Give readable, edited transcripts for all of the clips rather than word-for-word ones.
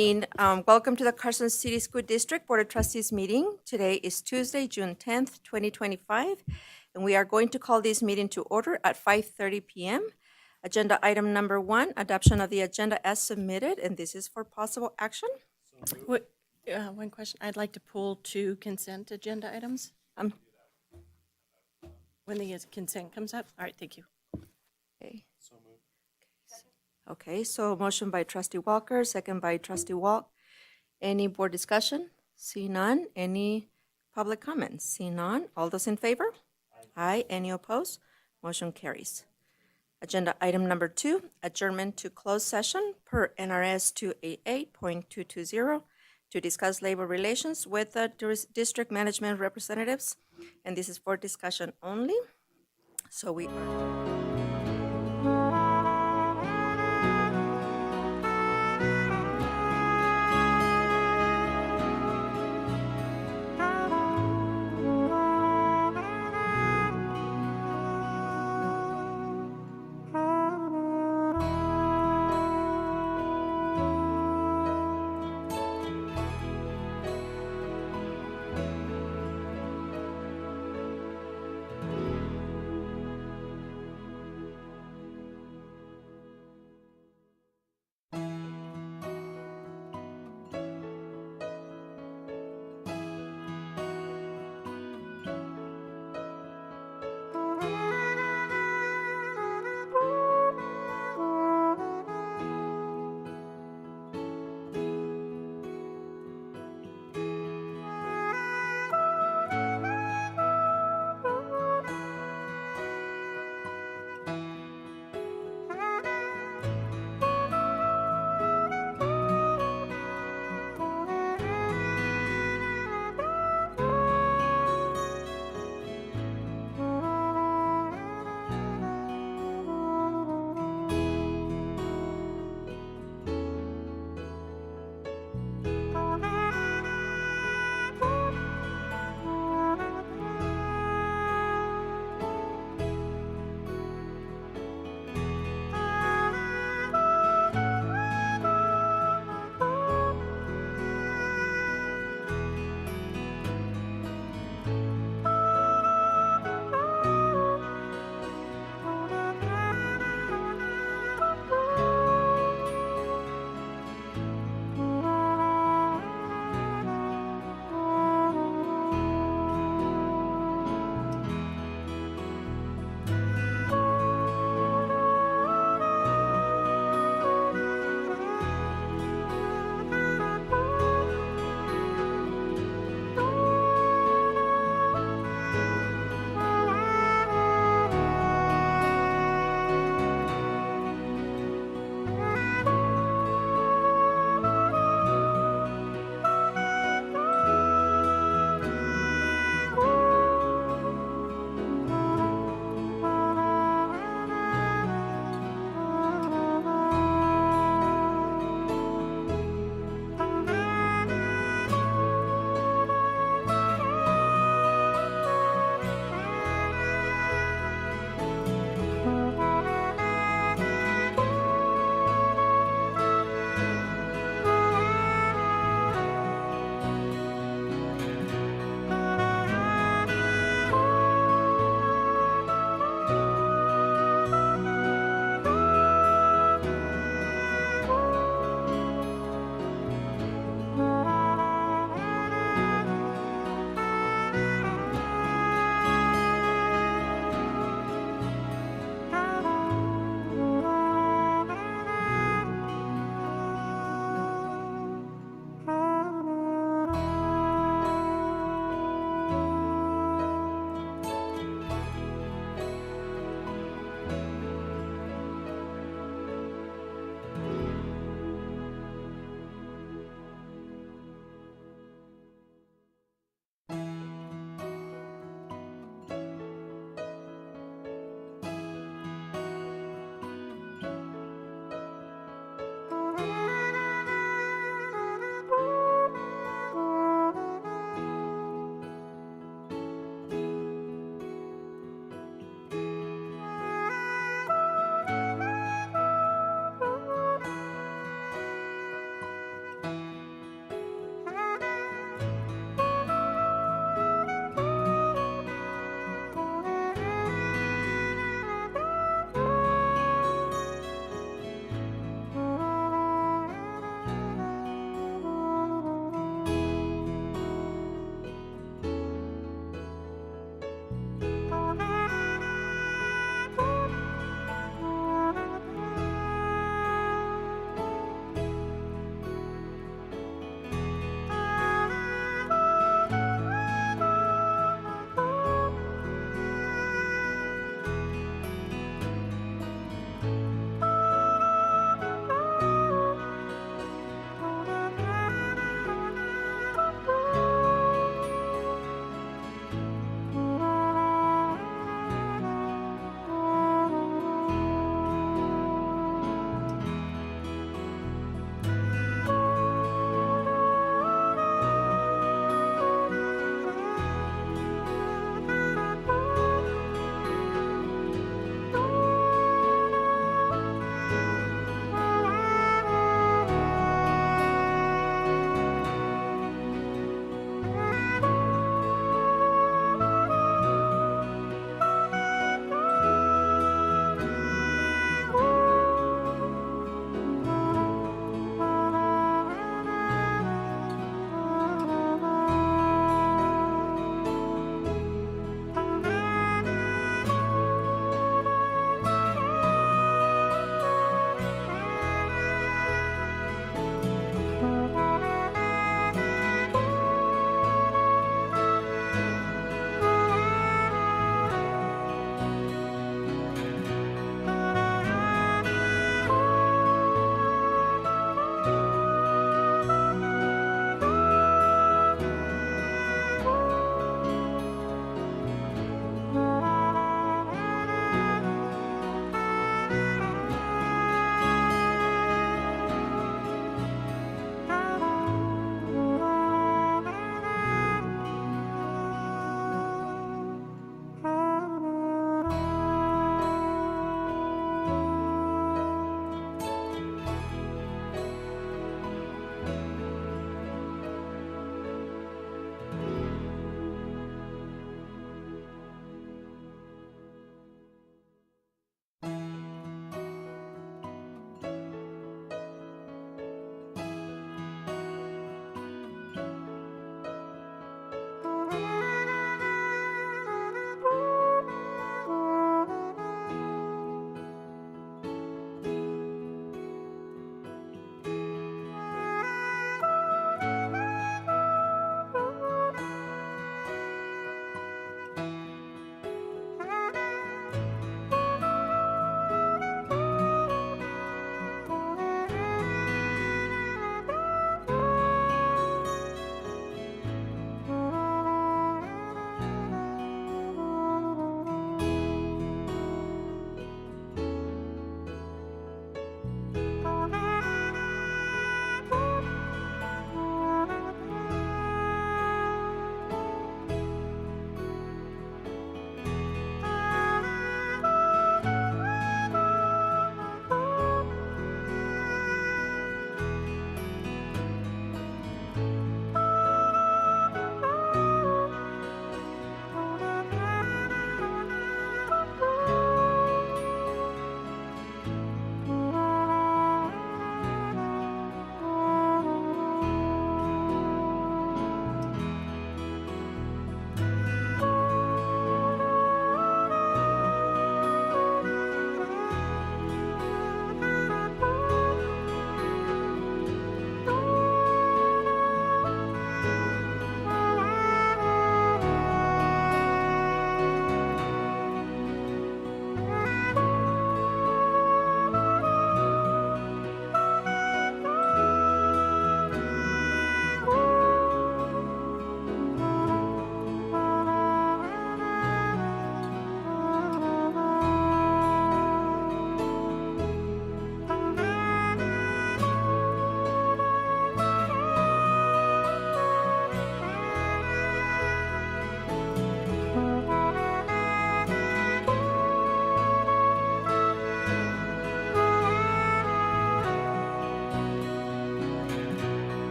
evening. Welcome to the Carson City School District Board of Trustees meeting. Today is Tuesday, June 10th, 2025, and we are going to call this meeting to order at 5:30 p.m. Agenda item number 1, adoption of the agenda as submitted, and this is for possible action. One question. I'd like to pull 2 consent agenda items Um, when the consent comes up. All right, thank you. Okay. Okay, so motion by trustee Walker, second by trustee Walk. Any board discussion? See none. Any public comments? See none. All those in favor? Aye. Any opposed? Motion carries. Agenda item number 2, adjournment to closed session per NRS 288.220 to discuss labor relations with the district management representatives. And this is for discussion only. So we are.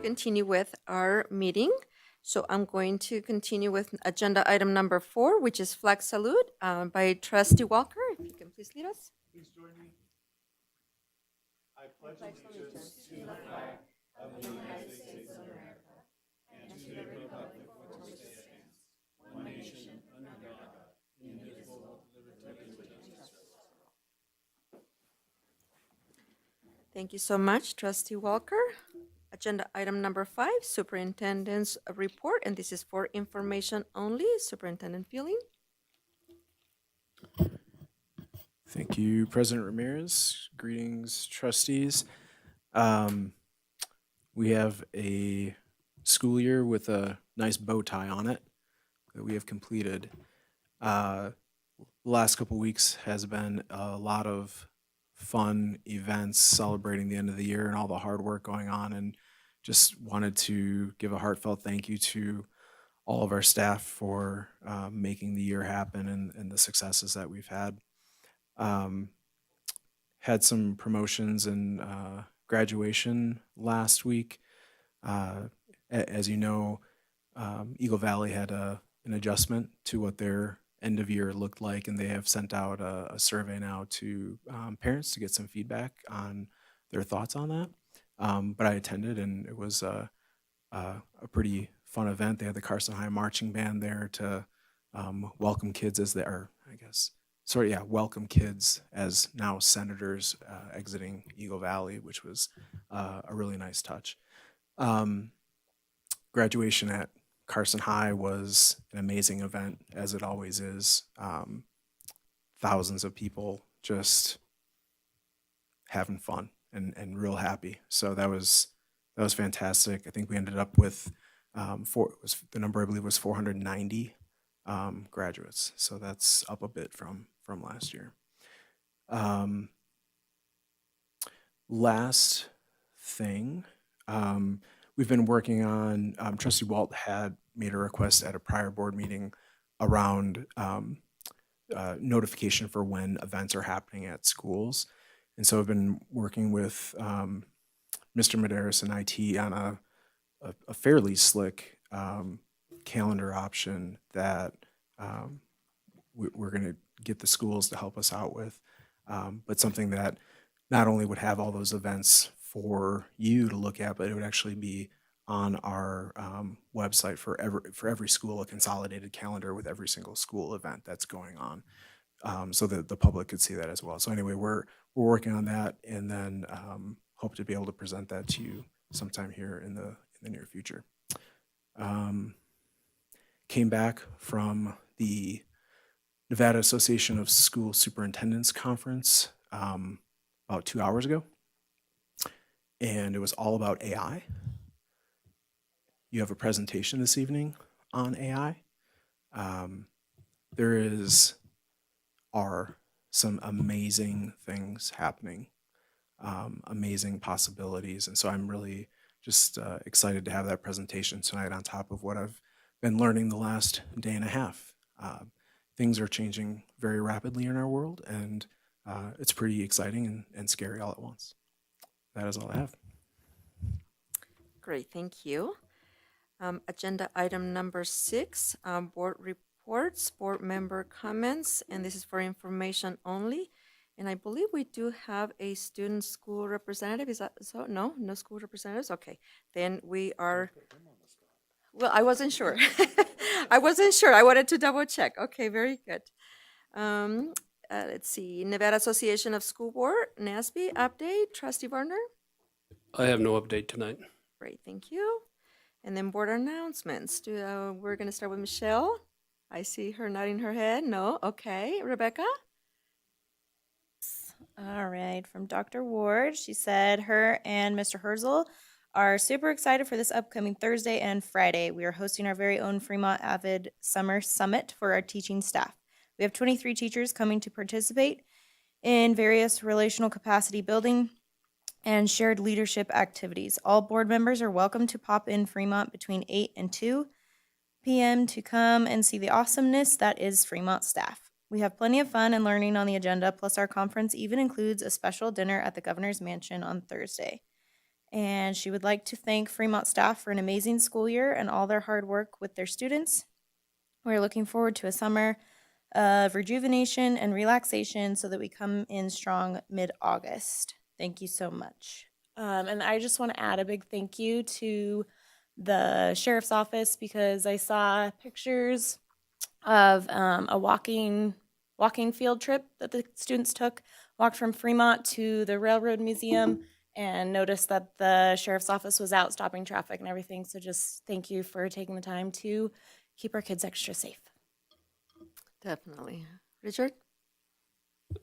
continue with our meeting. So I'm going to continue with agenda item number 4, which is flag salute by Trustee Walker. If you can please lead us. Thank you so much, Trustee Walker. Agenda item number 5, Superintendent's report, and this is for information only. Superintendent Feeling. Thank you, President Ramirez. Greetings, trustees. We have a school year with a nice bow tie on it that we have completed. The last couple weeks has been a lot of fun events celebrating the end of the year and all the hard work going on, and just wanted to give a heartfelt thank you to all of our staff for making the year happen and the successes that we've had. Had some promotions and graduation last week. As you know, Eagle Valley had an adjustment to what their end of year looked like, and they have sent out a survey now to parents to get some feedback on their thoughts on that. But I attended, and it was a pretty fun event. They had the Carson High marching band there to welcome kids as they are, I guess. Sorry, yeah, welcome kids as now senators exiting Eagle Valley, which was a really nice touch. Graduation at Carson High was an amazing event, as it always is. Thousands of people just having fun and real happy. So that was fantastic. I think we ended up with the number I believe was 490 graduates. So that's up a bit from last year. Last thing, we've been working on, Trustee Walt had made a request at a prior board meeting around notification for when events are happening at schools. And so I've been working with Mr. Medeiros and IT on a fairly slick calendar option that we're going to get the schools to help us out with, but something that not only would have all those events for you to look at, but it would actually be on our website for every school, a consolidated calendar with every single school event that's going on, so that the public could see that as well. So anyway, we're working on that, and then hope to be able to present that to you sometime here in the near future. Came back from the Nevada Association of School Superintendents Conference about 2 hours ago, and it was all about AI. You have a presentation this evening on AI. There are some amazing things happening, amazing possibilities, and so I'm really just excited to have that presentation tonight on top of what I've been learning the last day and a half. Things are changing very rapidly in our world, and it's pretty exciting and scary all at once. That is all I have. Great, thank you. Agenda item number 6, board reports, board member comments, and this is for information only. And I believe we do have a student school representative. Is that so? No school representatives? Okay, then we are. Well, I wasn't sure. I wasn't sure. I wanted to double check. Okay, very good. Let's see, Nevada Association of School Board, NASB update, Trustee Warner? I have no update tonight. Great, thank you. And then board announcements. We're going to start with Michelle. I see her nodding her head. No? Okay. Rebecca? All right, from Dr. Ward, she said her and Mr. Herzl are super excited for this upcoming Thursday and Friday. We are hosting our very own Fremont Avid Summer Summit for our teaching staff. We have 23 teachers coming to participate in various relational capacity building and shared leadership activities. All board members are welcome to pop in Fremont between 8 and 2 p.m. to come and see the awesomeness that is Fremont staff. We have plenty of fun and learning on the agenda, plus our conference even includes a special dinner at the Governor's Mansion on Thursday. And she would like to thank Fremont staff for an amazing school year and all their hard work with their students. We're looking forward to a summer of rejuvenation and relaxation so that we come in strong mid-August. Thank you so much. And I just want to add a big thank you to the sheriff's office because I saw pictures of a walking field trip that the students took, walked from Fremont to the Railroad Museum, and noticed that the sheriff's office was out stopping traffic and everything. So just thank you for taking the time to keep our kids extra safe. Definitely. Richard?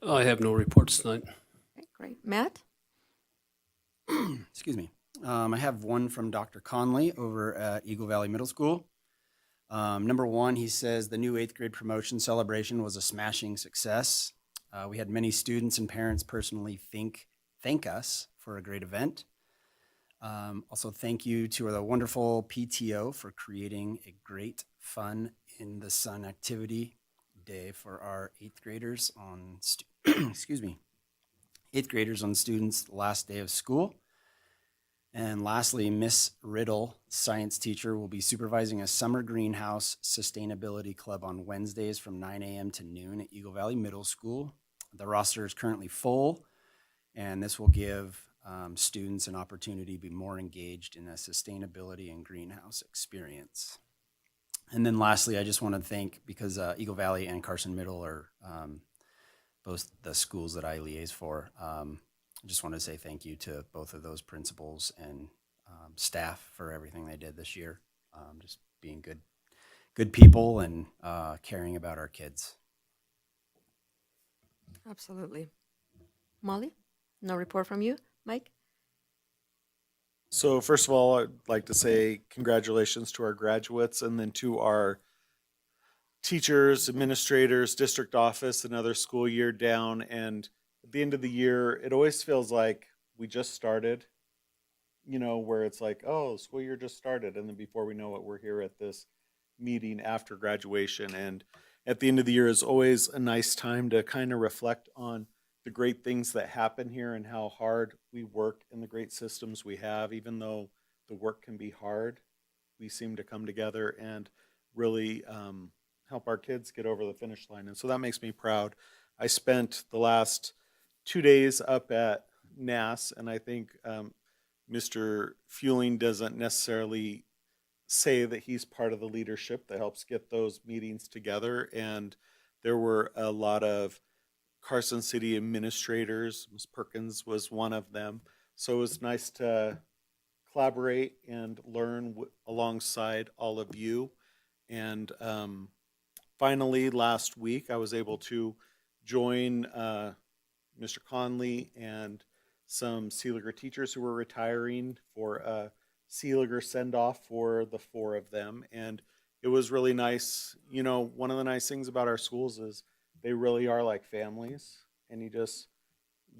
I have no reports tonight. Okay, great. Matt? Excuse me. I have one from Dr. Conley over at Eagle Valley Middle School. Number one, he says the new 8th grade promotion celebration was a smashing success. We had many students and parents personally thank us for a great event. Also, thank you to the wonderful PTO for creating a great fun in the sun activity day for our 8th graders on excuse me, 8th graders on students' last day of school. And lastly, Miss Riddle, science teacher, will be supervising a summer greenhouse sustainability club on Wednesdays from 9 a.m. to noon at Eagle Valley Middle School. The roster is currently full, and this will give students an opportunity to be more engaged in a sustainability and greenhouse experience. And then lastly, I just want to thank, because Eagle Valley and Carson Middle are both the schools that I liaise for, I just want to say thank you to both of those principals and staff for everything they did this year. Just being good people and caring about our kids. Absolutely. Molly? No report from you? Mike? So first of all, I'd like to say congratulations to our graduates and then to our teachers, administrators, district office, another school year down. And at the end of the year, it always feels like we just started, where it's like, oh, school year just started. And then before we know it, we're here at this meeting after graduation. And at the end of the year is always a nice time to kind of reflect on the great things that happen here and how hard we work and the great systems we have. Even though the work can be hard, we seem to come together and really help our kids get over the finish line. And so that makes me proud. I spent the last 2 days up at NAS, and I think Mr. Fueling doesn't necessarily say that he's part of the leadership that helps get those meetings together. And there were a lot of Carson City administrators. Ms. Perkins was one of them. So it was nice to collaborate and learn alongside all of you. And finally, last week, I was able to join Mr. Conley and some Seeliger teachers who were retiring for a Seeliger send-off for the 4 of them. And it was really nice. One of the nice things about our schools is they really are like families, and you just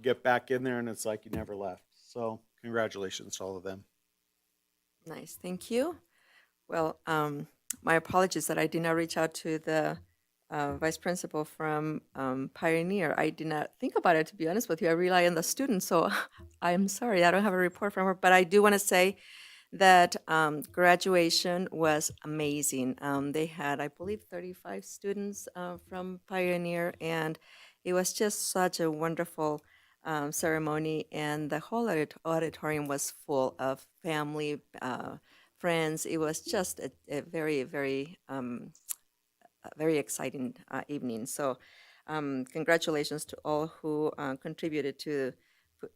get back in there and it's like you never left. So congratulations to all of them. Nice, thank you. Well, my apologies that I did not reach out to the vice principal from Pioneer. I did not think about it, to be honest with you. I rely on the students, so I'm sorry, I don't have a report from her. But I do want to say that graduation was amazing. They had, I believe, 35 students from Pioneer, and it was just such a wonderful ceremony, and the whole auditorium was full of family, friends. It was just a very, very, very exciting evening. So congratulations to all who contributed to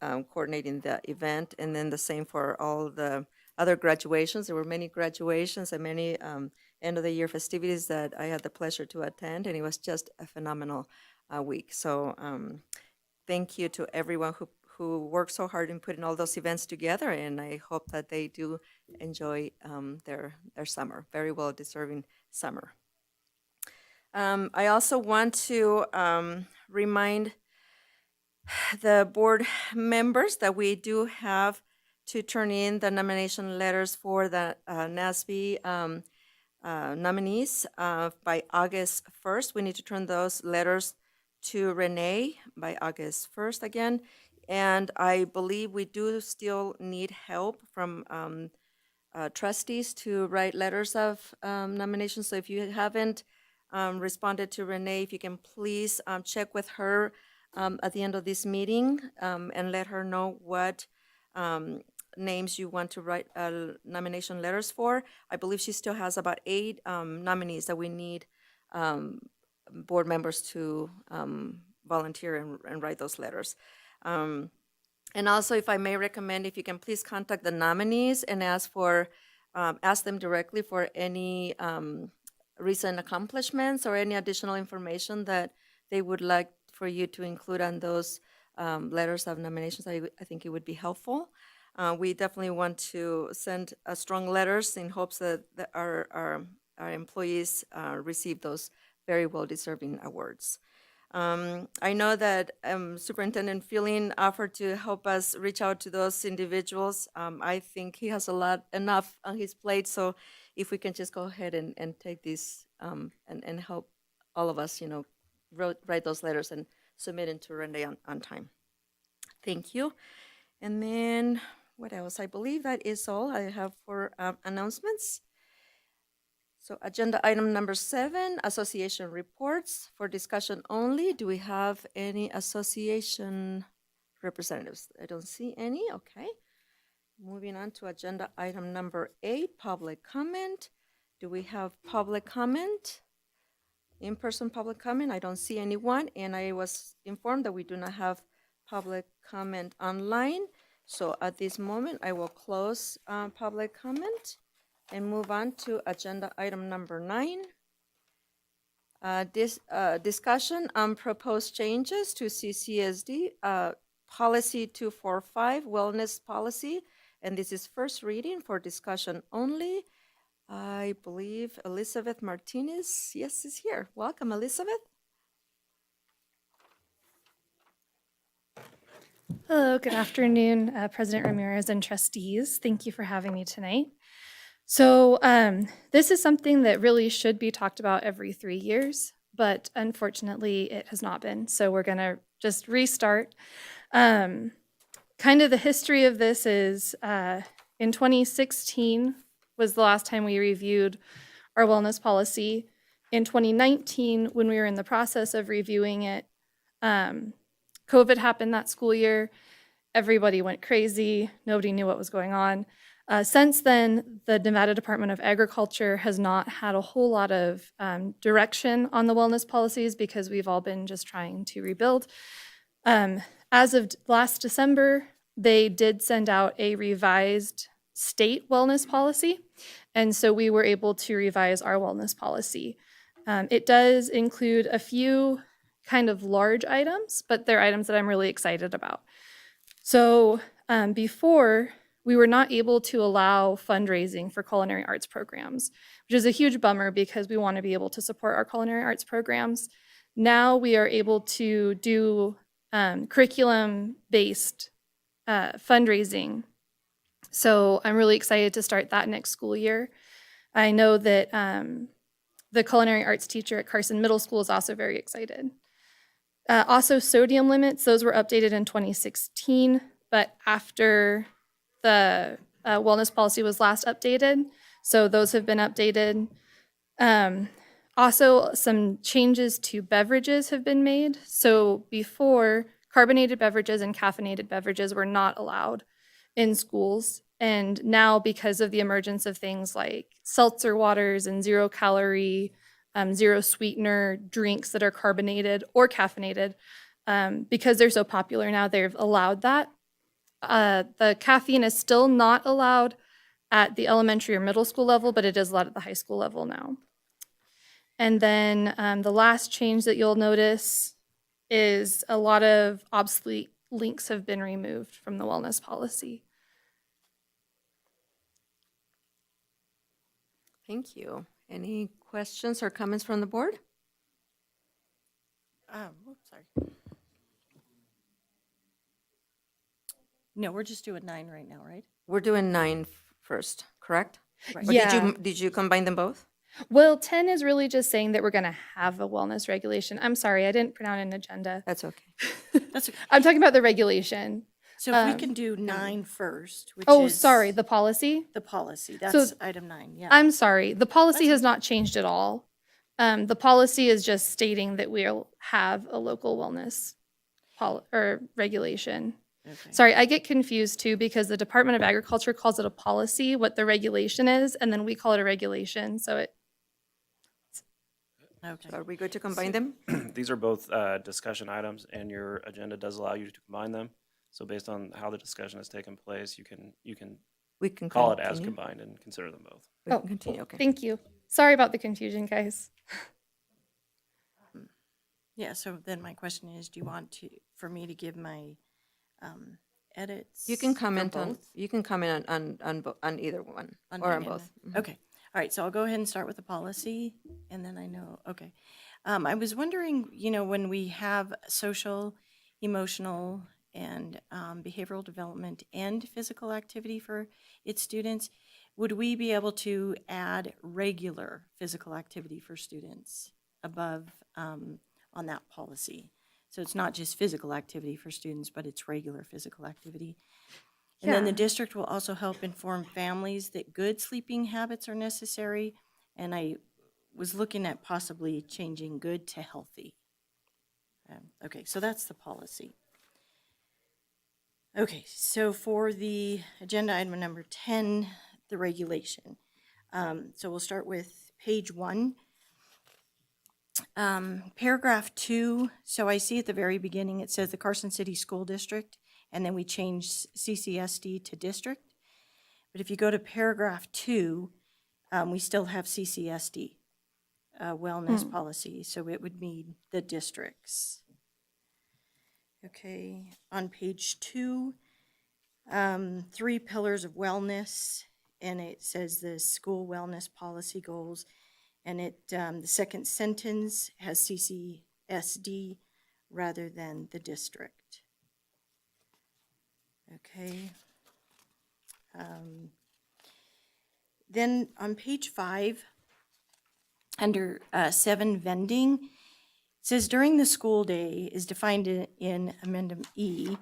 coordinating the event, and then the same for all the other graduations. There were many graduations and many end of the year festivities that I had the pleasure to attend, and it was just a phenomenal week. So thank you to everyone who worked so hard in putting all those events together, and I hope that they do enjoy their summer, very well deserving summer. I also want to remind the board members that we do have to turn in the nomination letters for the NASB nominees by August 1st. We need to turn those letters to Renee by August 1st. Again, And I believe we do still need help from trustees to write letters of nomination. So if you haven't responded to Renee, if you can please check with her at the end of this meeting and let her know what names you want to write nomination letters for. I believe she still has about 8 nominees that we need board members to volunteer and write those letters. And also, if I may recommend, if you can please contact the nominees and ask them directly for any recent accomplishments or any additional information that they would like for you to include on those letters of nominations. I think it would be helpful. We definitely want to send strong letters in hopes that our employees receive those very well-deserving awards. I know that Superintendent Feeling offered to help us reach out to those individuals. I think he has enough on his plate, so if we can just go ahead and take these and help all of us, write those letters and submit it to Renee on time. Thank you. And then, what else? I believe that is all I have for announcements. So agenda item number 7, association reports for discussion only. Do we have any association representatives? I don't see any, okay. Moving on to agenda item number 8, public comment. Do we have public comment? In-person public comment? I don't see anyone, and I was informed that we do not have public comment online. So at this moment, I will close public comment and move on to agenda item number 9. Discussion on proposed changes to CCSD policy 245 wellness policy, and this is first reading for discussion only. I believe Elizabeth Martinez, yes, is here. Welcome, Elizabeth. Hello, good afternoon, President Ramirez and trustees. Thank you for having me tonight. So this is something that really should be talked about every 3 years, but unfortunately it has not been. So we're gonna just restart. Kind of the history of this is in 2016 was the last time we reviewed our wellness policy. In 2019, when we were in the process of reviewing it, COVID happened that school year. Everybody went crazy. Nobody knew what was going on. Since then, the Nevada Department of Agriculture has not had a whole lot of direction on the wellness policies because we've all been just trying to rebuild. As of last December, they did send out a revised state wellness policy, and so we were able to revise our wellness policy. It does include a few kind of large items, but they're items that I'm really excited about. So before, we were not able to allow fundraising for culinary arts programs, which is a huge bummer because we want to be able to support our culinary arts programs. Now we are able to do curriculum-based fundraising. So I'm really excited to start that next school year. I know that the culinary arts teacher at Carson Middle School is also very excited. Also, sodium limits, those were updated in 2016, but after the wellness policy was last updated, so those have been updated. Also, some changes to beverages have been made. So before, carbonated beverages and caffeinated beverages were not allowed in schools. And now, because of the emergence of things like seltzer waters and zero-calorie, zero-sweetener drinks that are carbonated or caffeinated, because they're so popular now, they've allowed that. The caffeine is still not allowed at the elementary or middle school level, but it is allowed at the high school level now. And then the last change that you'll notice is a lot of obsolete links have been removed from the wellness policy. Thank you. Any questions or comments from the board? Sorry. No, we're just doing 9 right now, right? We're doing 9 first, correct? Right. Or Yeah. did you combine them both? Well, 10 is really just saying that we're going to have a wellness regulation. I'm sorry, I didn't print out an agenda. That's okay. That's, I'm talking about the regulation. so if we Um, can do 9 first, which Oh, is sorry, the policy? the policy. So That's item 9, yeah. I'm sorry, the policy That's has not changed at all. The policy is just stating that we'll have a local wellness or regulation. Okay. Sorry, I get confused too because the Department of Agriculture calls it a policy, what the regulation is, and then we call it a regulation. So it, Okay. So are we good to combine them? These are both discussion items, and your agenda does allow you to combine them. So based on how the discussion has taken place, you can We can call it as continue. combined and consider them both. We can continue, okay. thank you. Sorry about the confusion, guys. Yeah, so then my question is, do you want for me to give my edits? You can for comment on, both? you can comment on either one, On or mine on and both. then- Okay, all right, so I'll go ahead and start with the policy, and then I know, okay. I was wondering, when we have social, emotional, and behavioral development and physical activity for its students, would we be able to add regular physical activity for students above on that policy? So it's not just physical activity for students, but it's regular physical activity. And then the Yeah. district will also help inform families that good sleeping habits are necessary. And I was looking at possibly changing good to healthy. Okay, so that's the policy. Okay, so for the agenda item number 10, the regulation. So we'll start with page 1. Paragraph 2, so I see at the very beginning, it says the Carson City School District, and then we change CCSD to district. But if you go to paragraph 2, we still have CCSD, wellness policy, so it would mean the districts. Okay, on page 2, 3 pillars of wellness, and it says the school wellness policy goals. And the second sentence has CCSD rather than the district. Okay. Then on page 5, under 7 vending, it says during the school day is defined in Amendment E.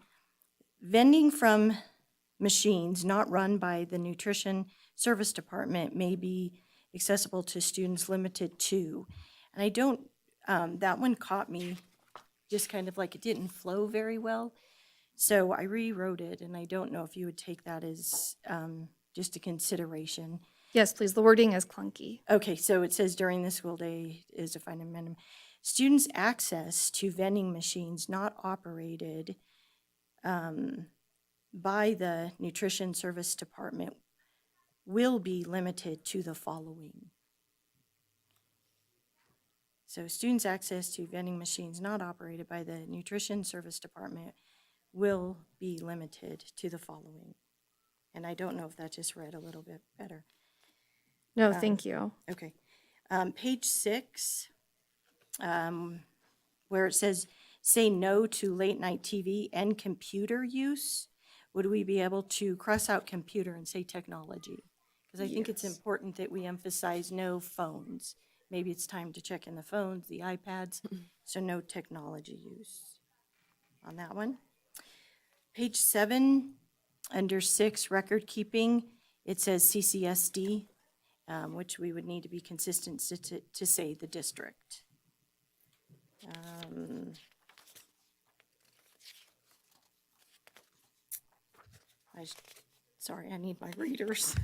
Vending from machines not run by the Nutrition Service Department may be accessible to students limited to. And I don't, that one caught me just kind of like it didn't flow very well. So I rewrote it, and I don't know if you would take that as just a consideration. Yes, please. The wording is clunky. Okay, so it says during the school day is defined in minimum. Students' access to vending machines not operated by the Nutrition Service Department will be limited to the following. So students' access to vending machines not operated by the Nutrition Service Department will be limited to the following. And I don't know if that just read a little bit better. No, thank you. Okay. Page 6, where it says, say no to late night TV and computer use, would we be able to cross out computer and say technology? Because I think it's important that we emphasize no phones. Maybe it's time to check in the phones, the iPads, so no technology use on that one. Page 7, under 6, record keeping, it says CCSD, which we would need to be consistent to say the district. Sorry, I need my readers,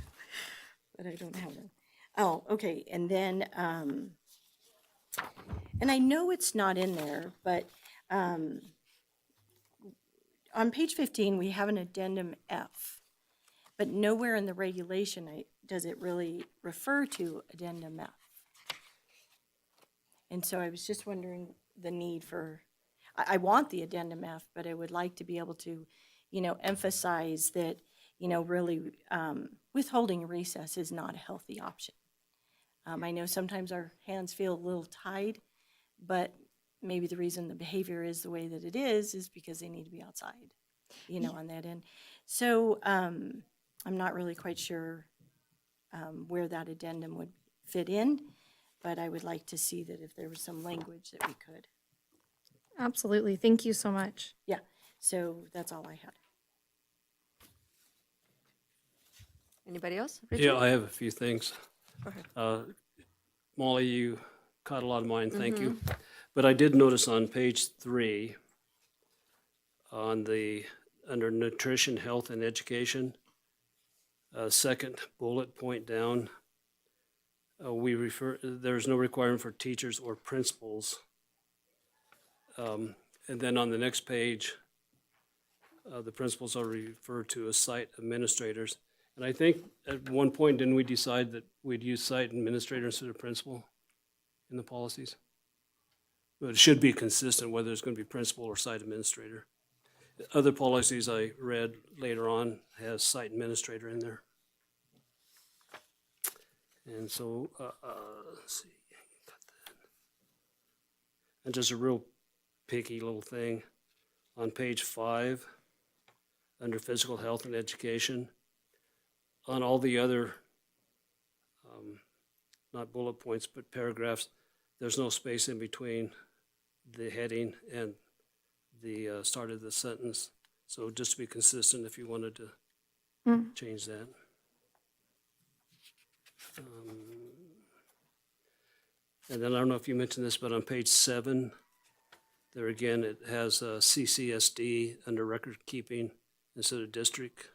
but I don't have them. Oh, okay, and then, and I know it's not in there, but on page 15, we have an addendum F, but nowhere in the regulation does it really refer to addendum F. And so I was just wondering the need for, I want the addendum F, but I would like to be able to, emphasize that, really withholding a recess is not a healthy option. I know sometimes our hands feel a little tied, but maybe the reason the behavior is the way that it is because they need to be outside, on that end. So I'm not really quite sure where that addendum would fit in. but I would like to see that if there was some language that we could. Absolutely. Thank you so much. Yeah, so that's all I had. Anybody else? Yeah, Richard? I have a few things. Go ahead. Molly, you caught a lot of mine, thank you. Mm-hmm. But I did notice on page 3, under nutrition, health, and education, second bullet point down, there's no requirement for teachers or principals. And then on the next page, the principals are referred to as site administrators. And I think at one point, didn't we decide that we'd use site administrator instead of principal in the policies? But it should be consistent whether it's going to be principal or site administrator. Other policies I read later on has site administrator in there. And so, let's see, got that. And just a real picky little thing on page 5, under physical health and education. On all the other, not bullet points, but paragraphs, there's no space in between the heading and the start of the sentence. So just to be consistent, if you wanted to change that. And then I don't know if you mentioned this, but on page 7, there again, it has CCSD under record keeping instead of district.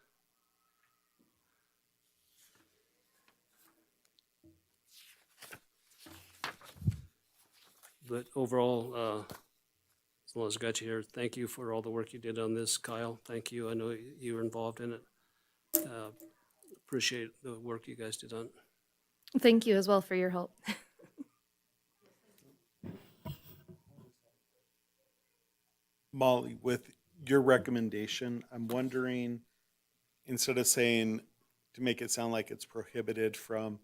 But overall, as long as I got you here, thank you for all the work you did on this, Kyle. Thank you. I know you were involved in it. Appreciate the work you guys did on it. Thank you as well for your help. Molly, with your recommendation, I'm wondering, instead of saying, to make it sound like it's prohibited from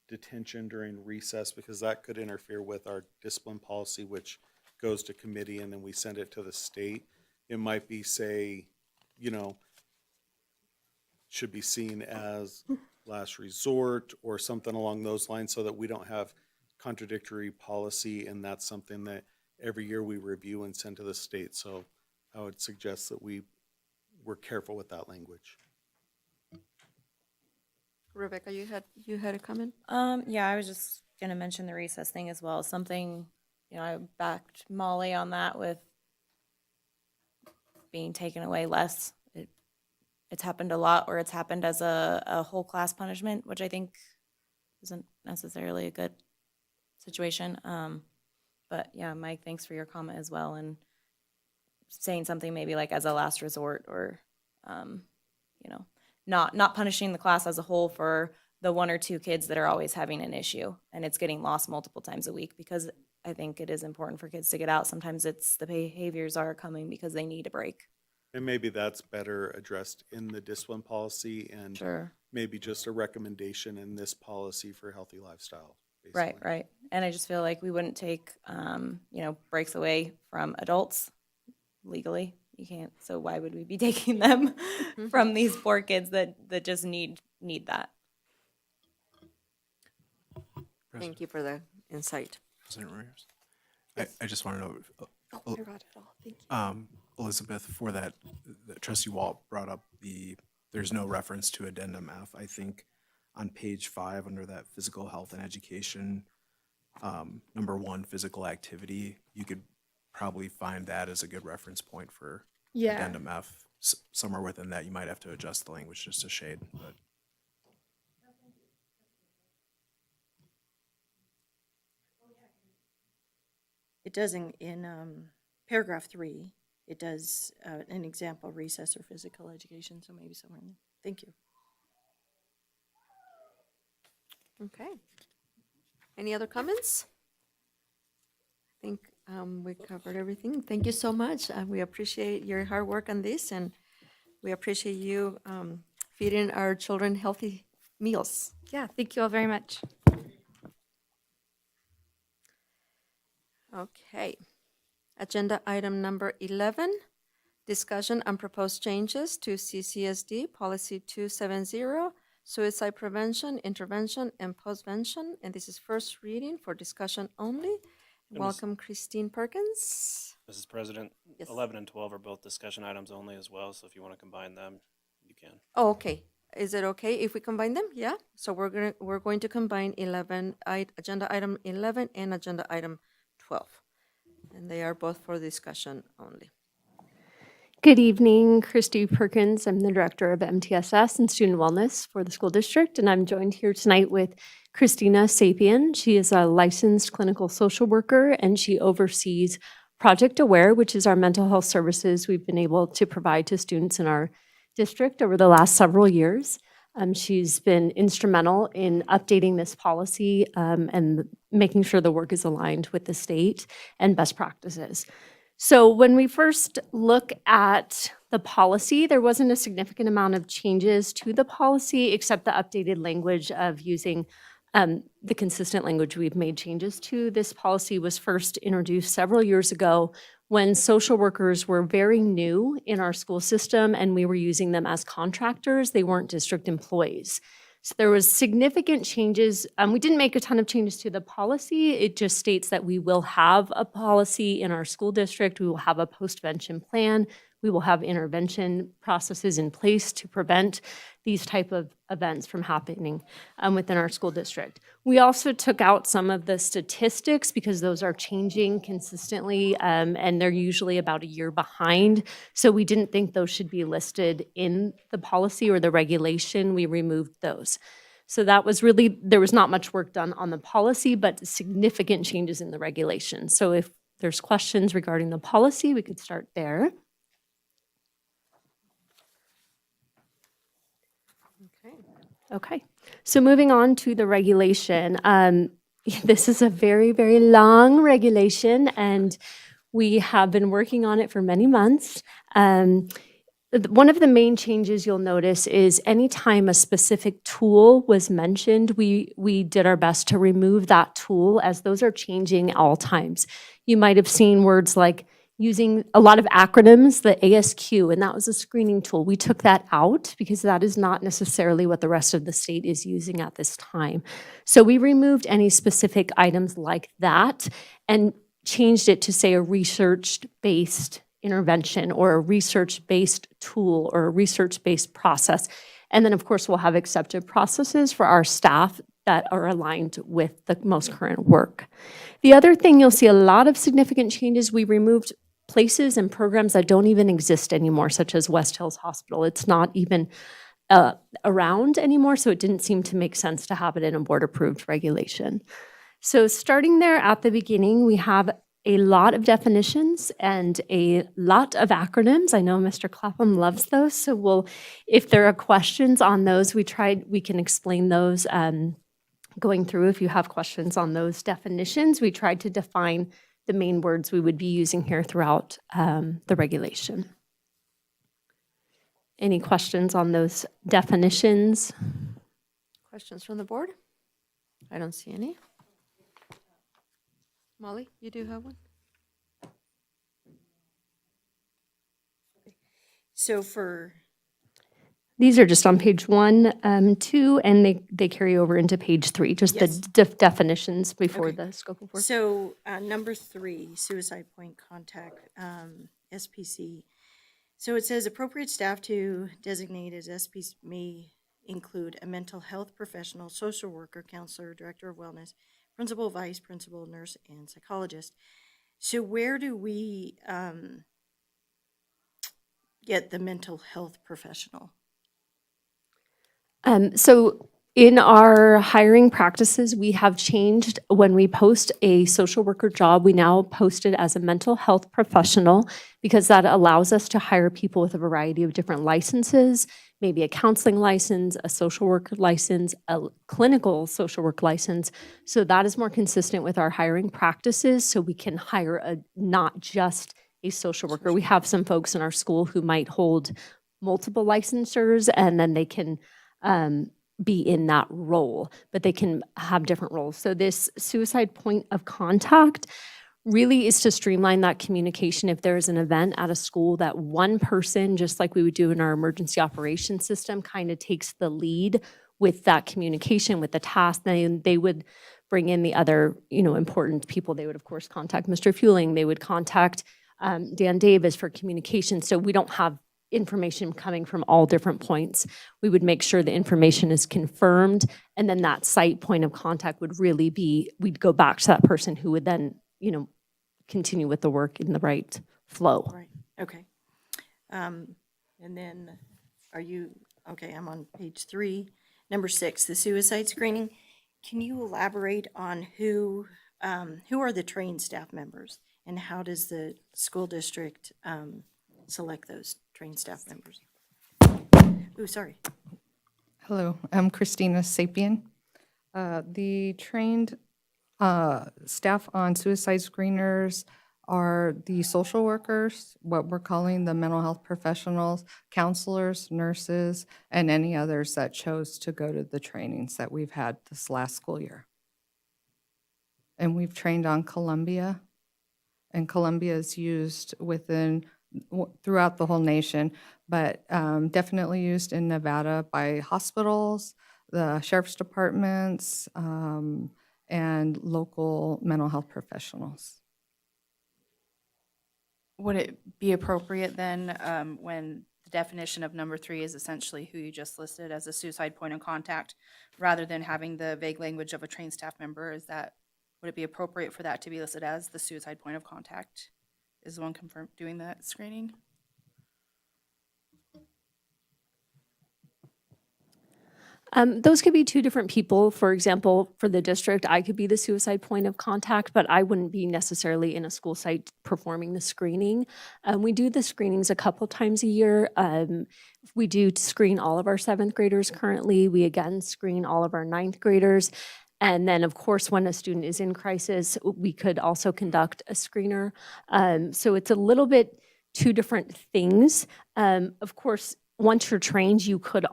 detention during recess, because that could interfere with our discipline policy, which goes to committee and then we send it to the state. It might be, say, should be seen as last resort or something along those lines, so that we don't have contradictory policy, and that's something that every year we review and send to the state. So I would suggest that we're careful with that language. Rebecca, you had a comment? Yeah, I was just gonna mention the recess thing as well. Something, I backed Molly on that with being taken away less. It's happened a lot, or it's happened as a whole class punishment, which I think isn't necessarily a good situation. But yeah, Mike, thanks for your comment as well, and saying something maybe like as a last resort, or not punishing the class as a whole for the 1 or 2 kids that are always having an issue and it's getting lost multiple times a week, because I think it is important for kids to get out. Sometimes it's the behaviors are coming because they need a break. And maybe that's better addressed in the discipline policy, and Sure. maybe just a recommendation in this policy for healthy lifestyle. Basically. Right. And I just feel like we wouldn't take, breaks away from adults legally. You can't, so why would we be taking them from these poor kids that just need that? Thank you for the insight. President Ramirez? I just want to know, I got it all. Thank you. Elizabeth, for that Trustee Walt brought up there's no reference to addendum F. I think on page 5 under that physical health and education, number 1, physical activity, you could probably find that as a good reference point for Yeah. addendum F. Somewhere within that, you might have to adjust the language just a shade, but. It does in paragraph 3, it does an example, recess or physical education, so maybe somewhere in there. Thank you. Okay. Any other comments? I think we covered everything. Thank you so much. We appreciate your hard work on this, and we appreciate you feeding our children healthy meals. Yeah, thank you all very much. Okay. Agenda item number 11, discussion on proposed changes to CCSD Policy 270, suicide prevention, intervention, and postvention. And this is first reading for discussion only. Welcome, Christine Perkins. Mrs. President, Yes. 11 and 12 are both discussion items only as well, so if you want to combine them, you can. Oh, okay. Is it okay if we combine them? Yeah. So we're going to combine agenda item 11 and agenda item 12. And they are both for discussion only. Good evening, Christy Perkins. I'm the Director of MTSS and Student Wellness for the school district, and I'm joined here tonight with Christina Sapien. She is a licensed clinical social worker, and she oversees Project Aware, which is our mental health services we've been able to provide to students in our district over the last several years. She's been instrumental in updating this policy and making sure the work is aligned with the state and best practices. So when we first look at the policy, there wasn't a significant amount of changes to the policy except the updated language of using the consistent language we've made changes to. This policy was first introduced several years ago when social workers were very new in our school system and we were using them as contractors. They weren't district employees. So there was significant changes. We didn't make a ton of changes to the policy. It just states that we will have a policy in our school district. We will have a postvention plan. We will have intervention processes in place to prevent these type of events from happening within our school district. We also took out some of the statistics because those are changing consistently and they're usually about a year behind. So we didn't think those should be listed in the policy or the regulation. We removed those. So that was really, there was not much work done on the policy, but significant changes in the regulation. So if there's questions regarding the policy, we could start there. Okay, so moving on to the regulation. This is a very, very long regulation, and we have been working on it for many months. One of the main changes you'll notice is anytime a specific tool was mentioned, we did our best to remove that tool as those are changing all times. You might have seen words like using a lot of acronyms, the ASQ, and that was a screening tool. We took that out because that is not necessarily what the rest of the state is using at this time. So we removed any specific items like that and changed it to say a research-based intervention or a research-based tool or a research-based process. And then, of course, we'll have accepted processes for our staff that are aligned with the most current work. The other thing you'll see a lot of significant changes, we removed places and programs that don't even exist anymore, such as West Hills Hospital. It's not even around anymore, so it didn't seem to make sense to have it in a board-approved regulation. So starting there at the beginning, we have a lot of definitions and a lot of acronyms. I know Mr. Clapham loves those, so if there are questions on those, we can explain those going through. If you have questions on those definitions, we tried to define the main words we would be using here throughout the regulation. Any questions on those definitions? Questions from the board? I don't see any. Molly, you do have one? So for, These are just on page 1, 2, and they carry over into page 3, just Yes. the definitions before Okay. the scope of work. so number 3, suicide point contact, SPC. So it says appropriate staff to designate as SPC may include a mental health professional, social worker, counselor, director of wellness, principal, vice principal, nurse, and psychologist. So where do we get the mental health professional? So in our hiring practices, we have changed when we post a social worker job, we now post it as a mental health professional because that allows us to hire people with a variety of different licenses, maybe a counseling license, a social worker license, a clinical social work license. So that is more consistent with our hiring practices, so we can hire not just a social worker. We have some folks in our school who might hold multiple licensures, and then they can be in that role, but they can have different roles. So this suicide point of contact really is to streamline that communication. If there is an event at a school, that one person, just like we would do in our emergency operations system, kind of takes the lead with that communication, with the task, then they would bring in the other, important people. They would, of course, contact Mr. Fueling. They would contact Dan Davis for communication. So we don't have information coming from all different points. We would make sure the information is confirmed, and then that site point of contact would really be, we'd go back to that person who would then, continue with the work in the right flow. Right, okay. And then okay, I'm on page 3. Number 6, the suicide screening. Can you elaborate on who are the trained staff members, and how does the school district select those trained staff members? Ooh, sorry. Hello, I'm Christina Sapien. The trained staff on suicide screeners are the social workers, what we're calling the mental health professionals, counselors, nurses, and any others that chose to go to the trainings that we've had this last school year. And we've trained on Columbia, and Columbia is used throughout the whole nation, but definitely used in Nevada by hospitals, the sheriff's departments, and local mental health professionals. Would it be appropriate then, when the definition of number 3 is essentially who you just listed as a suicide point of contact, rather than having the vague language of a trained staff member, would it be appropriate for that to be listed as the suicide point of contact? Is the one confirmed doing that screening? Those could be two different people. For example, for the district, I could be the suicide point of contact, but I wouldn't be necessarily in a school site performing the screening. We do the screenings a couple times a year. We do screen all of our 7th graders currently. We again screen all of our 9th graders. And then, of course, when a student is in crisis, we could also conduct a screener. So it's a little bit two different things. Of course, once you're trained, you could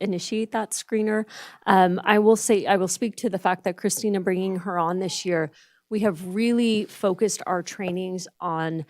initiate that screener. I will speak to the fact that Christina bringing her on this year, we have really focused our trainings on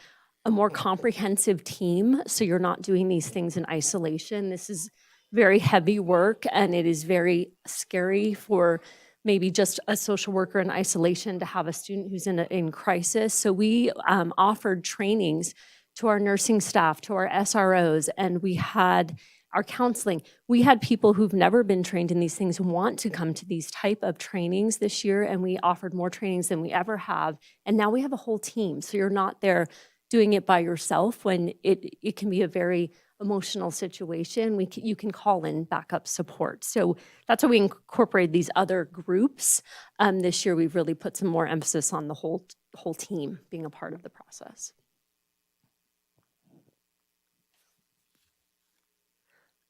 a more comprehensive team. So you're not doing these things in isolation. This is very heavy work, and it is very scary for maybe just a social worker in isolation to have a student who's in crisis. So we offered trainings to our nursing staff, to our SROs, and we had our counseling. We had people who've never been trained in these things want to come to these type of trainings this year, and we offered more trainings than we ever have. And now we have a whole team, so you're not there doing it by yourself when it can be a very emotional situation. You can call in backup support. So that's why we incorporate these other groups. This year, we've really put some more emphasis on the whole team being a part of the process.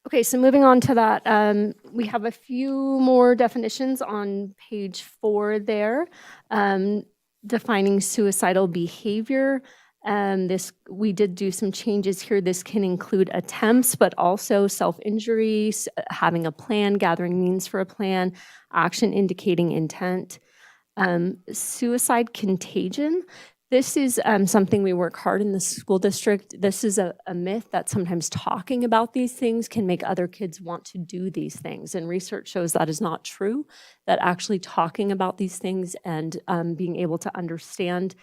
Okay, so moving on to that, we have a few more definitions on page 4 there, defining suicidal behavior. We did do some changes here. This can include attempts, but also self-injury, having a plan, gathering means for a plan, action indicating intent. Suicide contagion. This is something we work hard in the school district. This is a myth that sometimes talking about these things can make other kids want to do these things. And research shows that is not true, that actually talking about these things and being able to understand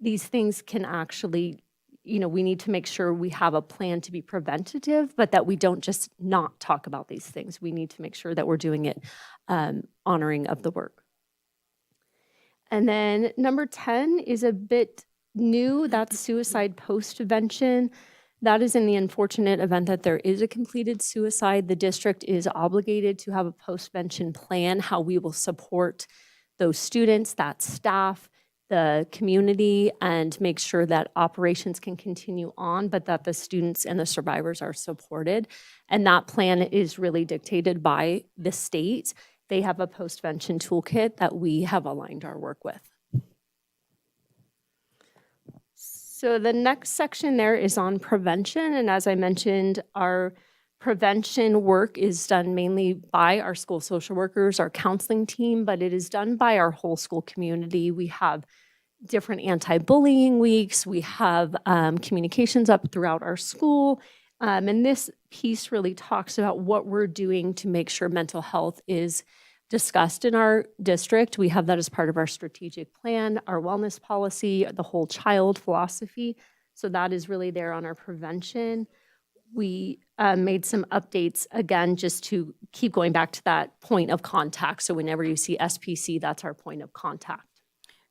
these things can actually, we need to make sure we have a plan to be preventative, but that we don't just not talk about these things. We need to make sure that we're doing it honoring of the work. And then number 10 is a bit new. That's suicide post-prevention. That is in the unfortunate event that there is a completed suicide. The district is obligated to have a post-prevention plan, how we will support those students, that staff, the community, and make sure that operations can continue on, but that the students and the survivors are supported. And that plan is really dictated by the state. They have a post-prevention toolkit that we have aligned our work with. So the next section there is on prevention. And as I mentioned, our prevention work is done mainly by our school social workers, our counseling team, but it is done by our whole school community. We have different anti-bullying weeks. We have communications up throughout our school. And this piece really talks about what we're doing to make sure mental health is discussed in our district. We have that as part of our strategic plan, our wellness policy, the whole child philosophy. So that is really there on our prevention. We made some updates, again, just to keep going back to that point of contact. So whenever you see SPC, that's our point of contact.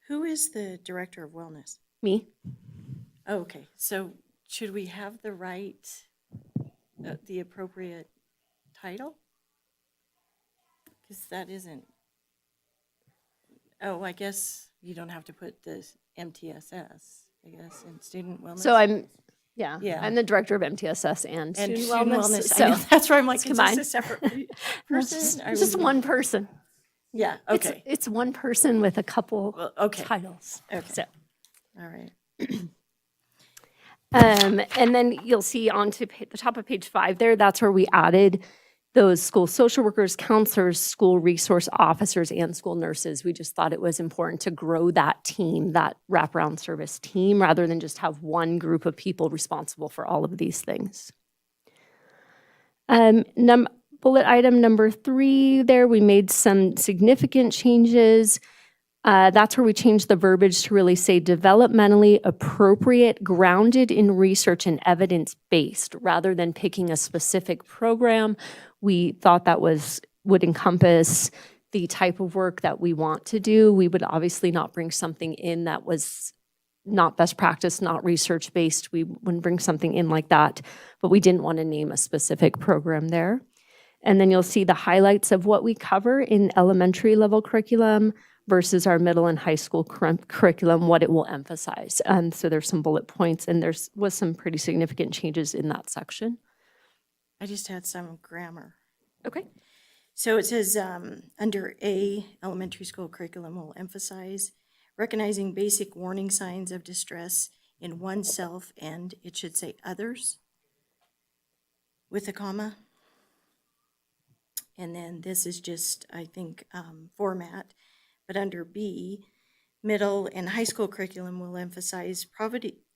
Who is the director of wellness? Me? Oh, okay, so should we have the right, the appropriate title? Because that isn't, oh, I guess you don't have to put the MTSS, I guess, in student wellness. So yeah, Yeah. I'm the director of MTSS and And student student wellness. wellness, So I know, that's why I'm like, it's is this a combined. separate It's person? just one person. Yeah, okay, It's one person with a couple well, okay, titles. okay, So. all right. And then you'll see onto the top of page 5 there, that's where we added those school social workers, counselors, school resource officers, and school nurses. We just thought it was important to grow that team, that wraparound service team, rather than just have one group of people responsible for all of these things. Bullet item number 3 there, we made some significant changes. That's where we changed the verbiage to really say developmentally appropriate, grounded in research and evidence-based, rather than picking a specific program. We thought that would encompass the type of work that we want to do. We would obviously not bring something in that was not best practice, not research-based. We wouldn't bring something in like that, but we didn't want to name a specific program there. And then you'll see the highlights of what we cover in elementary level curriculum versus our middle and high school curriculum, what it will emphasize. So there's some bullet points, and was some pretty significant changes in that section. I just had some grammar. Okay. So it says, under A, elementary school curriculum will emphasize recognizing basic warning signs of distress in oneself, and it should say others with a comma. And then this is just, I think, format. But under B, middle and high school curriculum will emphasize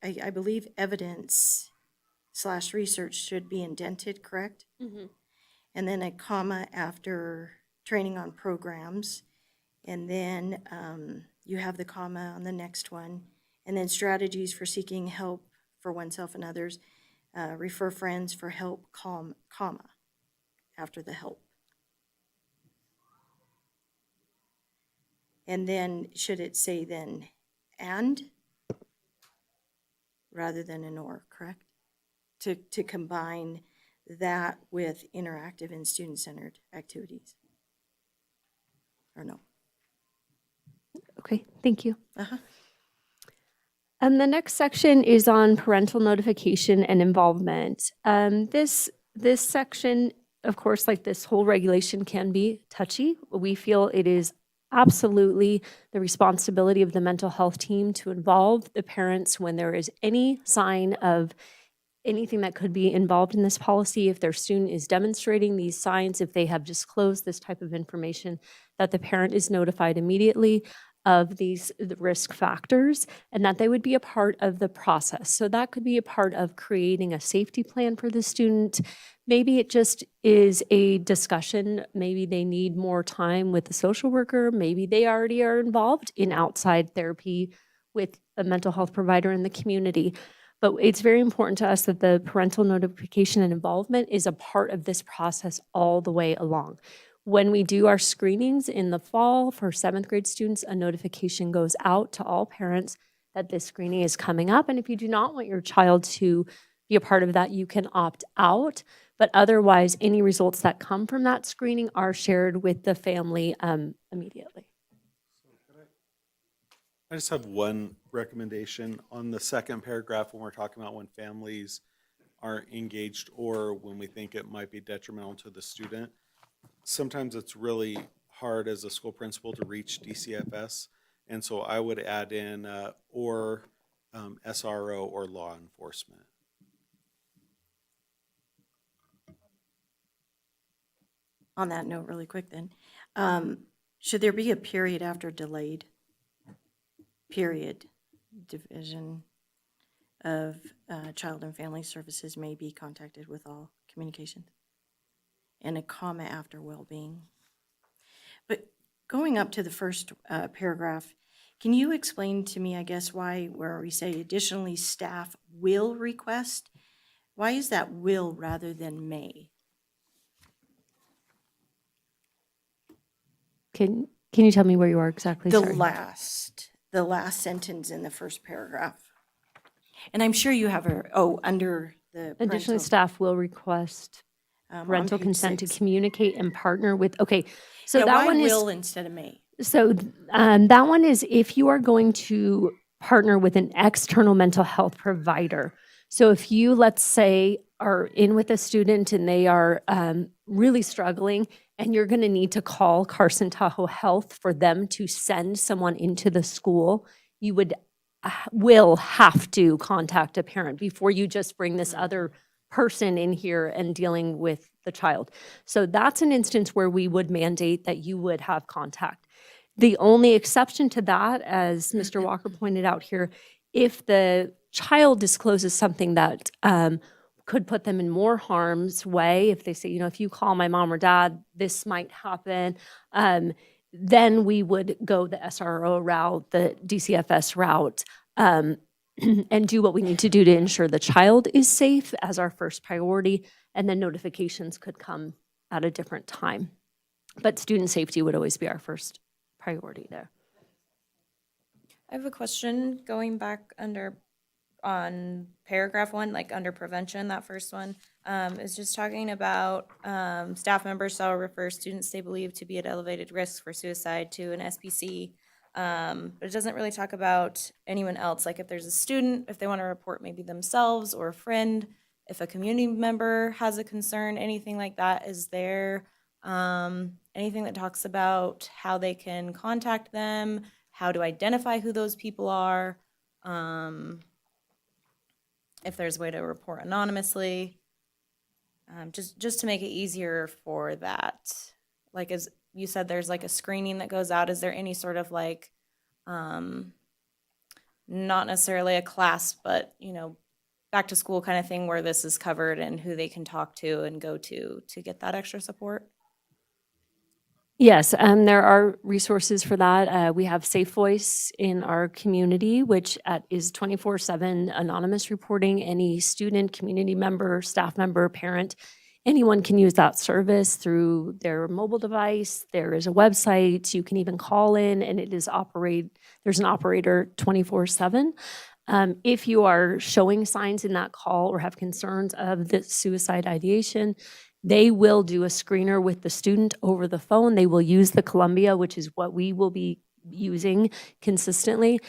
I believe evidence/research should be indented, correct? Mm-hmm. And then a comma after training on programs. And then you have the comma on the next one. And then strategies for seeking help for oneself and others. Refer friends for help, comma, after the help. And then should it say then and rather than an or, correct? To combine that with interactive and student-centered activities. Or no? Okay, thank you. Uh-huh. The next section is on parental notification and involvement. This section, of course, like this whole regulation, can be touchy. We feel it is absolutely the responsibility of the mental health team to involve the parents when there is any sign of anything that could be involved in this policy. If their student is demonstrating these signs, if they have disclosed this type of information, that the parent is notified immediately of the risk factors, and that they would be a part of the process. So that could be a part of creating a safety plan for the student. Maybe it just is a discussion. Maybe they need more time with the social worker. Maybe they already are involved in outside therapy with a mental health provider in the community. But it's very important to us that the parental notification and involvement is a part of this process all the way along. When we do our screenings in the fall for 7th grade students, a notification goes out to all parents that this screening is coming up. And if you do not want your child to be a part of that, you can opt out. But otherwise, any results that come from that screening are shared with the family immediately. I just have one recommendation on the second paragraph when we're talking about when families aren't engaged or when we think it might be detrimental to the student. Sometimes it's really hard as a school principal to reach DCFS, and so I would add in or SRO or law enforcement. On that note, really quick then, should there be a period after delayed? Period, division, of Child and Family Services may be contacted with all communications. And a comma after well-being. But going up to the first paragraph, can you explain to me, I guess, why, where we say additionally staff will request, why is that will rather than may? Can you tell me where you are exactly? The Sorry. last sentence in the first paragraph. And I'm sure you have under the Additionally, parental, staff will request on parental page consent to 6. communicate and partner with, okay, so Yeah, that why one is. will instead of may? So that one is if you are going to partner with an external mental health provider. So if you, let's say, are in with a student and they are really struggling, and you're going to need to call Carson Tahoe Health for them to send someone into the school, you will have to contact a parent before you just bring this other person in here and dealing with the child. So that's an instance where we would mandate that you would have contact. The only exception to that, as Mr. Walker pointed out here, if the child discloses something that could put them in more harm's way, if they say, if you call my mom or dad, this might happen, then we would go the SRO route, the DCFS route, and do what we need to do to ensure the child is safe as our first priority, and then notifications could come at a different time. But student safety would always be our first priority there. I have a question going back on paragraph 1, like under prevention, that first one, is just talking about staff members shall refer students they believe to be at elevated risk for suicide to an SPC. But it doesn't really talk about anyone else, like if there's a student, if they want to report maybe themselves or a friend, if a community member has a concern, anything like that. Is there anything that talks about how they can contact them, how to identify who those people are, if there's a way to report anonymously, just to make it easier for that? Like, as you said, there's like a screening that goes out. Is there any sort of like, not necessarily a class, but, back to school kind of thing where this is covered and who they can talk to and go to get that extra support? Yes, there are resources for that. We have Safe Voice in our community, which is 24/7 anonymous reporting. Any student, community member, staff member, parent, anyone can use that service through their mobile device. There is a website. You can even call in, and there's an operator 24/7. If you are showing signs in that call or have concerns of the suicide ideation, they will do a screener with the student over the phone. They will use the Columbia, which is what we will be using consistently.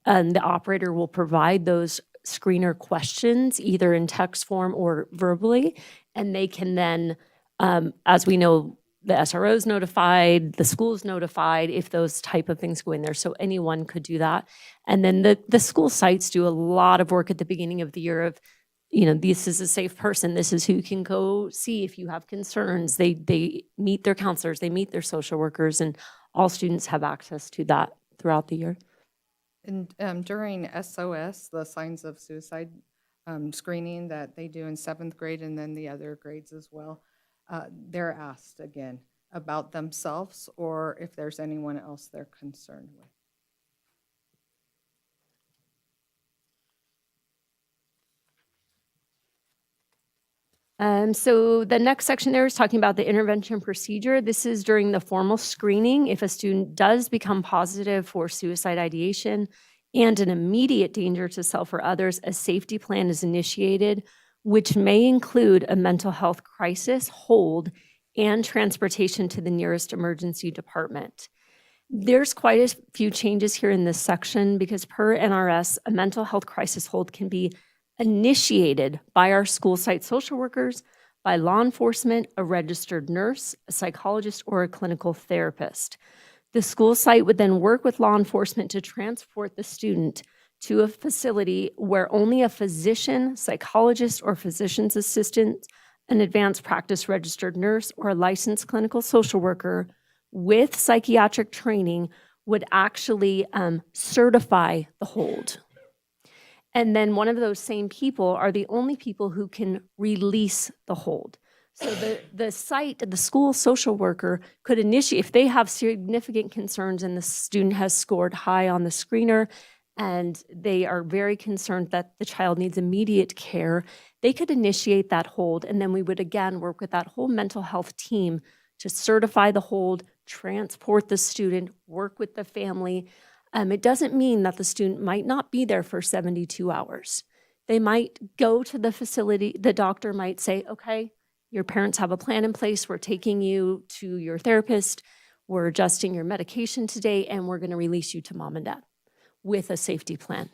And the operator will provide those screener questions either in text form or verbally. And they can then, as we know, the SRO is notified, the school's notified if those type of things go in there. So anyone could do that. And then the school sites do a lot of work at the beginning of the year of, this is a safe person. This is who you can go see if you have concerns. They meet their counselors, they meet their social workers, and all students have access to that throughout the year. And during SOS, the signs of suicide screening that they do in 7th grade and then the other grades as well, they're asked again about themselves or if there's anyone else they're concerned with. So the next section there is talking about the intervention procedure. This is during the formal screening. If a student does become positive for suicide ideation and an immediate danger to self or others, a safety plan is initiated, which may include a mental health crisis hold and transportation to the nearest emergency department. There's quite a few changes here in this section because per NRS, a mental health crisis hold can be initiated by our school site social workers, by law enforcement, a registered nurse, a psychologist, or a clinical therapist. The school site would then work with law enforcement to transport the student to a facility where only a physician, psychologist, or physician's assistant, an advanced practice registered nurse, or a licensed clinical social worker with psychiatric training would actually certify the hold. And then one of those same people are the only people who can release the hold. So the site, the school social worker could initiate, if they have significant concerns and the student has scored high on the screener and they are very concerned that the child needs immediate care, they could initiate that hold. And then we would again work with that whole mental health team to certify the hold, transport the student, work with the family. It doesn't mean that the student might not be there for 72 hours. They might go to the facility, the doctor might say, okay, your parents have a plan in place, we're taking you to your therapist, we're adjusting your medication today, and we're gonna release you to mom and dad with a safety plan.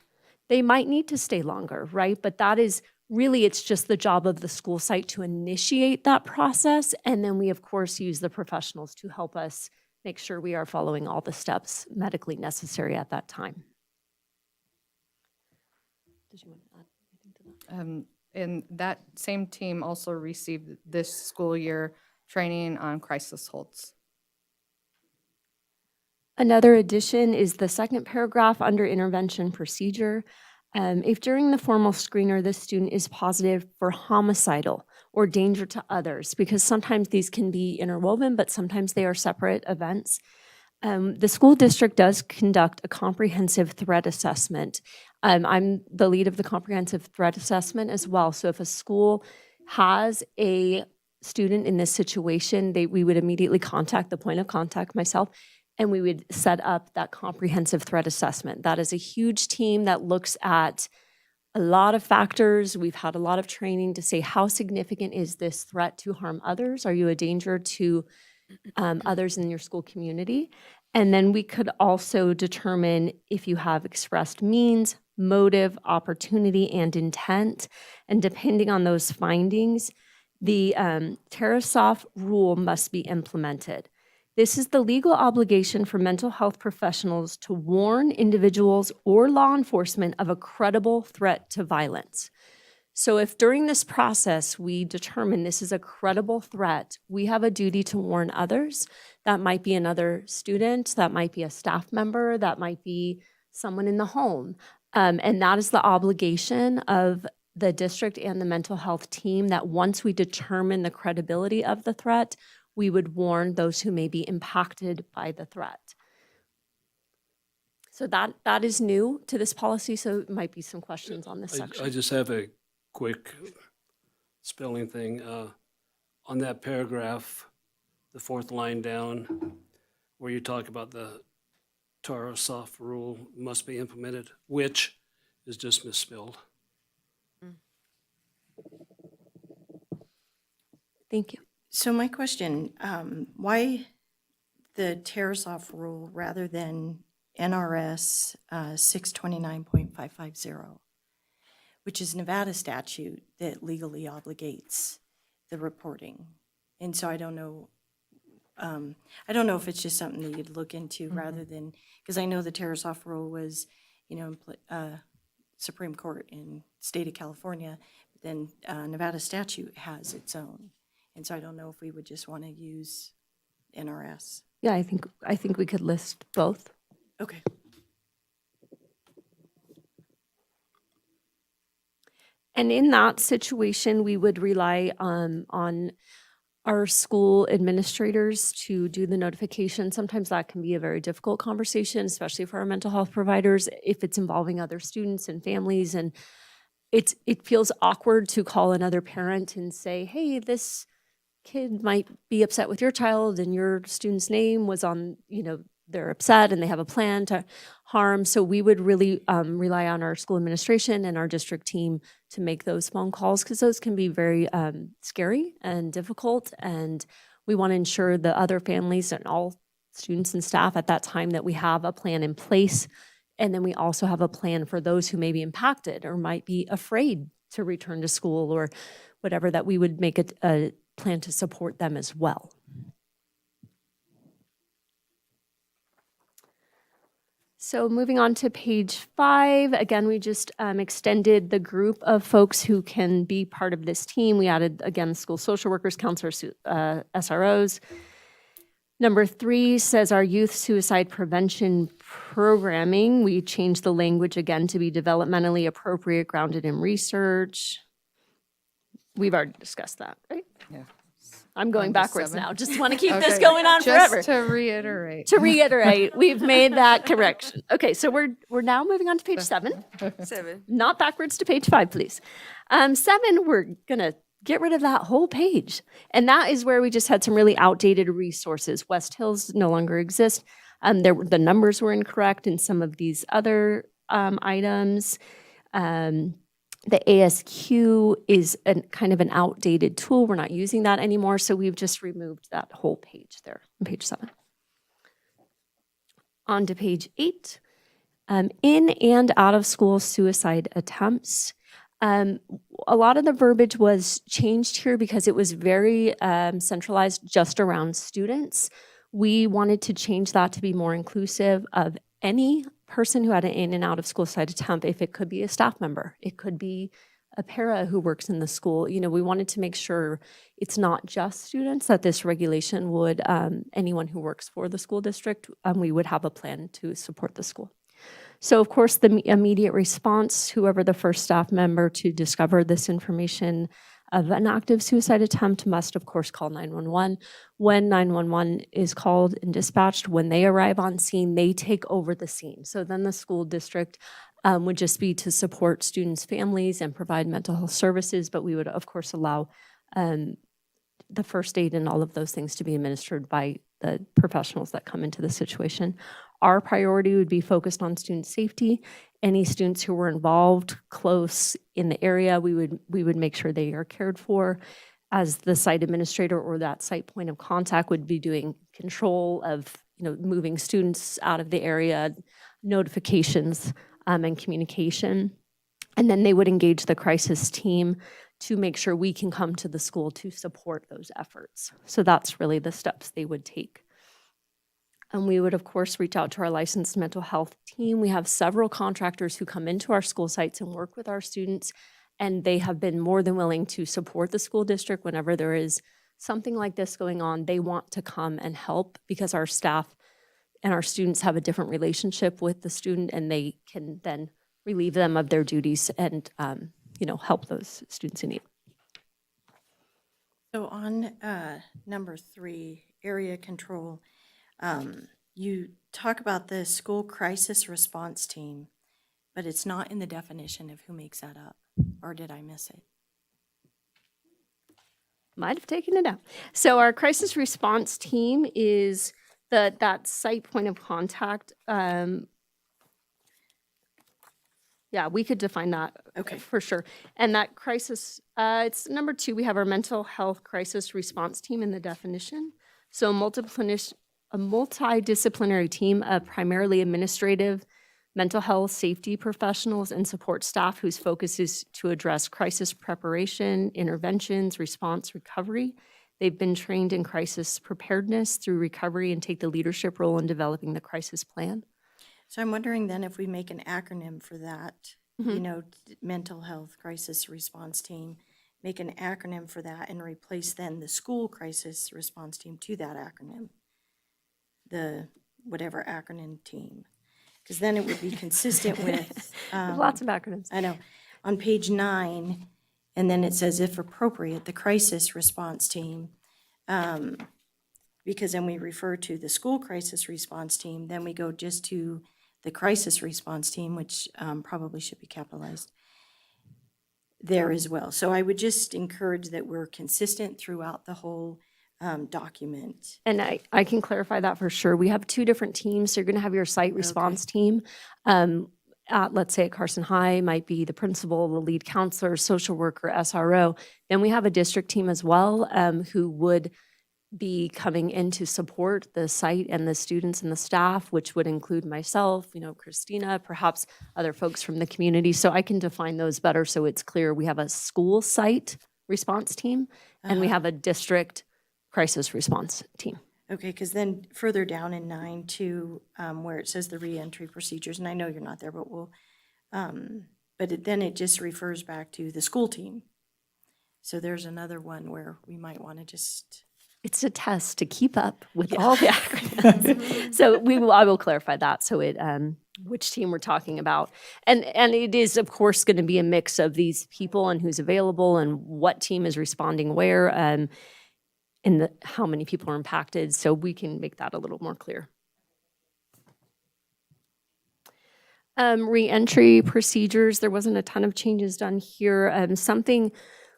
They might need to stay longer, right? But that is really, it's just the job of the school site to initiate that process. And then we, of course, use the professionals to help us make sure we are following all the steps medically necessary at that time. Did you want to add anything to that? And that same team also received this school year training on crisis holds. Another addition is the second paragraph under intervention procedure. If during the formal screener, the student is positive for homicidal or danger to others, because sometimes these can be interwoven, but sometimes they are separate events. The school district does conduct a comprehensive threat assessment. I'm the lead of the comprehensive threat assessment as well. So if a school has a student in this situation, we would immediately contact the point of contact, myself, and we would set up that comprehensive threat assessment. That is a huge team that looks at a lot of factors. We've had a lot of training to say, how significant is this threat to harm others? Are you a danger to others in your school community? And then we could also determine if you have expressed means, motive, opportunity, and intent. And depending on those findings, the Tarasoff rule must be implemented. This is the legal obligation for mental health professionals to warn individuals or law enforcement of a credible threat to violence. So if during this process we determine this is a credible threat, we have a duty to warn others. That might be another student, that might be a staff member, that might be someone in the home. And that is the obligation of the district and the mental health team, that once we determine the credibility of the threat, we would warn those who may be impacted by the threat. So that is new to this policy, so it might be some questions on this section. I just have a quick spelling thing. On that paragraph, the fourth line down, where you talk about the Tarasoff rule must be implemented, which is just misspelled. Thank you. So my question, why the Tarasoff rule rather than NRS 629.550, which is Nevada statute that legally obligates the reporting? And so I don't know if it's just something that you'd look into rather than, because I know the Tarasoff rule was, Supreme Court in state of California, but then Nevada statute has its own. And so I don't know if we would just want to use NRS. Yeah, I think we could list both. Okay. And in that situation, we would rely on our school administrators to do the notification. Sometimes that can be a very difficult conversation, especially for our mental health providers, if it's involving other students and families. And it feels awkward to call another parent and say, hey, this kid might be upset with your child and your student's name was on, they're upset and they have a plan to harm. So we would really rely on our school administration and our district team to make those phone calls, because those can be very scary and difficult. And we want to ensure the other families and all students and staff at that time that we have a plan in place. And then we also have a plan for those who may be impacted or might be afraid to return to school or whatever, that we would make a plan to support them as well. So moving on to page 5, again, we just extended the group of folks who can be part of this team. We added, again, school social workers, counselors, SROs. Number 3 says our youth suicide prevention programming. We changed the language again to be developmentally appropriate, grounded in research. We've already discussed that, right? Yeah. I'm going On to backwards 7. now. Just want to keep this Okay, going on forever. Just to reiterate. To reiterate, we've made that correction. Okay, so we're now moving on to page 7. 7. Not backwards to page 5, please. 7, we're gonna get rid of that whole page. And that is where we just had some really outdated resources. West Hills no longer exist. The numbers were incorrect in some of these other items. The ASQ is kind of an outdated tool. We're not using that anymore, so we've just removed that whole page there on page 7. On to page 8. In and out of school suicide attempts. A lot of the verbiage was changed here because it was very centralized just around students. We wanted to change that to be more inclusive of any person who had an in and out of school suicide attempt. If it could be a staff member, it could be a para who works in the school. You know, we wanted to make sure it's not just students, that this regulation would, anyone who works for the school district, we would have a plan to support the school. So of course, the immediate response, whoever the first staff member to discover this information of an active suicide attempt must of course call 911. When 911 is called and dispatched, when they arrive on scene, they take over the scene. So then the school district would just be to support students' families and provide mental health services, but we would of course allow the first aid and all of those things to be administered by the professionals that come into the situation. Our priority would be focused on student safety. Any students who were involved close in the area, we would make sure they are cared for. As the site administrator or that site point of contact would be doing control of, moving students out of the area, notifications, and communication. And then they would engage the crisis team to make sure we can come to the school to support those efforts. So that's really the steps they would take. And we would, of course, reach out to our licensed mental health team. We have several contractors who come into our school sites and work with our students, and they have been more than willing to support the school district whenever there is something like this going on. They want to come and help because our staff and our students have a different relationship with the student, and they can then relieve them of their duties and, help those students in need. So on number 3, area control, you talk about the school crisis response team, but it's not in the definition of who makes that up, or did I miss it? Might have taken it out. So our crisis response team is that site point of contact. Yeah, we could define that. Okay. For sure. And that crisis, it's number 2, we have our mental health crisis response team in the definition. So a multidisciplinary team of primarily administrative, mental health, safety professionals, and support staff whose focus is to address crisis preparation, interventions, response, recovery. They've been trained in crisis preparedness through recovery and take the leadership role in developing the crisis plan. So I'm wondering then if we make an acronym for that, mental health crisis response team, make an acronym for that and replace then the school crisis response team to that acronym, the whatever acronym team. Because then it would be consistent with. Lots of acronyms. I know. On page 9, and then it says, if appropriate, the crisis response team. Because then we refer to the school crisis response team, then we go just to the crisis response team, which probably should be capitalized there as well. So I would just encourage that we're consistent throughout the whole document. And I can clarify that for sure. We have 2 different teams. So you're going to have your site response team. Let's say at Carson High might be the principal, the lead counselor, social worker, SRO. Then we have a district team as well who would be coming in to support the site and the students and the staff, which would include myself, Christina, perhaps other folks from the community. So I can define those better so it's clear. We have a school site response team and we have a district crisis response team. Okay, because then further down in 9 too, where it says the reentry procedures, and I know you're not there, but we'll, then it just refers back to the school team. So there's another one where we might want to just it's a test to keep up with all the acronyms. So I will clarify that. So which team we're talking about. And it is, of course, going to be a mix of these people and who's available and what team is responding where, and how many people are impacted. So we can make that a little more clear. Re-entry procedures, there wasn't a ton of changes done here. Something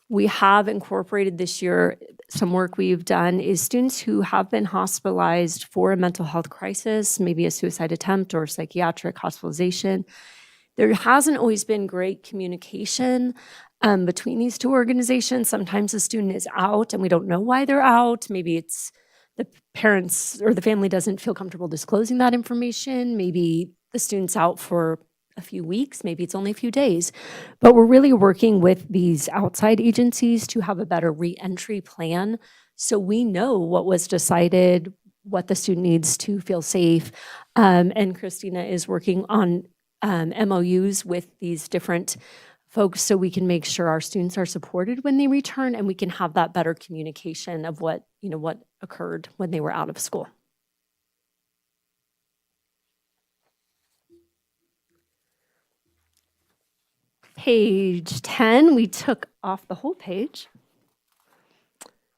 we have incorporated this year, some work we've done, is students who have been hospitalized for a mental health crisis, maybe a suicide attempt or psychiatric hospitalization. There hasn't always been great communication between these two organizations. Sometimes the student is out and we don't know why they're out. Maybe it's the parents or the family doesn't feel comfortable disclosing that information. Maybe the student's out for a few weeks, maybe it's only a few days. But we're really working with these outside agencies to have a better re-entry plan so we know what was decided, what the student needs to feel safe. And Christina is working on MOUs with these different folks so we can make sure our students are supported when they return and we can have that better communication of what occurred when they were out of school. Page 10, we took off the whole page.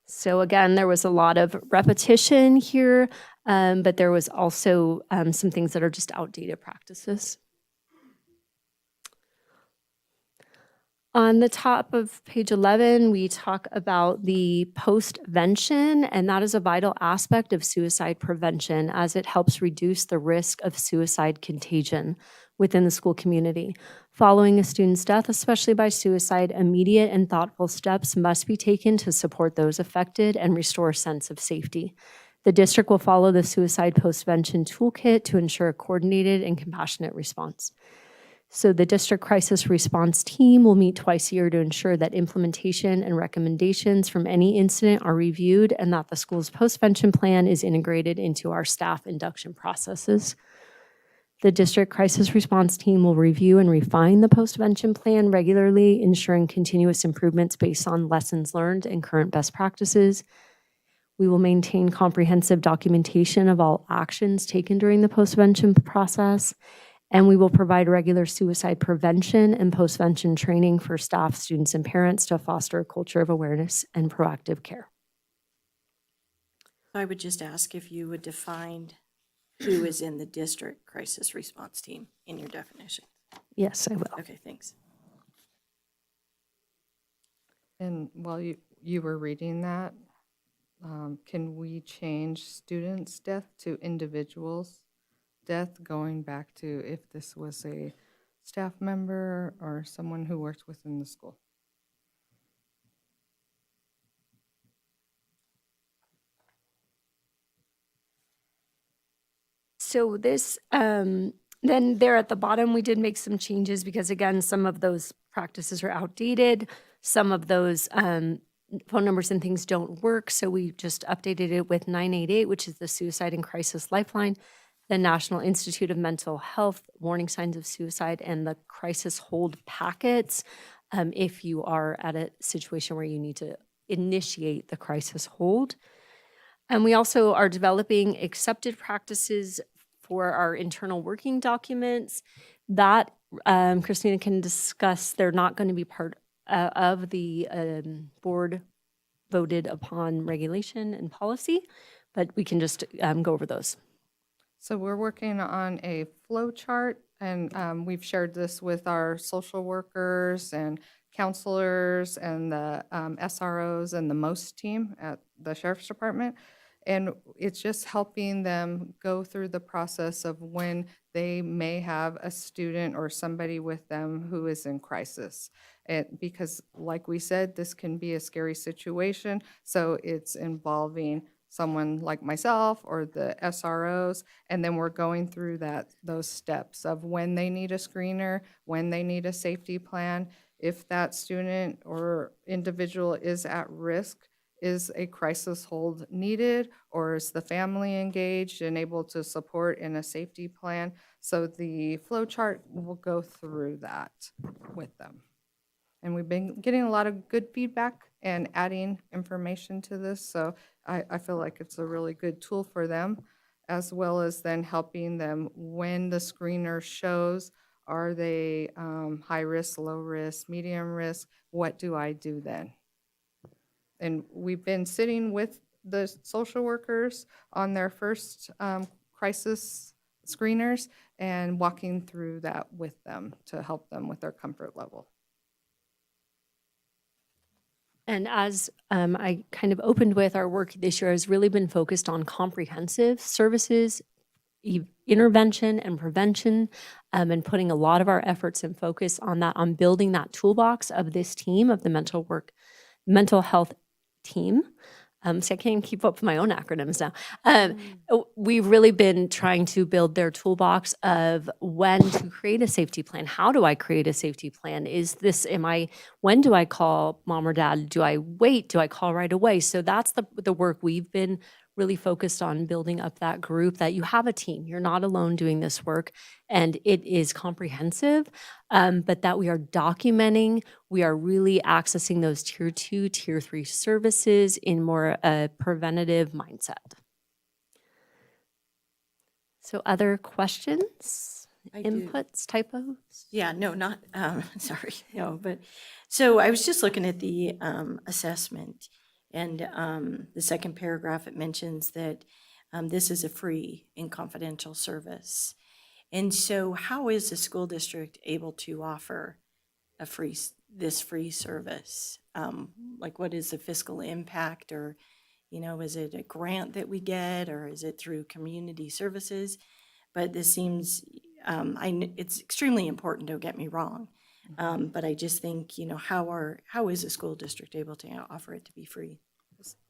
So again, there was a lot of repetition here, but there was also some things that are just outdated practices. On the top of page 11, we talk about the postvention, and that is a vital aspect of suicide prevention as it helps reduce the risk of suicide contagion within the school community. Following a student's death, especially by suicide, immediate and thoughtful steps must be taken to support those affected and restore a sense of safety. The district will follow the suicide postvention toolkit to ensure a coordinated and compassionate response. So the district crisis response team will meet twice a year to ensure that implementation and recommendations from any incident are reviewed and that the school's postvention plan is integrated into our staff induction processes. The district crisis response team will review and refine the postvention plan regularly, ensuring continuous improvements based on lessons learned and current best practices. We will maintain comprehensive documentation of all actions taken during the postvention process, and we will provide regular suicide prevention and postvention training for staff, students, and parents to foster a culture of awareness and proactive care. I would just ask if you would define who is in the district crisis response team in your definition. Yes, I will. Okay, thanks. And while you were reading that, can we change students' death to individuals' death, going back to if this was a staff member or someone who worked within the school? So this, then there at the bottom, we did make some changes because again, some of those practices are outdated. Some of those phone numbers and things don't work. So we just updated it with 988, which is the Suicide and Crisis Lifeline, the National Institute of Mental Health, warning signs of suicide, and the crisis hold packets if you are at a situation where you need to initiate the crisis hold. And we also are developing accepted practices for our internal working documents that Christina can discuss. They're not going to be part of the board voted upon regulation and policy, but we can just go over those. So we're working on a flow chart, and we've shared this with our social workers and counselors and the SROs and the MOST team at the Sheriff's Department. And it's just helping them go through the process of when they may have a student or somebody with them who is in crisis. Because like we said, this can be a scary situation, so it's involving someone like myself or the SROs, and then we're going through those steps of when they need a screener, when they need a safety plan, if that student or individual is at risk, is a crisis hold needed, or is the family engaged and able to support in a safety plan? So the flow chart will go through that with them. And we've been getting a lot of good feedback and adding information to this. So I feel like it's a really good tool for them, as well as then helping them when the screener shows, are they high risk, low risk, medium risk? What do I do then? And we've been sitting with the social workers on their first crisis screeners and walking through that with them to help them with their comfort level. And as I kind of opened with, our work this year has really been focused on comprehensive services, intervention and prevention, and putting a lot of our efforts and focus on that, on building that toolbox of this team, of the mental health team. So I can't even keep up with my own acronyms now. We've really been trying to build their toolbox of when to create a safety plan. How do I create a safety plan? When do I call mom or dad? Do I wait? Do I call right away? So that's the work we've been really focused on, building up that group, that you have a team. You're not alone doing this work, and it is comprehensive, but that we are documenting, we are really accessing those tier 2, tier 3 services in more preventative mindset. So other questions, I do. inputs, typos? Yeah, no, not, sorry, no, but, so I was just looking at the assessment, and the second paragraph, it mentions that this is a free and confidential service. And so how is the school district able to offer this free service? Like, what is the fiscal impact, or, is it a grant that we get, or is it through community services? But this seems, it's extremely important, don't get me wrong. But I just think, how is a school district able to offer it to be free?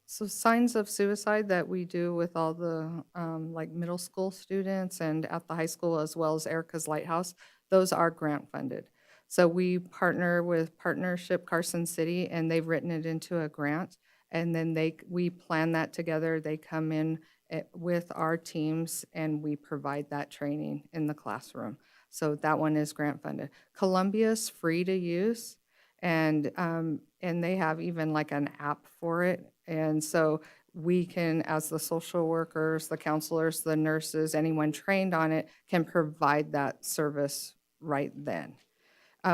So signs of suicide that we do with all the like middle school students and at the high school, as well as Erica's Lighthouse, those are grant funded. So we partner with Partnership Carson City, and they've written it into a grant. And then we plan that together. They come in with our teams, and we provide that training in the classroom. So that one is grant funded. Columbia's free to use, and they have even like an app for it. And so we can, as the social workers, the counselors, the nurses, anyone trained on it, can provide that service right then.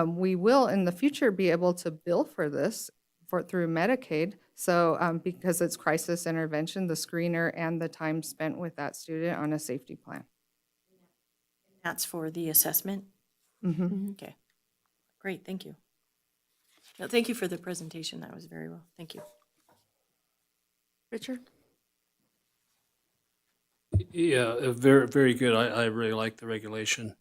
We will in the future be able to bill for this through Medicaid. So because it's crisis intervention, the screener and the time spent with that student on a safety plan. That's for the assessment? Mhm. Okay, great, thank you. No, thank you for the presentation, that was very well, thank you. Richard? Yeah, very, very good. I really like the regulation.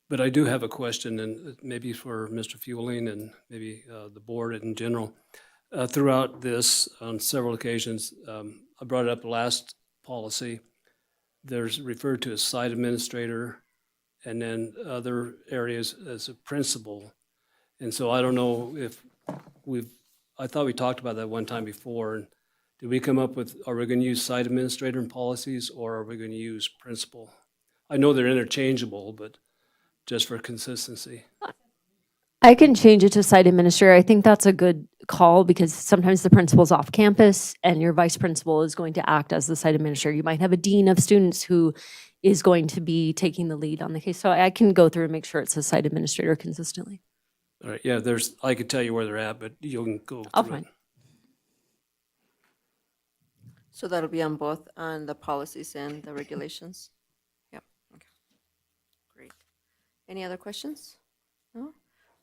But I do have a question, and maybe for Mr. Fueling and maybe the board in general. Throughout this, on several occasions, I brought it up last policy. There's referred to as site administrator, and then other areas as a principal. And so I don't know if I thought we talked about that one time before. And did we come up with, are we going to use site administrator in policies, or are we going to use principal? I know they're interchangeable, but just for consistency. I can change it to site administrator. I think that's a good call, because sometimes the principal's off campus and your vice principal is going to act as the site administrator. You might have a dean of students who is going to be taking the lead on the case. So I can go through and make sure it's a site administrator consistently. All right, yeah, I could tell you where they're at, but you can go I'll through it. find. So that'll be on both, on the policies and the regulations? Yep, okay. Great. Any other questions? No?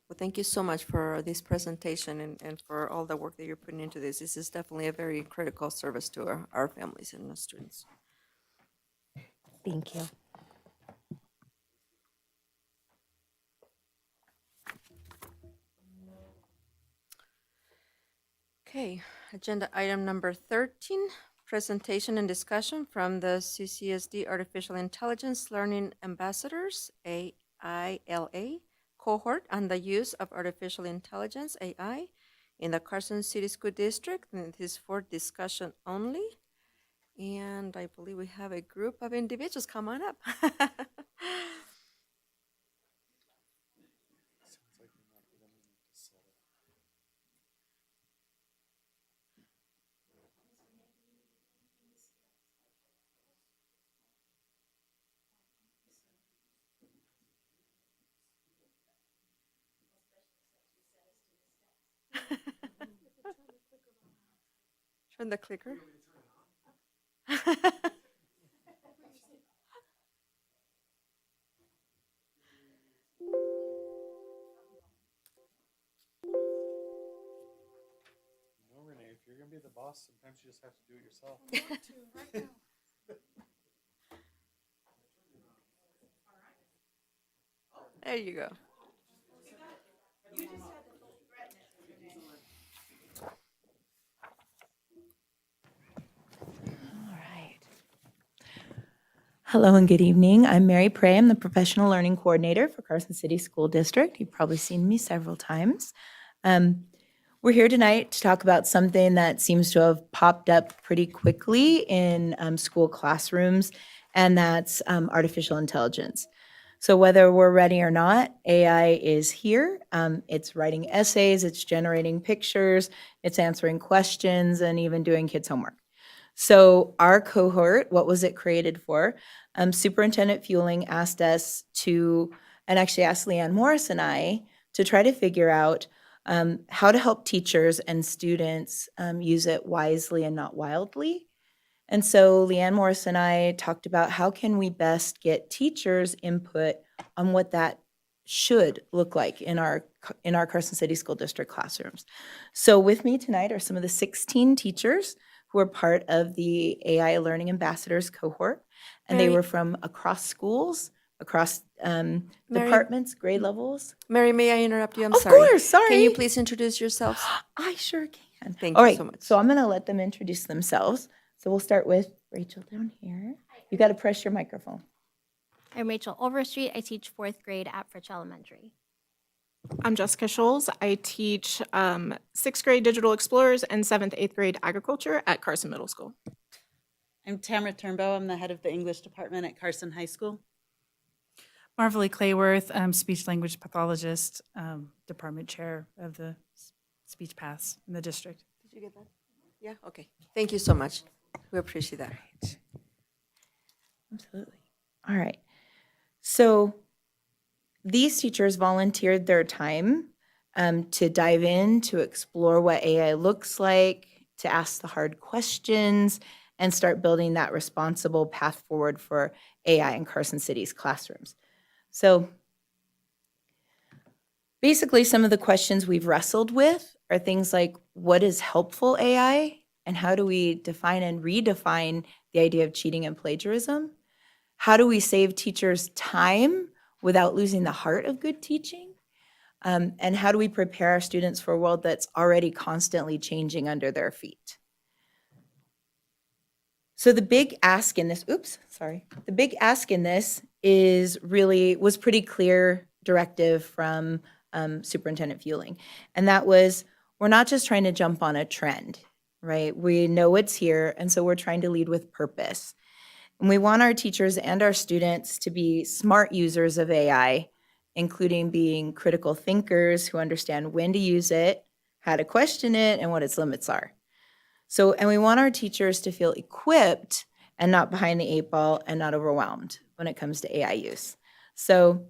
Well, thank you so much for this presentation and for all the work that you're putting into this. This is definitely a very critical service to our families and the students. Thank you. Okay, agenda item number 13, presentation and discussion from the CCSD Artificial Intelligence Learning Ambassadors, AILA, cohort on the use of artificial intelligence, AI, in the Carson City School District. And it is for discussion only. And I believe we have a group of individuals. Come on up. Turn the clicker. No, Renee, if you're gonna be the boss, sometimes you just have to do it yourself. There you go. All right. Hello and good evening. I'm Mary Prey. I'm the Professional Learning Coordinator for Carson City School District. You've probably seen me several times. We're here tonight to talk about something that seems to have popped up pretty quickly in school classrooms, and that's artificial intelligence. So whether we're ready or not, AI is here. It's writing essays, it's generating pictures, it's answering questions, and even doing kids' homework. So our cohort, what was it created for? Superintendent Fueling asked us to, and actually asked Leanne Morris and I, to try to figure out how to help teachers and students use it wisely and not wildly. And so Leanne Morris and I talked about how can we best get teachers' input on what that should look like in our Carson City School District classrooms. So with me tonight are some of the 16 teachers who are part of the AI Learning Ambassadors cohort, and they Mary- were from across schools, across Mary- departments, grade levels. Mary, may I interrupt you? I'm Of sorry. course, sorry. Can you please introduce yourselves? I sure can. Thank All you right, so much. so I'm going to let them introduce themselves. So we'll start with Rachel down here. You got to press your microphone. I'm Rachel Overstreet. I teach fourth grade at Fritch Elementary. I'm Jessica Scholes. I teach sixth grade Digital Explorers and seventh, eighth grade Agriculture at Carson Middle School. I'm Tamara Turnbow. I'm the head of the English department at Carson High School. Marvelly Clayworth, speech language pathologist, department chair of the speech paths in the district. Did you get that? Yeah, okay. Thank you so much. We appreciate that. Absolutely. All right. So these teachers volunteered their time to dive in, to explore what AI looks like, to ask the hard questions, and start building that responsible path forward for AI in Carson City's classrooms. So basically, some of the questions we've wrestled with are things like, what is helpful AI? And how do we define and redefine the idea of cheating and plagiarism? How do we save teachers time without losing the heart of good teaching? And how do we prepare our students for a world that's already constantly changing under their feet? So the big ask in this, the big ask in this was pretty clear directive from Superintendent Fueling. And that was, we're not just trying to jump on a trend, right? We know it's here, and so we're trying to lead with purpose. And we want our teachers and our students to be smart users of AI, including being critical thinkers who understand when to use it, how to question it, and what its limits are. So, and we want our teachers to feel equipped and not behind the eight ball and not overwhelmed when it comes to AI use. So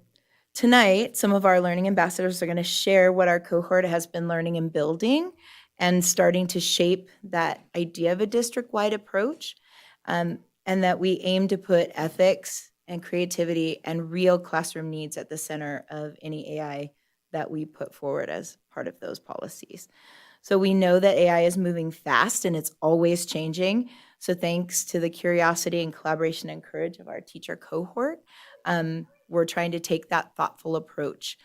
tonight, some of our learning ambassadors are going to share what our cohort has been learning and building and starting to shape that idea of a district-wide approach, and that we aim to put ethics and creativity and real classroom needs at the center of any AI that we put forward as part of those policies. So we know that AI is moving fast and it's always changing. So thanks to the curiosity and collaboration and courage of our teacher cohort, we're trying to take that thoughtful approach,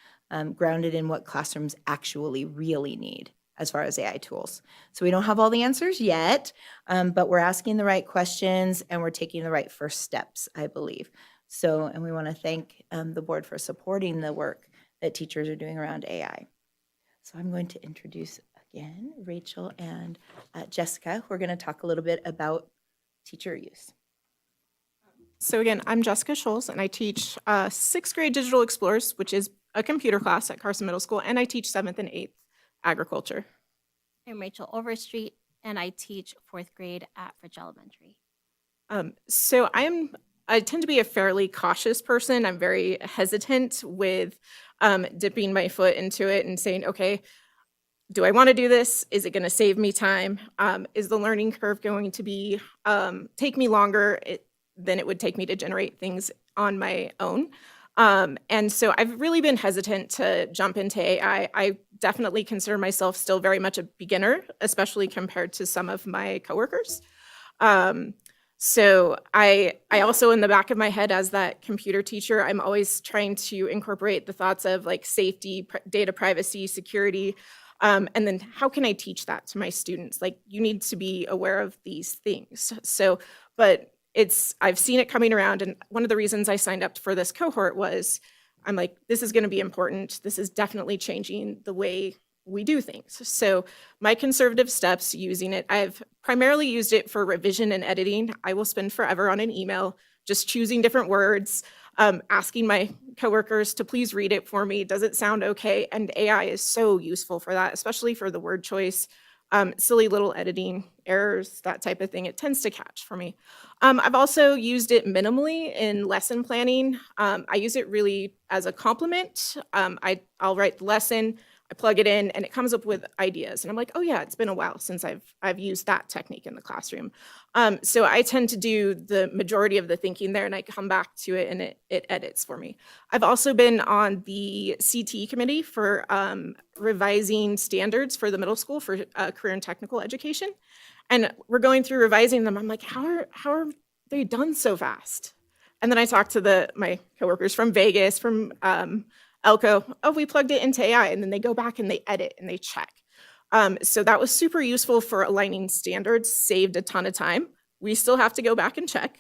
grounded in what classrooms actually really need as far as AI tools. So we don't have all the answers yet, but we're asking the right questions and we're taking the right first steps, I believe. So, and we want to thank the board for supporting the work that teachers are doing around AI. So I'm going to introduce again Rachel and Jessica, who are going to talk a little bit about teacher use. So again, I'm Jessica Scholes, and I teach sixth grade Digital Explorers, which is a computer class at Carson Middle School, and I teach seventh and eighth Agriculture. I'm Rachel Overstreet, and I teach fourth grade at Fritch Elementary. So I tend to be a fairly cautious person. I'm very hesitant with dipping my foot into it and saying, okay, do I want to do this? Is it going to save me time? Is the learning curve going to be take me longer than it would take me to generate things on my own? And so I've really been hesitant to jump into AI. I definitely consider myself still very much a beginner, especially compared to some of my coworkers. So I also, in the back of my head as that computer teacher, I'm always trying to incorporate the thoughts of like safety, data privacy, security, and then how can I teach that to my students? Like, you need to be aware of these things. So, but I've seen it coming around, and one of the reasons I signed up for this cohort was I'm like, this is going to be important. This is definitely changing the way we do things. So my conservative steps using it, I've primarily used it for revision and editing. I will spend forever on an email just choosing different words, asking my coworkers to please read it for me. Does it sound okay? And AI is so useful for that, especially for the word choice, silly little editing errors, that type of thing. It tends to catch for me. I've also used it minimally in lesson planning. I use it really as a complement. I'll write the lesson, I plug it in, and it comes up with ideas. And I'm like, oh yeah, it's been a while since I've used that technique in the classroom. So I tend to do the majority of the thinking there, and I come back to it, and it edits for me. I've also been on the CT committee for revising standards for the middle school for career and technical education. And we're going through revising them. I'm like, how are they done so fast? And then I talked to my coworkers from Vegas, from Elko. Oh, we plugged it into AI, and then they go back and they edit and they check. So that was super useful for aligning standards, saved a ton of time. We still have to go back and check.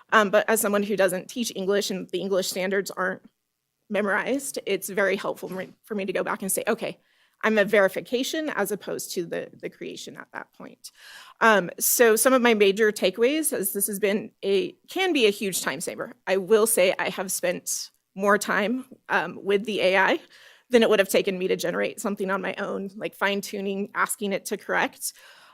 But as someone who doesn't teach English and the English standards aren't memorized, it's very helpful for me to go back and say, okay, I'm a verification as opposed to the creation at that point. So some of my major takeaways, as this has been can be a huge time saver. I will say I have spent more time with the AI than it would have taken me to generate something on my own, like fine tuning, asking it to correct.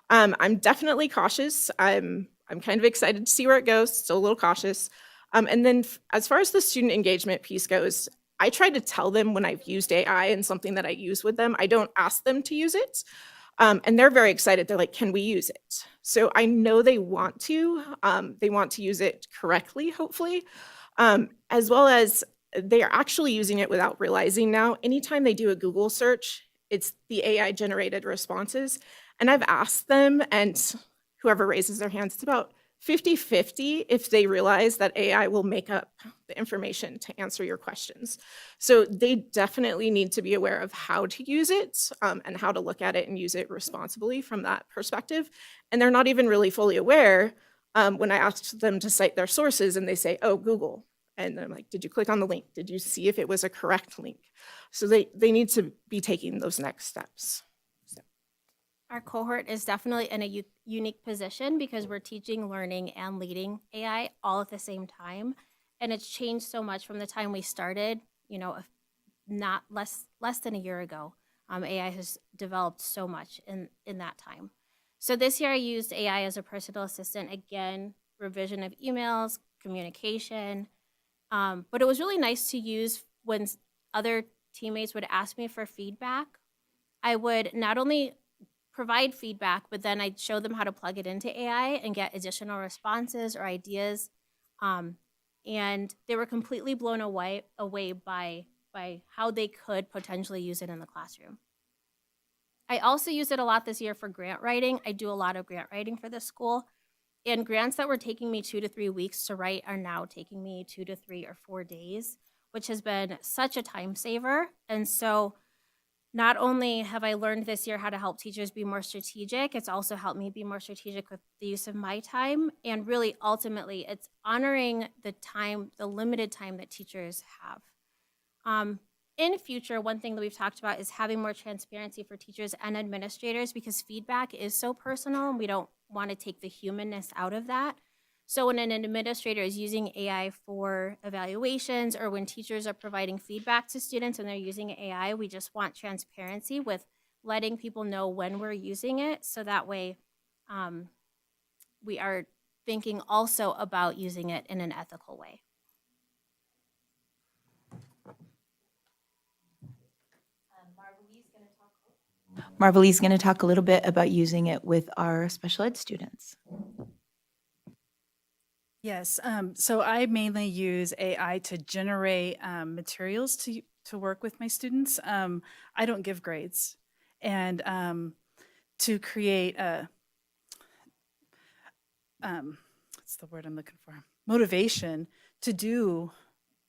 I'm definitely cautious. I'm kind of excited to see where it goes, still a little cautious. And then as far as the student engagement piece goes, I try to tell them when I've used AI and something that I use with them. I don't ask them to use it. And they're very excited. They're like, can we use it? So I know they want to. They want to use it correctly, hopefully, as well as they are actually using it without realizing now. Anytime they do a Google search, it's the AI generated responses. And I've asked them, and whoever raises their hands, it's about 50-50 if they realize that AI will make up the information to answer your questions. So they definitely need to be aware of how to use it and how to look at it and use it responsibly from that perspective. And they're not even really fully aware when I asked them to cite their sources and they say, oh, Google. And I'm like, did you click on the link? Did you see if it was a correct link? So they need to be taking those next steps. Our cohort is definitely in a unique position because we're teaching, learning, and leading AI all at the same time. And it's changed so much from the time we started, not less than a year ago. AI has developed so much in that time. So this year I used AI as a personal assistant, again, revision of emails, communication. But it was really nice to use when other teammates would ask me for feedback. I would not only provide feedback, but then I'd show them how to plug it into AI and get additional responses or ideas. And they were completely blown away by how they could potentially use it in the classroom. I also used it a lot this year for grant writing. I do a lot of grant writing for this school. And grants that were taking me 2 to 3 weeks to write are now taking me 2 to 3 or 4 days, which has been such a time saver. And so not only have I learned this year how to help teachers be more strategic, it's also helped me be more strategic with the use of my time. And really, ultimately, it's honoring the time, the limited time that teachers have. In future, one thing that we've talked about is having more transparency for teachers and administrators because feedback is so personal and we don't want to take the humanness out of that. So when an administrator is using AI for evaluations or when teachers are providing feedback to students and they're using AI, we just want transparency with letting people know when we're using it. So that way we are thinking also about using it in an ethical way. Marvelie's going to talk a little bit about using it with our special ed students. Yes, so I mainly use AI to generate materials to work with my students. I don't give grades, and to create a what's the word I'm looking for? Motivation to do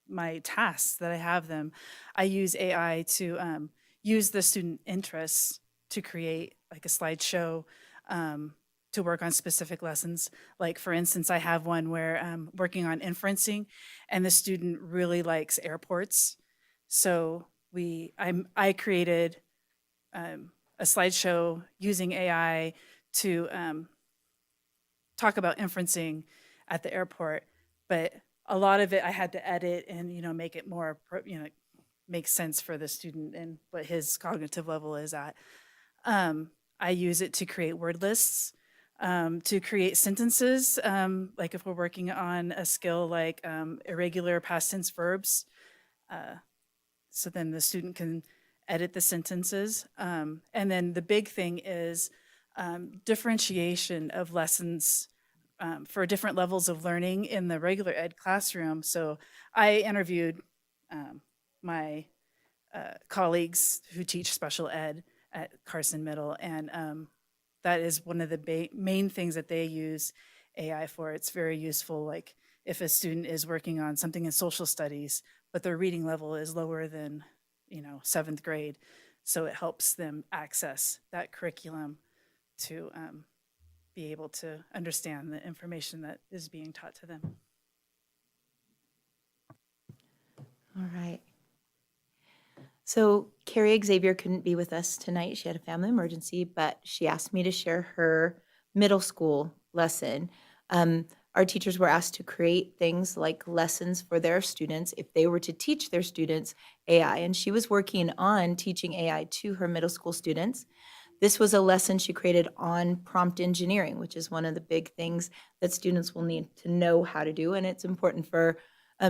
my tasks that I have them. I use AI to use the student interests to create like a slideshow to work on specific lessons. Like for instance, I have one where I'm working on inferencing, and the student really likes airports. So I created a slideshow using AI to talk about inferencing at the airport, but a lot of it I had to edit and make it more make sense for the student and what his cognitive level is at. I use it to create word lists, to create sentences, like if we're working on a skill like irregular past tense verbs, so then the student can edit the sentences. And then the big thing is differentiation of lessons for different levels of learning in the regular ed classroom. So I interviewed my colleagues who teach special ed at Carson Middle, and that is one of the main things that they use AI for. It's very useful, like if a student is working on something in social studies, but their reading level is lower than, 7th grade. So it helps them access that curriculum to be able to understand the information that is being taught to them. All right. So Carrie Xavier couldn't be with us tonight. She had a family emergency, but she asked me to share her middle school lesson. Our teachers were asked to create things like lessons for their students if they were to teach their students AI, and she was working on teaching AI to her middle school students. This was a lesson she created on prompt engineering, which is one of the big things that students will need to know how to do, and it's important for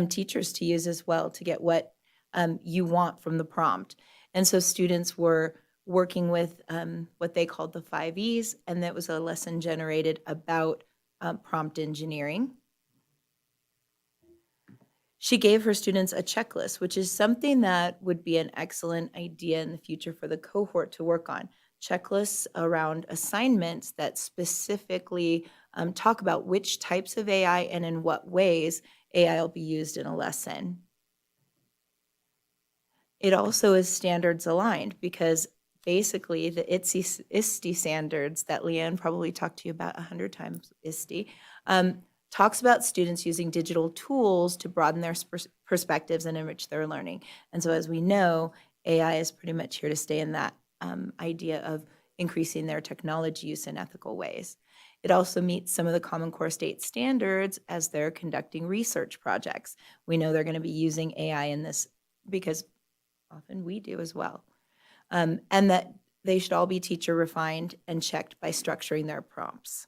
teachers to use as well to get what you want from the prompt. And so students were working with what they called the 5 E's, and that was a lesson generated about prompt engineering. She gave her students a checklist, which is something that would be an excellent idea in the future for the cohort to work on. Checklists around assignments that specifically talk about which types of AI and in what ways AI will be used in a lesson. It also is standards aligned because basically the ISTE standards that Leanne probably talked to you about 100 times, ISTE, talks about students using digital tools to broaden their perspectives and enrich their learning. And so as we know, AI is pretty much here to stay in that idea of increasing their technology use in ethical ways. It also meets some of the Common Core state standards as they're conducting research projects. We know they're going to be using AI in this because often we do as well. And that they should all be teacher refined and checked by structuring their prompts.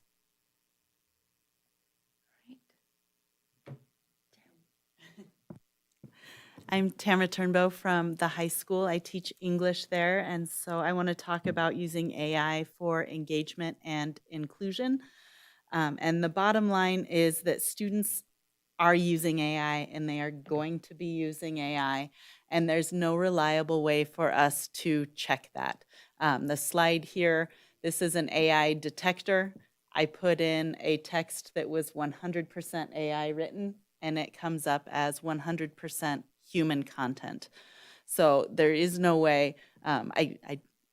I'm Tamara Turnbow from the high school. I teach English there, and so I want to talk about using AI for engagement and inclusion. And the bottom line is that students are using AI and they are going to be using AI, and there's no reliable way for us to check that. The slide here, this is an AI detector. I put in a text that was 100% AI written, and it comes up as 100% human content. So there is no way, I'm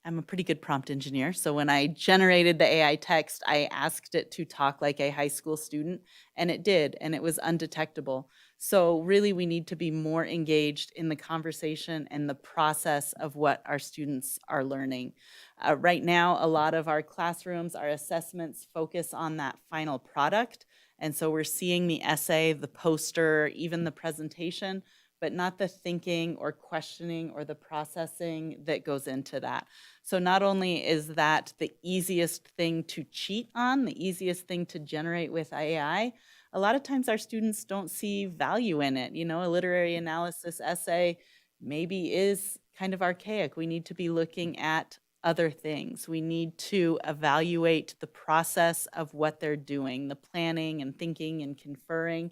a pretty good prompt engineer. So when I generated the AI text, I asked it to talk like a high school student, and it did, and it was undetectable. So really we need to be more engaged in the conversation and the process of what our students are learning. Right now, a lot of our classrooms, our assessments focus on that final product. And so we're seeing the essay, the poster, even the presentation, but not the thinking or questioning or the processing that goes into that. So not only is that the easiest thing to cheat on, the easiest thing to generate with AI, a lot of times our students don't see value in it. You know, a literary analysis essay maybe is kind of archaic. We need to be looking at other things. We need to evaluate the process of what they're doing, the planning and thinking and conferring.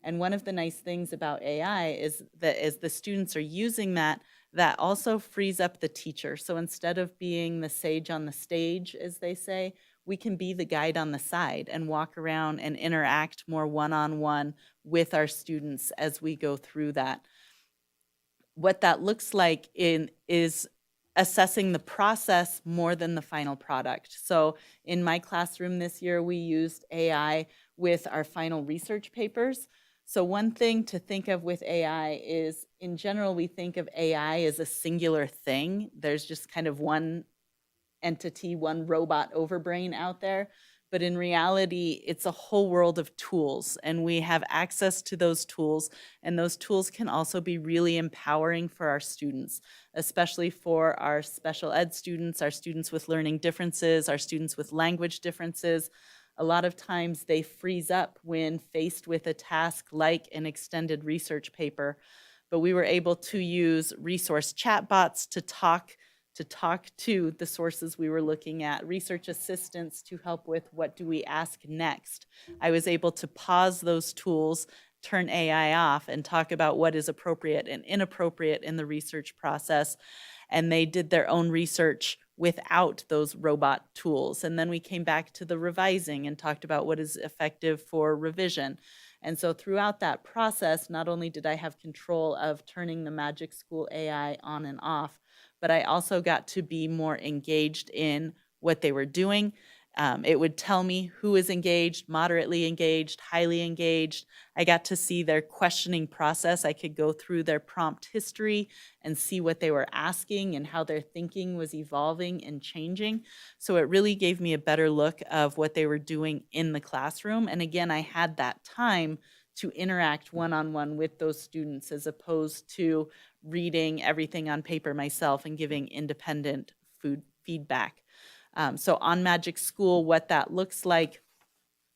And one of the nice things about AI is that as the students are using that, that also frees up the teacher. So instead of being the sage on the stage, as they say, we can be the guide on the side and walk around and interact more one-on-one with our students as we go through that. What that looks like is assessing the process more than the final product. So in my classroom this year, we used AI with our final research papers. So one thing to think of with AI is, in general, we think of AI as a singular thing. There's just kind of one entity, one robot overbrain out there. But in reality, it's a whole world of tools, and we have access to those tools, and those tools can also be really empowering for our students, especially for our special ed students, our students with learning differences, our students with language differences. A lot of times they freeze up when faced with a task like an extended research paper, but we were able to use resource chatbots to talk to the sources we were looking at, research assistants to help with what do we ask next. I was able to pause those tools, turn AI off, and talk about what is appropriate and inappropriate in the research process. And they did their own research without those robot tools. And then we came back to the revising and talked about what is effective for revision. And so throughout that process, not only did I have control of turning the Magic School AI on and off, but I also got to be more engaged in what they were doing. It would tell me who is engaged, moderately engaged, highly engaged. I got to see their questioning process. I could go through their prompt history and see what they were asking and how their thinking was evolving and changing. So it really gave me a better look of what they were doing in the classroom. And again, I had that time to interact one-on-one with those students as opposed to reading everything on paper myself and giving independent feedback. So on Magic School, what that looks like,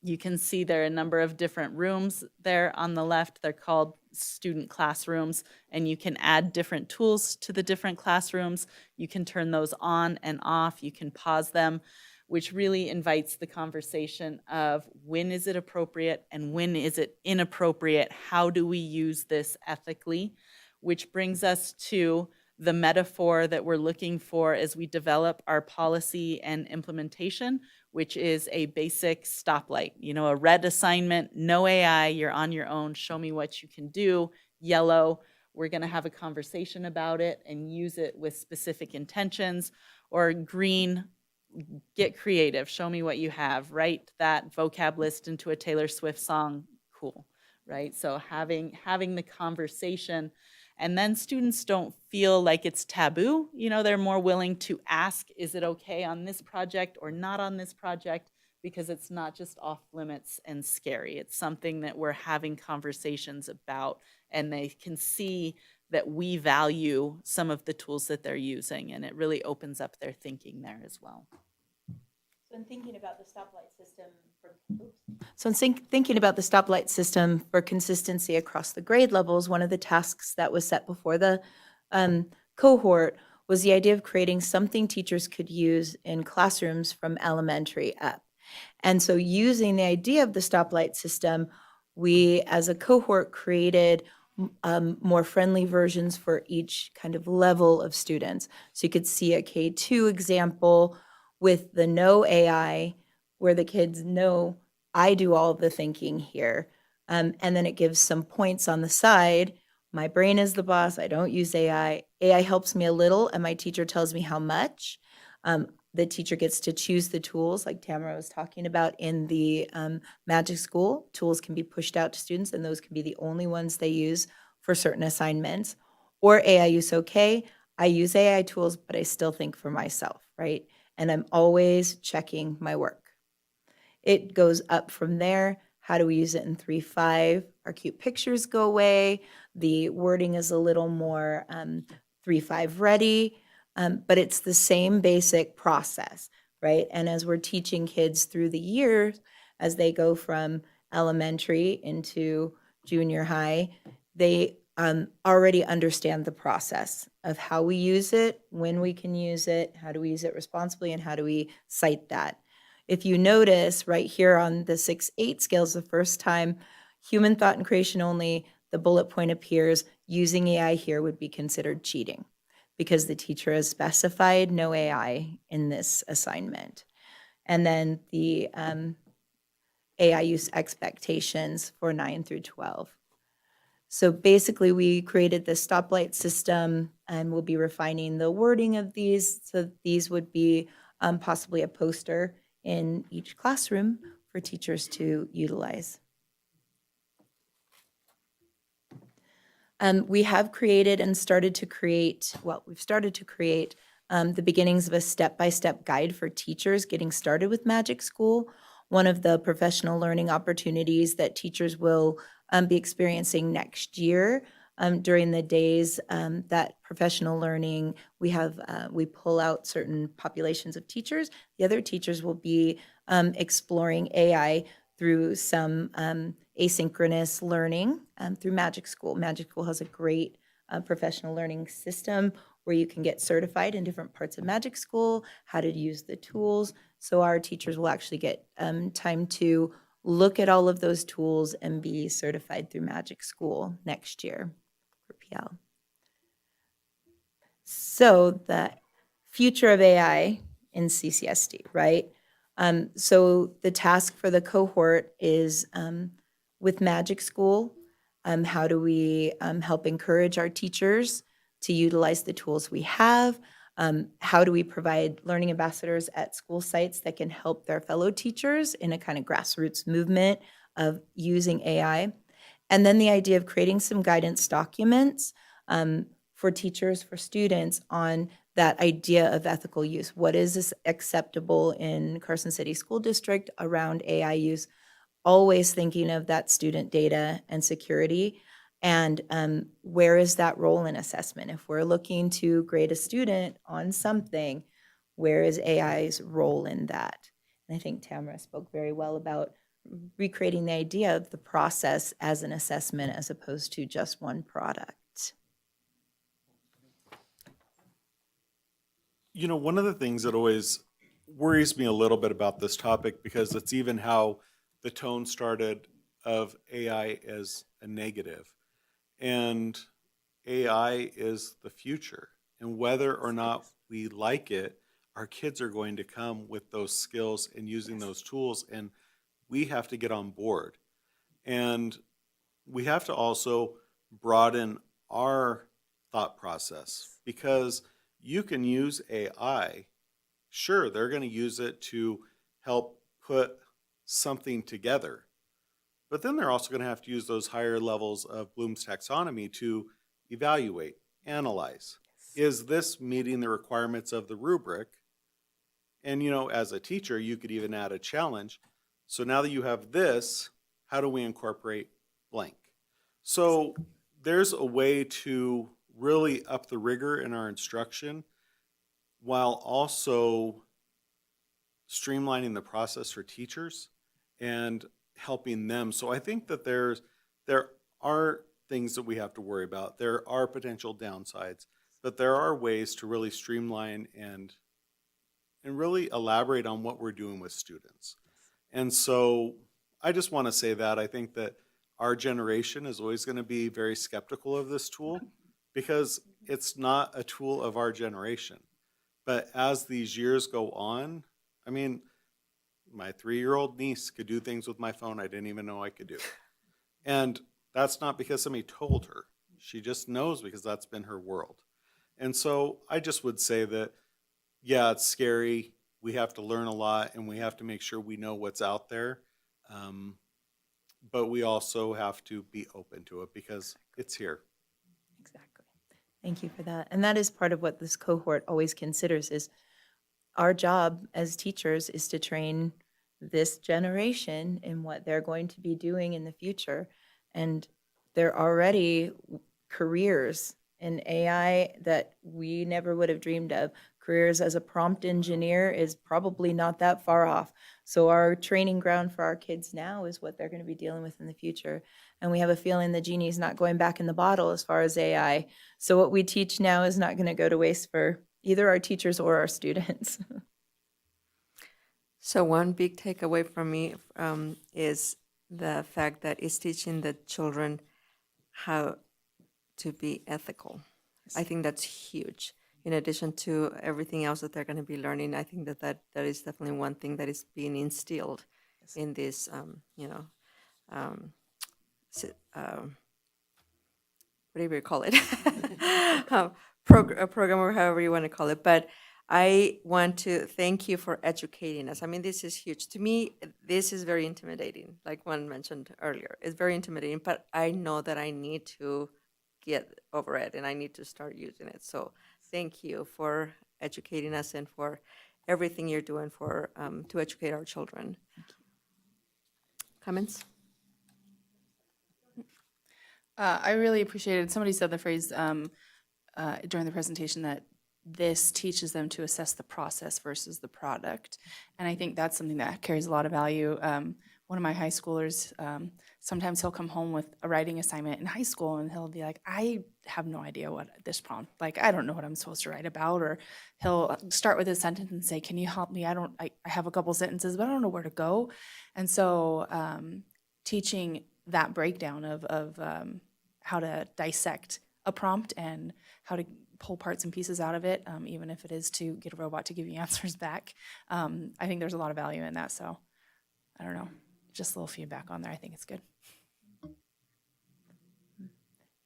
you can see there are a number of different rooms there on the left. They're called student classrooms, and you can add different tools to the different classrooms. You can turn those on and off. You can pause them, which really invites the conversation of when is it appropriate and when is it inappropriate? How do we use this ethically? Which brings us to the metaphor that we're looking for as we develop our policy and implementation, which is a basic stoplight. You know, a red assignment, no AI, you're on your own, show me what you can do. Yellow, we're gonna have a conversation about it and use it with specific intentions. Or green, get creative, show me what you have. Write that vocab list into a Taylor Swift song, cool, right? So having the conversation. And then students don't feel like it's taboo. You know, they're more willing to ask, is it okay on this project or not on this project? Because it's not just off limits and scary. It's something that we're having conversations about, and they can see that we value some of the tools that they're using, and it really opens up their thinking there as well. So in thinking about the stoplight system for consistency across the grade levels, one of the tasks that was set before the cohort was the idea of creating something teachers could use in classrooms from elementary up. And so using the idea of the stoplight system, we as a cohort created more friendly versions for each kind of level of students. So you could see a K2 example with the no AI, where the kids know I do all the thinking here. And then it gives some points on the side. My brain is the boss. I don't use AI. AI helps me a little, and my teacher tells me how much. The teacher gets to choose the tools, like Tamara was talking about in the Magic School. Tools can be pushed out to students, and those can be the only ones they use for certain assignments. Or AI use okay. I use AI tools, but I still think for myself, right? And I'm always checking my work. It goes up from there. How do we use it in 3.5? Our cute pictures go away. The wording is a little more 3.5 ready, but it's the same basic process, right? And as we're teaching kids through the years, as they go from elementary into junior high, they already understand the process of how we use it, when we can use it, how do we use it responsibly, and how do we cite that. If you notice right here on the 6-8 scales, the first time human thought and creation only, the bullet point appears, using AI here would be considered cheating because the teacher has specified no AI in this assignment. And then the AI use expectations for 9 through 12. So basically, we created this stoplight system, and we'll be refining the wording of these. So these would be possibly a poster in each classroom for teachers to utilize. We have created and started to create, we've started to create the beginnings of a step-by-step guide for teachers getting started with Magic School. One of the professional learning opportunities that teachers will be experiencing next year during the days that professional learning, we pull out certain populations of teachers. The other teachers will be exploring AI through some asynchronous learning through Magic School. Magic School has a great professional learning system where you can get certified in different parts of Magic School, how to use the tools. So our teachers will actually get time to look at all of those tools and be certified through Magic School next year for PL. So the future of AI in CCSD, right? So the task for the cohort is with Magic School, how do we help encourage our teachers to utilize the tools we have? How do we provide learning ambassadors at school sites that can help their fellow teachers in a kind of grassroots movement of using AI? And then the idea of creating some guidance documents for teachers, for students on that idea of ethical use. What is acceptable in Carson City School District around AI use? Always thinking of that student data and security. And where is that role in assessment? If we're looking to grade a student on something, where is AI's role in that? And I think Tamara spoke very well about recreating the idea of the process as an assessment as opposed to just one product. You know, one of the things that always worries me a little bit about this topic, because it's even how the tone started of AI as a negative. And AI is the future. And whether or not we like it, our kids are going to come with those skills and using those tools, and we have to get on board. And we have to also broaden our thought process, because you can use AI. Sure, they're going to use it to help put something together. But then they're also going to have to use those higher levels of Bloom's taxonomy to evaluate, analyze. Is this meeting the requirements of the rubric? And, you know, as a teacher, you could even add a challenge. So now that you have this, how do we incorporate blank? So there's a way to really up the rigor in our instruction while also streamlining the process for teachers and helping them. So I think that there are things that we have to worry about. There are potential downsides, but there are ways to really streamline and really elaborate on what we're doing with students. And so I just want to say that I think that our generation is always going to be very skeptical of this tool because it's not a tool of our generation. But as these years go on, I mean, my 3-year-old niece could do things with my phone I didn't even know I could do. And that's not because somebody told her. She just knows because that's been her world. And so I just would say that, yeah, it's scary. We have to learn a lot, and we have to make sure we know what's out there. But we also have to be open to it because it's here. Exactly. Thank you for that. And that is part of what this cohort always considers is our job as teachers is to train this generation in what they're going to be doing in the future. And there are already careers in AI that we never would have dreamed of. Careers as a prompt engineer is probably not that far off. So our training ground for our kids now is what they're going to be dealing with in the future. And we have a feeling the genie's not going back in the bottle as far as AI. So what we teach now is not going to go to waste for either our teachers or our students. So one big takeaway from me is the fact that it's teaching the children how to be ethical. I think that's huge. In addition to everything else that they're going to be learning, I think that is definitely one thing that is being instilled in this, whatever you call it, a program or however you want to call it. But I want to thank you for educating us. I mean, this is huge. To me, this is very intimidating, like one mentioned earlier. It's very intimidating, but I know that I need to get over it and I need to start using it. So thank you for educating us and for everything you're doing for to educate our children. Comments? I really appreciated, somebody said the phrase during the presentation that this teaches them to assess the process versus the product. And I think that's something that carries a lot of value. One of my high schoolers, sometimes he'll come home with a writing assignment in high school and he'll be like, I have no idea what this prompt, like, I don't know what I'm supposed to write about. Or he'll start with a sentence and say, can you help me? I have a couple sentences, but I don't know where to go. And so teaching that breakdown of how to dissect a prompt and how to pull parts and pieces out of it, even if it is to get a robot to give you answers back. I think there's a lot of value in that. So I don't know, just a little feedback on there. I think it's good.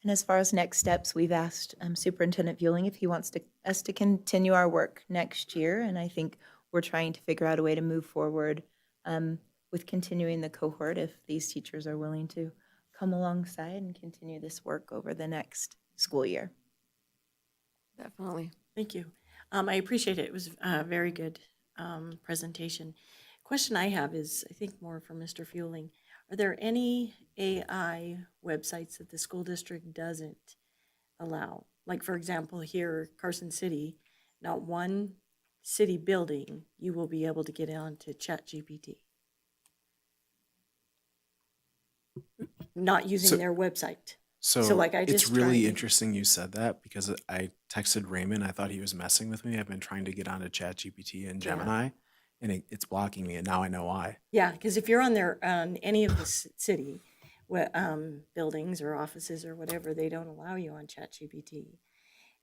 And as far as next steps, we've asked Superintendent Vueling if he wants us to continue our work next year. And I think we're trying to figure out a way to move forward with continuing the cohort if these teachers are willing to come alongside and continue this work over the next school year. Definitely. Thank you. I appreciate it. It was a very good presentation. Question I have is, I think more for Mr. Fueling. Are there any AI websites that the school district doesn't allow? Like, for example, here, Carson City, not one city building you will be able to get onto ChatGPT. Not using their website. So like I it's just really tried- interesting you said that because I texted Raymond. I thought he was messing with me. I've been trying to get onto ChatGPT and Gemini, and it's blocking me, and now I know why. Yeah, because if you're on there, on any of the city buildings or offices or whatever, they don't allow you on ChatGPT.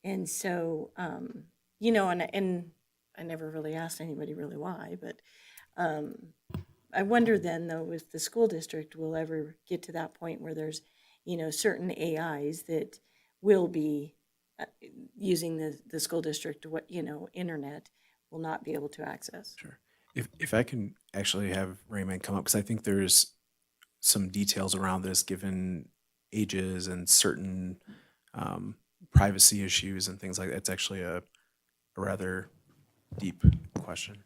And so, and I never really asked anybody really why, but I wonder then, though, if the school district will ever get to that point where there's, certain AIs that will be using the school district, internet will not be able to access. Sure. If I can actually have Raymond come up, because I think there's some details around this given ages and certain privacy issues and things like that. It's actually a rather deep question.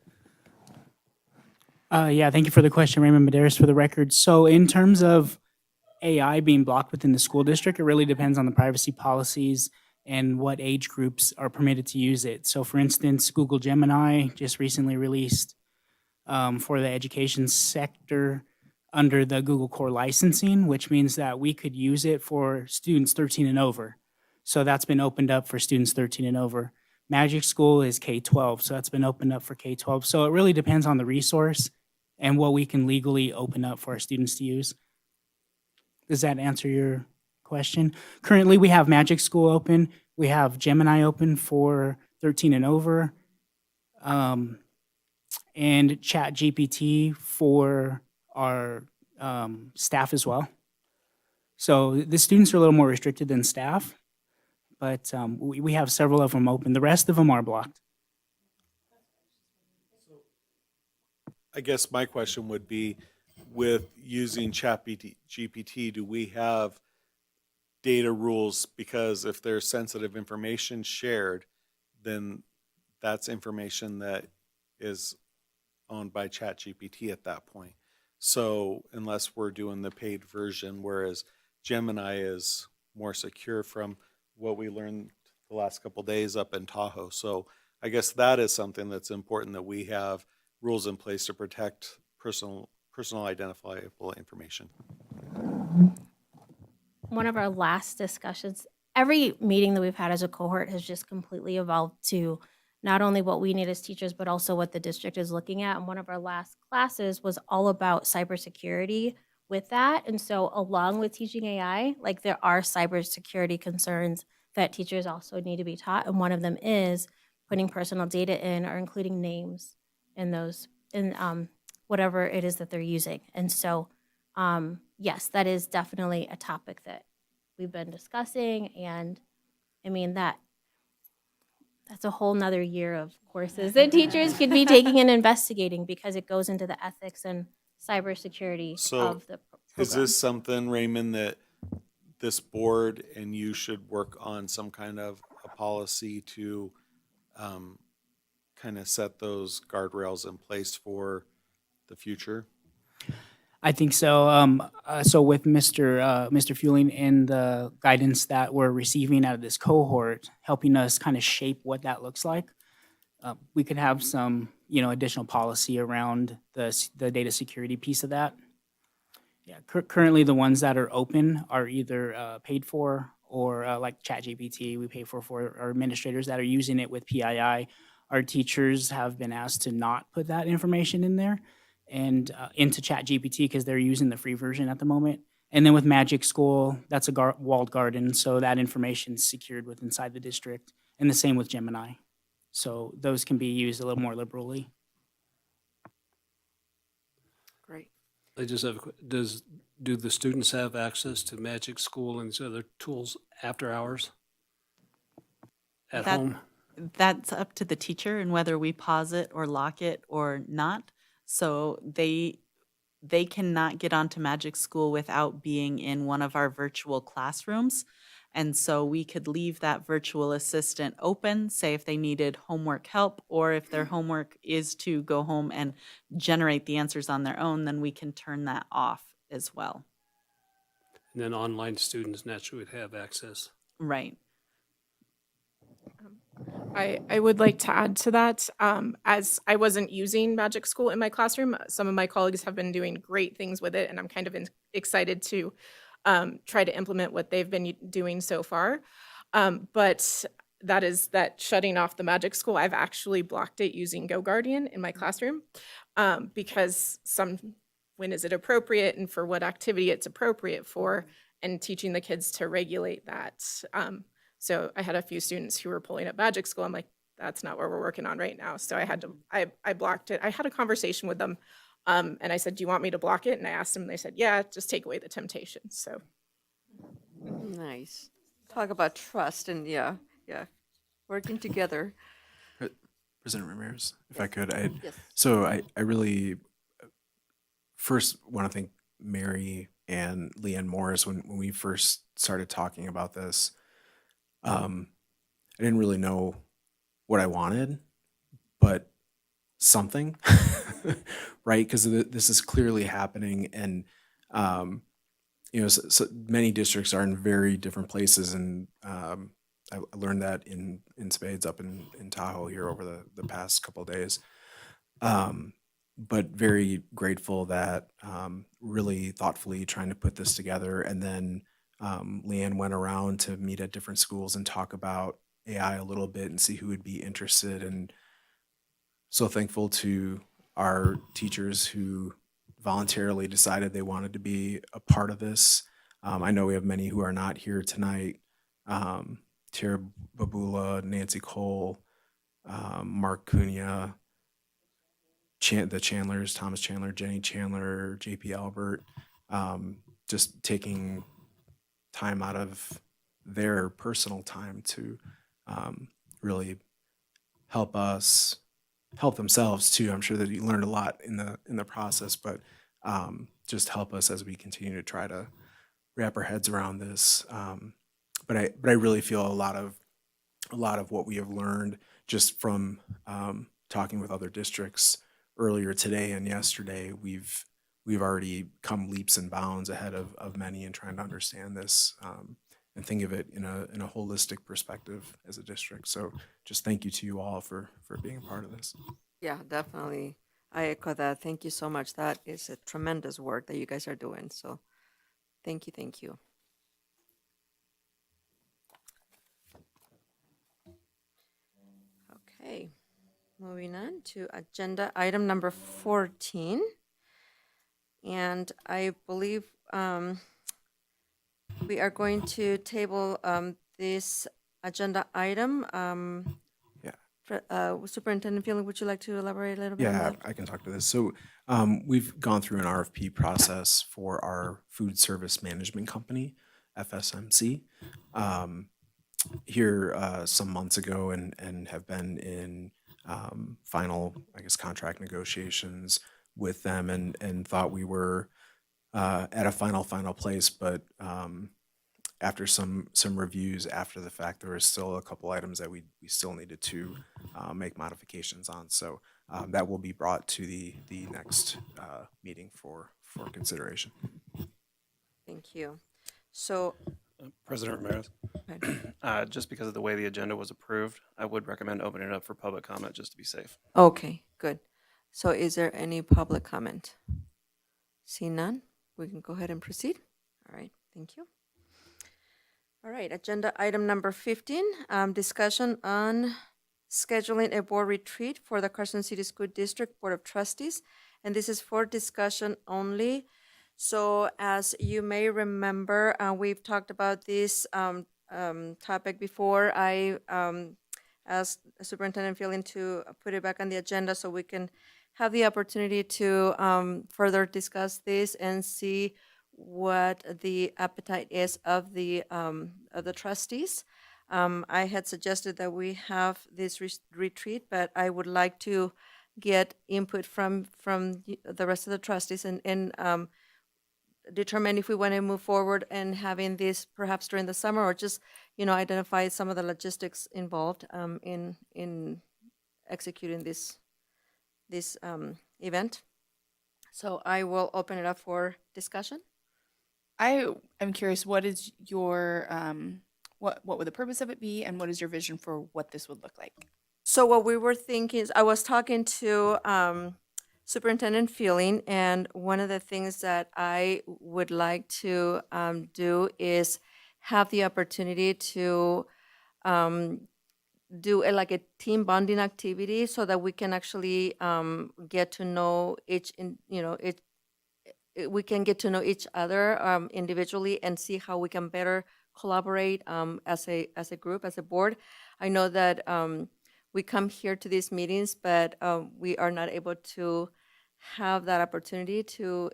Yeah, thank you for the question, Raymond Medeiros, for the record. So in terms of AI being blocked within the school district, it really depends on the privacy policies and what age groups are permitted to use it. So for instance, Google Gemini just recently released for the education sector under the Google Core licensing, which means that we could use it for students 13 and over. So that's been opened up for students 13 and over. Magic School is K-12, so that's been opened up for K-12. So it really depends on the resource and what we can legally open up for our students to use. Does that answer your question? Currently, we have Magic School open. We have Gemini open for 13 and over. And ChatGPT for our staff as well. So the students are a little more restricted than staff, but we have several of them open. The rest of them are blocked. I guess my question would be, with using ChatGPT, do we have data rules? Because if there's sensitive information shared, then that's information that is owned by ChatGPT at that point. So unless we're doing the paid version, whereas Gemini is more secure from what we learned the last couple of days up in Tahoe. So I guess that is something that's important, that we have rules in place to protect personal identifiable information. one of our last discussions, every meeting that we've had as a cohort has just completely evolved to not only what we need as teachers, but also what the district is looking at. And one of our last classes was all about cybersecurity with that. And so along with teaching AI, like there are cybersecurity concerns that teachers also need to be taught. And one of them is putting personal data in or including names in those, in whatever it is that they're using. And so, yes, that is definitely a topic that we've been discussing. And I mean, that's a whole nother year of courses that teachers could be taking and investigating because it goes into the ethics and cybersecurity So of the is program. this something, Raymond, that this board and you should work on some kind of a policy to kind of set those guardrails in place for the future? I think so. So with Mr. Fueling and the guidance that we're receiving out of this cohort, helping us kind of shape what that looks like, we could have some, additional policy around the data security piece of that. Yeah, currently the ones that are open are either paid for or like ChatGPT, we pay for our administrators that are using it with PII. Our teachers have been asked to not put that information in there and into ChatGPT because they're using the free version at the moment. And then with Magic School, that's a walled garden, so that information's secured with inside the district. And the same with Gemini. So those can be used a little more liberally. Great. I just have, do the students have access to Magic School and these other tools after hours? At That- home? That's up to the teacher and whether we pause it or lock it or not. So they cannot get onto Magic School without being in one of our virtual classrooms. And so we could leave that virtual assistant open, say if they needed homework help, or if their homework is to go home and generate the answers on their own, then we can turn that off as well. And then online students naturally would have access. Right. I would like to add to that. As I wasn't using Magic School in my classroom, some of my colleagues have been doing great things with it, and I'm kind of excited to try to implement what they've been doing so far. But that shutting off the Magic School, I've actually blocked it using GoGuardian in my classroom because when is it appropriate and for what activity it's appropriate for, and teaching the kids to regulate that. So I had a few students who were pulling up Magic School. I'm like, that's not what we're working on right now. So I blocked it. I had a conversation with them and I said, do you want me to block it? And I asked them, and they said, yeah, just take away the temptation. So. Nice. Talk about trust and yeah, working together. President Ramirez, if I could, Yes. so I really first want to thank Mary and Leanne Morris when we first started talking about this. I didn't really know what I wanted, but something, right? Because this is clearly happening, and so many districts are in very different places, and I learned that in spades up in Tahoe here over the past couple of days. But very grateful that really thoughtfully trying to put this together, and then Leanne went around to meet at different schools and talk about AI a little bit and see who would be interested. And so thankful to our teachers who voluntarily decided they wanted to be a part of this. I know we have many who are not here tonight. Tara Babula, Nancy Cole, Mark Cunha, the Chandlers, Thomas Chandler, Jenny Chandler, JP Albert, just taking time out of their personal time to really help us help themselves too. I'm sure that you learned a lot in the process, but just help us as we continue to try to wrap our heads around this. But I really feel a lot of what we have learned just from talking with other districts earlier today and yesterday. We've already come leaps and bounds ahead of many in trying to understand this and think of it in a holistic perspective as a district. So just thank you to you all for being a part of this. Yeah, definitely. I echo that. Thank you so much. That is a tremendous work that you guys are doing. So thank you. Okay, moving on to agenda item number 14. And I believe we are going to table this agenda item. Yeah. Superintendent Fielding, would you like to elaborate a little bit on Yeah, that? I can talk to this. So we've gone through an RFP process for our food service management company, FSMC, here some months ago and have been in final, I guess, contract negotiations with them and thought we were at a final place, but after some reviews after the fact, there was still a couple items that we still needed to make modifications on. So that will be brought to the next meeting for consideration. Thank you. So, President Ramirez, just because of the way the agenda was approved, I would recommend opening it up for public comment just to be safe. okay, good. So is there any public comment? See none, we can go ahead and proceed. All right, thank you. All right, agenda item number 15, discussion on scheduling a board retreat for the Carson City School District Board of Trustees. And this is for discussion only. So as you may remember, we've talked about this topic before. I asked Superintendent Fielding to put it back on the agenda so we can have the opportunity to further discuss this and see what the appetite is of the trustees. I had suggested that we have this retreat, but I would like to get input from the rest of the trustees and determine if we want to move forward and having this perhaps during the summer or just, identify some of the logistics involved in executing this event. So I will open it up for discussion. I am curious, what is your, what would the purpose of it be, and what is your vision for what this would look like? So what we were thinking is, I was talking to Superintendent Fielding, and one of the things that I would like to do is have the opportunity to do like a team bonding activity so that we can actually get to know we can get to know each other individually and see how we can better collaborate as a group, as a board. I know that we come here to these meetings, but we are not able to have that opportunity to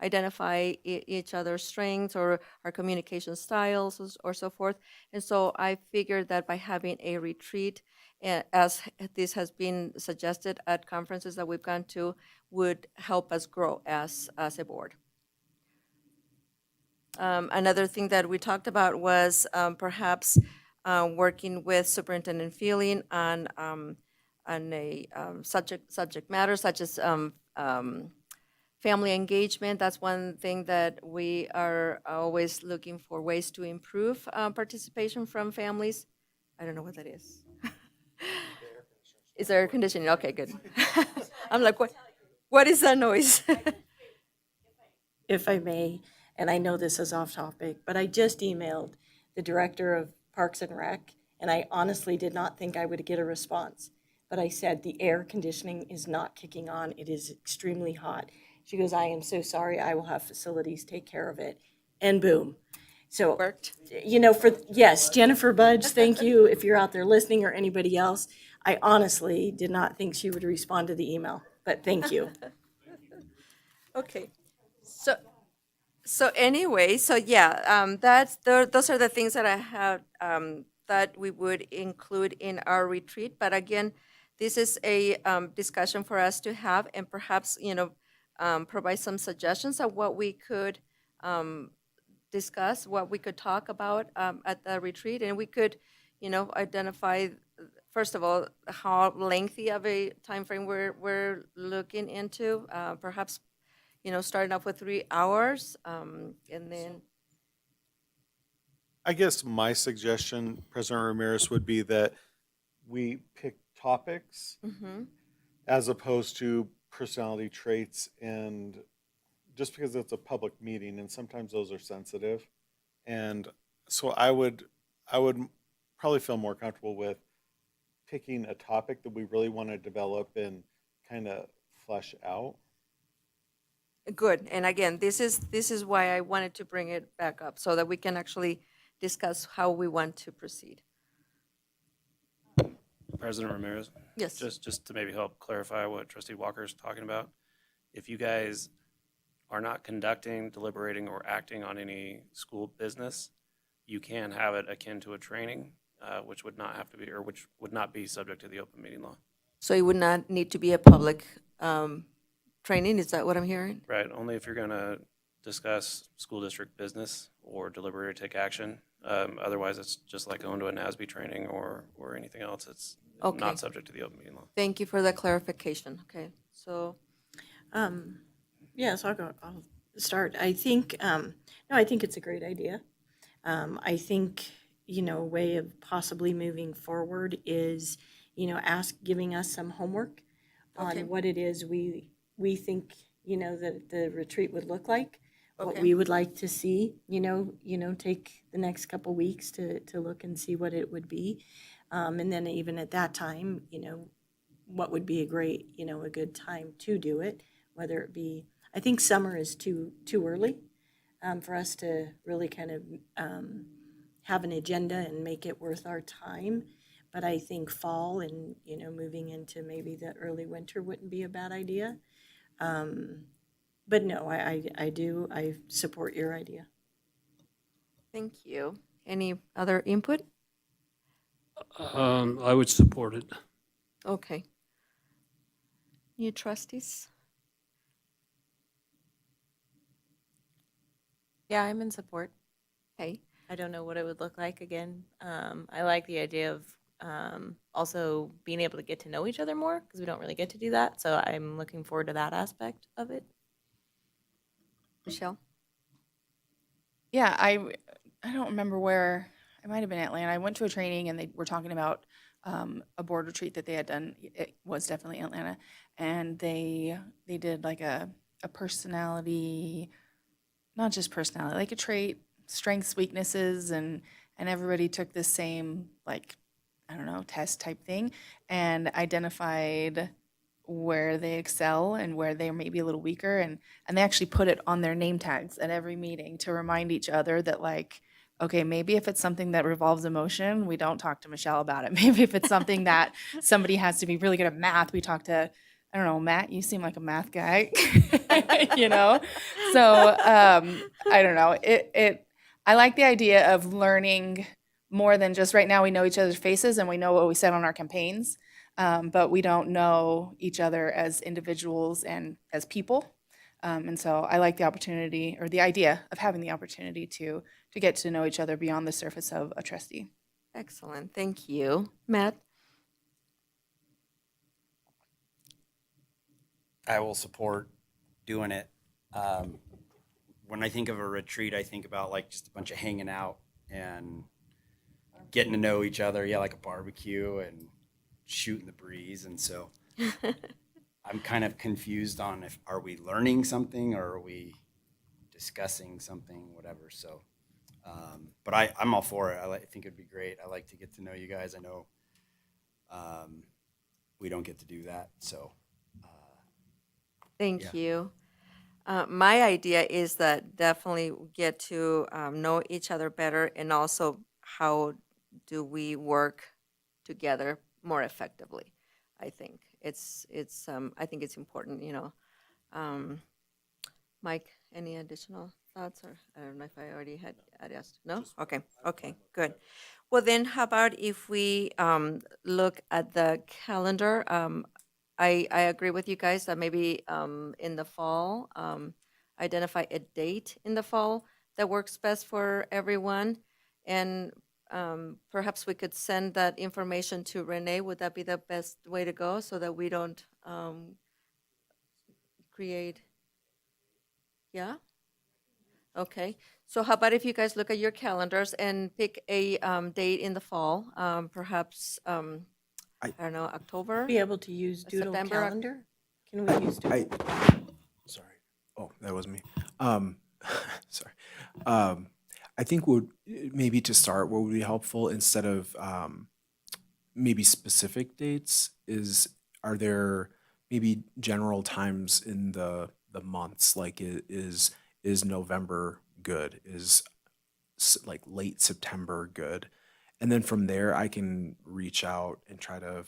identify each other's strengths or our communication styles or so forth. And so I figured that by having a retreat, as this has been suggested at conferences that we've gone to, would help us grow as a board. Another thing that we talked about was perhaps working with Superintendent Fielding on a subject matter such as family engagement. That's one thing that we are always looking for ways to improve participation from families. I don't know what that is. Is there air conditioning? Okay, good. I'm like, what is that noise? If I may, and I know this is off topic, but I just emailed the director of Parks and Rec, and I honestly did not think I would get a response. But I said, the air conditioning is not kicking on. It is extremely hot. She goes, I am so sorry. I will have facilities take care of it. And boom. So, worked. Yes, Jennifer Budge, thank you. If you're out there listening or anybody else, I honestly did not think she would respond to the email, but thank you. Okay, so anyway, so yeah, those are the things that I have that we would include in our retreat. But again, this is a discussion for us to have, and perhaps provide some suggestions of what we could discuss, what we could talk about at the retreat, and we could, identify first of all how lengthy of a time frame we're looking into, perhaps. Starting off with 3 hours, and then. I guess my suggestion, President Ramirez, would be that we pick topics as opposed to personality traits, and just because it's a public meeting and sometimes those are sensitive. And so I would probably feel more comfortable with picking a topic that we really want to develop and kind of flesh out. Good. And again, this is why I wanted to bring it back up, so that we can actually discuss how we want to proceed. President Ramirez? Yes. Just to maybe help clarify what Trustee Walker's talking about, if you guys are not conducting, deliberating, or acting on any school business, you can have it akin to a training, which would not have to be, or which would not be subject to the open meeting law. So it would not need to be a public training, is that what I'm hearing? Right, only if you're gonna discuss school district business or deliberate or take action. Otherwise, it's just like going to a NASB training or anything else. It's Okay. not subject to the open meeting law. Thank you for the clarification. Okay, so, Yes, I'll start. I think, no, I think it's a great idea. I think, a way of possibly moving forward is, giving us some homework Okay. on what it is we think, that the retreat would look like, what Okay. we would like to see, take the next couple weeks to look and see what it would be. And then even at that time, what would be a good time to do it, whether it be, I think summer is too early for us to really kind of have an agenda and make it worth our time. But I think fall and, moving into maybe the early winter wouldn't be a bad idea. But no, I support your idea. thank you. Any other input? I would support it. Okay. New trustees? Yeah, I'm in support. Okay. I don't know what it would look like again. I like the idea of also being able to get to know each other more because we don't really get to do that. So I'm looking forward to that aspect of it. Michelle? Yeah, I don't remember where, it might have been Atlanta. I went to a training and they were talking about a board retreat that they had done. It was definitely Atlanta. And they did like a personality, not just personality, like a trait, strengths, weaknesses, and everybody took the same, like, I don't know, test type thing and identified where they excel and where they may be a little weaker. And they actually put it on their name tags at every meeting to remind each other that, like, okay, maybe if it's something that revolves emotion, we don't talk to Michelle about it. Maybe if it's something that somebody has to be really good at math, we talk to, I don't know, Matt, you seem like a math guy, So, I don't know. I like the idea of learning more than just right now we know each other's faces and we know what we said on our campaigns, but we don't know each other as individuals and as people. And so I like the opportunity or the idea of having the opportunity to get to know each other beyond the surface of a trustee. Excellent, thank you. Matt? I will support doing it. When I think of a retreat, I think about like just a bunch of hanging out and getting to know each other. Yeah, like a barbecue and shooting the breeze. And so I'm kind of confused on are we learning something or are we discussing something, whatever. So, but I'm all for it. I think it'd be great. I like to get to know you guys. I know we don't get to do that. So. Thank Yeah. you. My idea is that definitely get to know each other better, and also how do we work together more effectively. I think I think it's important, Mike, any additional thoughts, or I don't know if I already had asked. No? Okay, good. Well, then how about if we look at the calendar? I agree with you guys that maybe in the fall, identify a date in the fall that works best for everyone. And perhaps we could send that information to Renee. Would that be the best way to go so that we don't create? Yeah? Okay. So how about if you guys look at your calendars and pick a date in the fall, perhaps I don't know, October? Be able to use Doodle September? Calendar? Can we use Doodle? Sorry. Oh, that was me. Sorry. I think maybe to start, what would be helpful instead of maybe specific dates are there maybe general times in the months, like is November good? Is like late September good? And then from there, I can reach out and try to,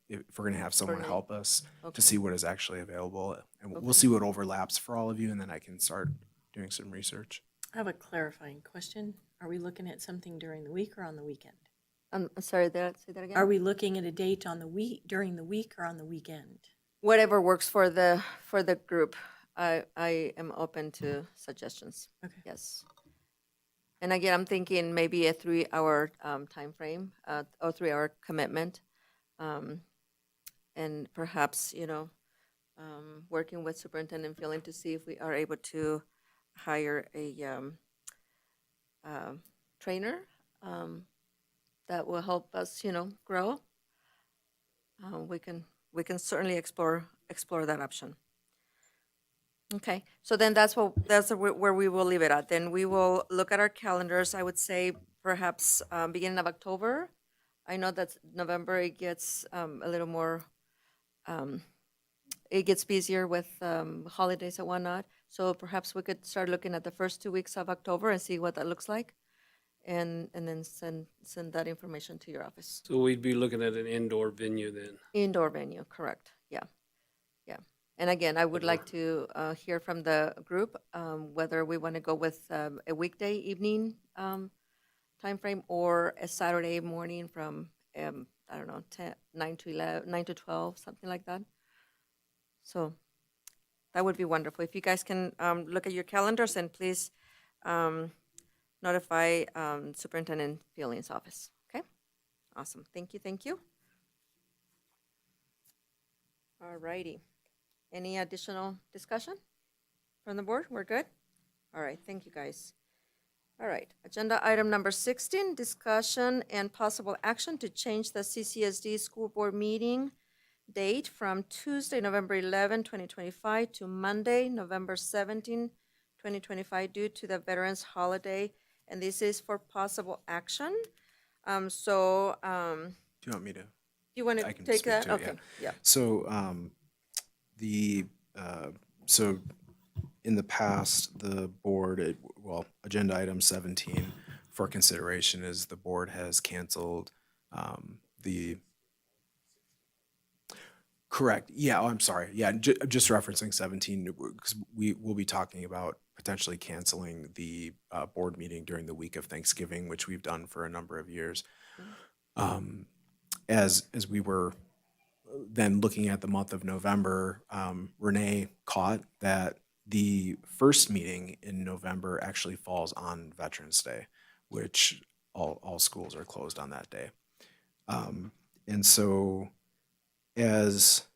if we're gonna have someone Coordinate. help us Okay. to see what is actually available, and we'll Okay. see what overlaps for all of you, and then I can start doing some research. I have a clarifying question. Are we looking at something during the week or on the weekend? I'm sorry, say that again? Are we looking at a date on the week, during the week or on the weekend? Whatever works for the group. I am open to suggestions. Okay. Yes. And again, I'm thinking maybe a 3-hour time frame or 3-hour commitment. And perhaps, working with Superintendent Feeling to see if we are able to hire a trainer that will help us, grow. We can certainly explore that option. Okay, so then that's where we will leave it at. Then we will look at our calendars. I would say perhaps beginning of October. I know that November it gets a little more. It gets busier with holidays and whatnot. So perhaps we could start looking at the first 2 weeks of October and see what that looks like, and then send that information to your office. So we'd be looking at an indoor venue then. Indoor venue, correct? Yeah, yeah. And again, I would like to hear from the group whether we want to go with a weekday evening timeframe or a Saturday morning from I don't know 9 to 11, 9 to 12, something like that. So that would be wonderful. If you guys can look at your calendars and please notify Superintendent Feeling's office. Okay, awesome. Thank you. Thank you. All righty. Any additional discussion from the board? We're good? All right, thank you, guys. All right, agenda item number 16, discussion and possible action to change the CCSD school board meeting date from Tuesday, November 11, 2025 to Monday, November 17, 2025 due to the Veterans Holiday. And this is for possible action. Do you want me to? You want I to can take speak that? to it, Okay, yeah. So so in the past, the board, agenda item 17 for consideration is the board has canceled the. Correct. Yeah. Oh, I'm sorry. Yeah. Just referencing 17 because we will be talking about potentially canceling the board meeting during the week of Thanksgiving, which we've done for a number of years. As we were then looking at the month of November, Renee caught that the first meeting in November actually falls on Veterans Day, which all schools are closed on that day. And so as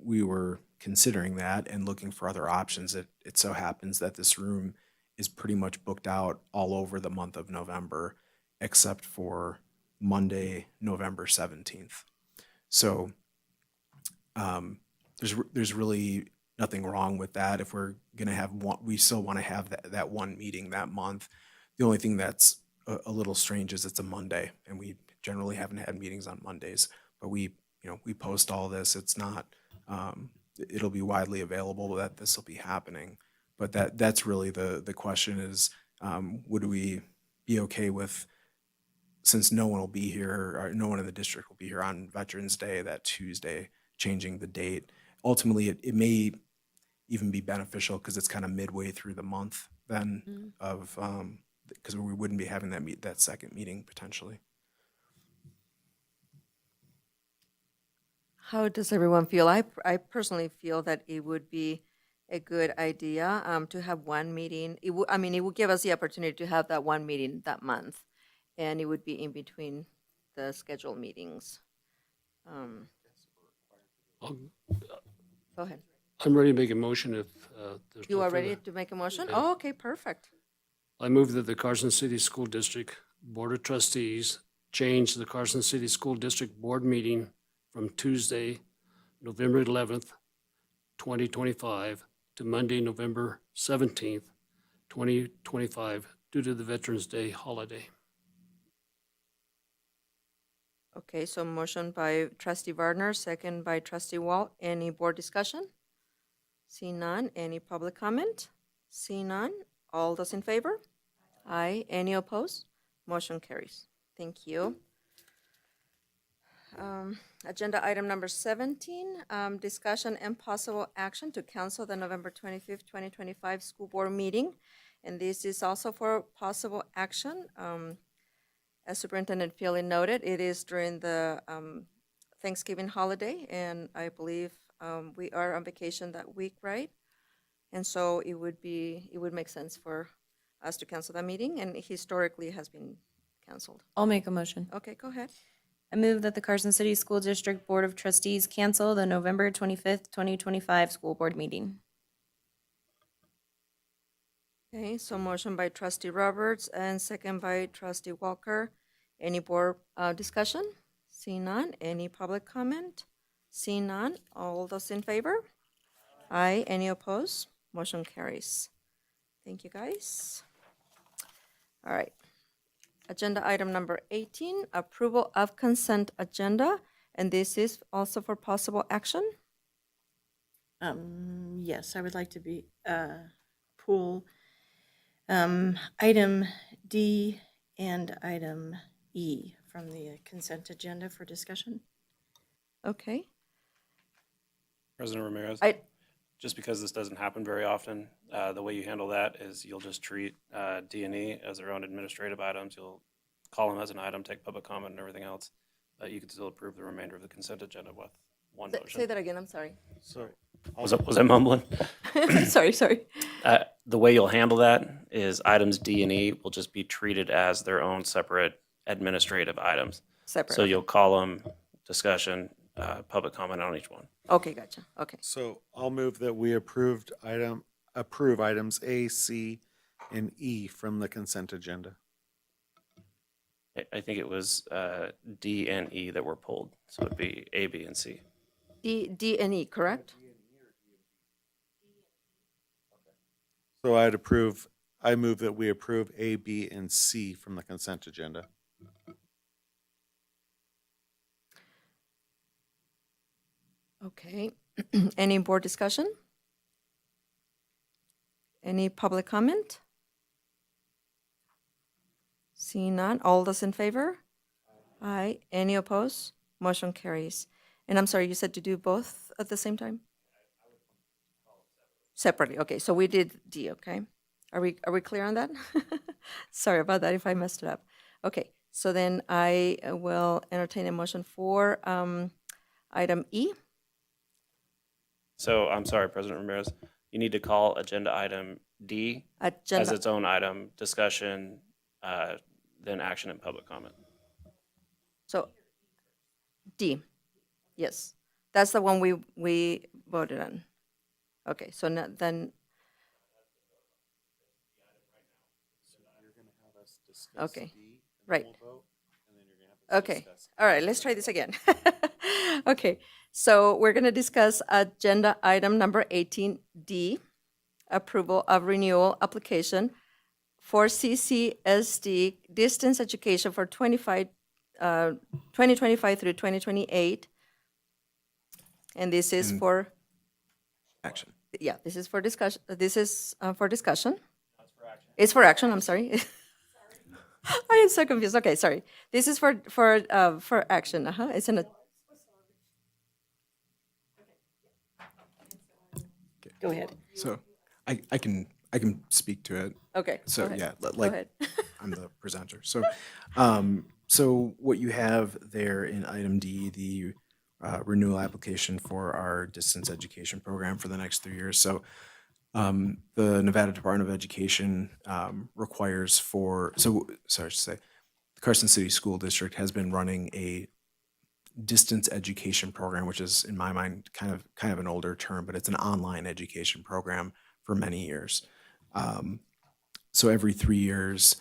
we were considering that and looking for other options, it so happens that this room is pretty much booked out all over the month of November, except for Monday, November 17th. So there's really nothing wrong with that. If we're gonna have one, we still want to have that one meeting that month. The only thing that's a little strange is it's a Monday, and we generally haven't had meetings on Mondays. But we post all this. It's not. It'll be widely available that this will be happening. But that's really the question is, would we be okay with, since no one will be here, or no one in the district will be here on Veterans Day, that Tuesday, changing the date. Ultimately, it may even be beneficial because it's kind of midway through the month then of, because we wouldn't be having that second meeting potentially. How does everyone feel? I personally feel that it would be a good idea to have one meeting. It would give us the opportunity to have that one meeting that month, and it would be in between the scheduled meetings. Go ahead. I'm ready to make a motion if there's You no are ready further- to make a motion? Yeah. Oh, okay, perfect. I move that the Carson City School District Board of Trustees change the Carson City School District Board meeting from Tuesday, November 11th, 2025 to Monday, November 17th, 2025 due to the Veterans Day holiday. Okay, so motion by trustee Varner, second by trustee Walt. Any board discussion? See none. Any public comment? See none. All those in favor? Aye. Any opposed? Motion carries. Thank you. Agenda item number 17, discussion and possible action to cancel the November 25th, 2025 school board meeting. And this is also for possible action. As Superintendent Feely noted, it is during the Thanksgiving holiday, and I believe we are on vacation that week, right? And so it would make sense for us to cancel that meeting, and historically it has been canceled. I'll make a motion. Okay, go ahead. I move that the Carson City School District Board of Trustees cancel the November 25th, 2025 school board meeting. Okay, so motion by trustee Roberts and second by trustee Walker. Any board discussion? See none. Any public comment? See none. All those in favor? Aye. Any opposed? Motion carries. Thank you, guys. All right. Agenda item number 18, approval of consent agenda, and this is also for possible action. Yes, I would like to pull item D and item E from the consent agenda for discussion. Okay. President Ramirez? Just because this doesn't happen very often, the way you handle that is you'll just treat D&E as their own administrative items. You'll call them as an item, take public comment and everything else. But you can still approve the remainder of the consent agenda with one motion. Say that again, I'm sorry. Sorry. Was I mumbling? Sorry. The way you'll handle that is items D and E will just be treated as their own separate administrative items. Separate. So you'll call them discussion, public comment on each one. Okay, gotcha. Okay. So I'll move that we approve items A, C, and E from the consent agenda. I think it was D and E that were pulled, so it'd be A, B, and C. D and E, correct? So I move that we approve A, B, and C from the consent agenda. Okay. Any board discussion? Any public comment? See none. All those in favor? Aye. Any opposed? Motion carries. And I'm sorry, you said to do both at the same time? Separately. Okay, so we did D, okay? Are we clear on that? Sorry about that if I messed it up. Okay, so then I will entertain a motion for item E. So I'm sorry, President Ramirez, you need to call agenda item D as its own item, discussion, then action and public comment. So D, yes, that's the one we voted on. Okay, so then. Okay, right. Okay, all right, let's try this again. Okay, so we're going to discuss agenda item number 18D, approval of renewal application for CCSD distance education for 2025 through 2028. And this is for Action. yeah, this is for discussion. This is for discussion. It's for action. I'm sorry. I am so confused. Okay, sorry. This is for action. It's in a. Go ahead. So I can speak to it. Okay. So go ahead. yeah, Go ahead. I'm the presenter. So so what you have there in item D, the renewal application for our distance education program for the next 3 years. So the Nevada Department of Education requires the Carson City School District has been running a distance education program, which is in my mind kind of an older term, but it's an online education program for many years. So every 3 years,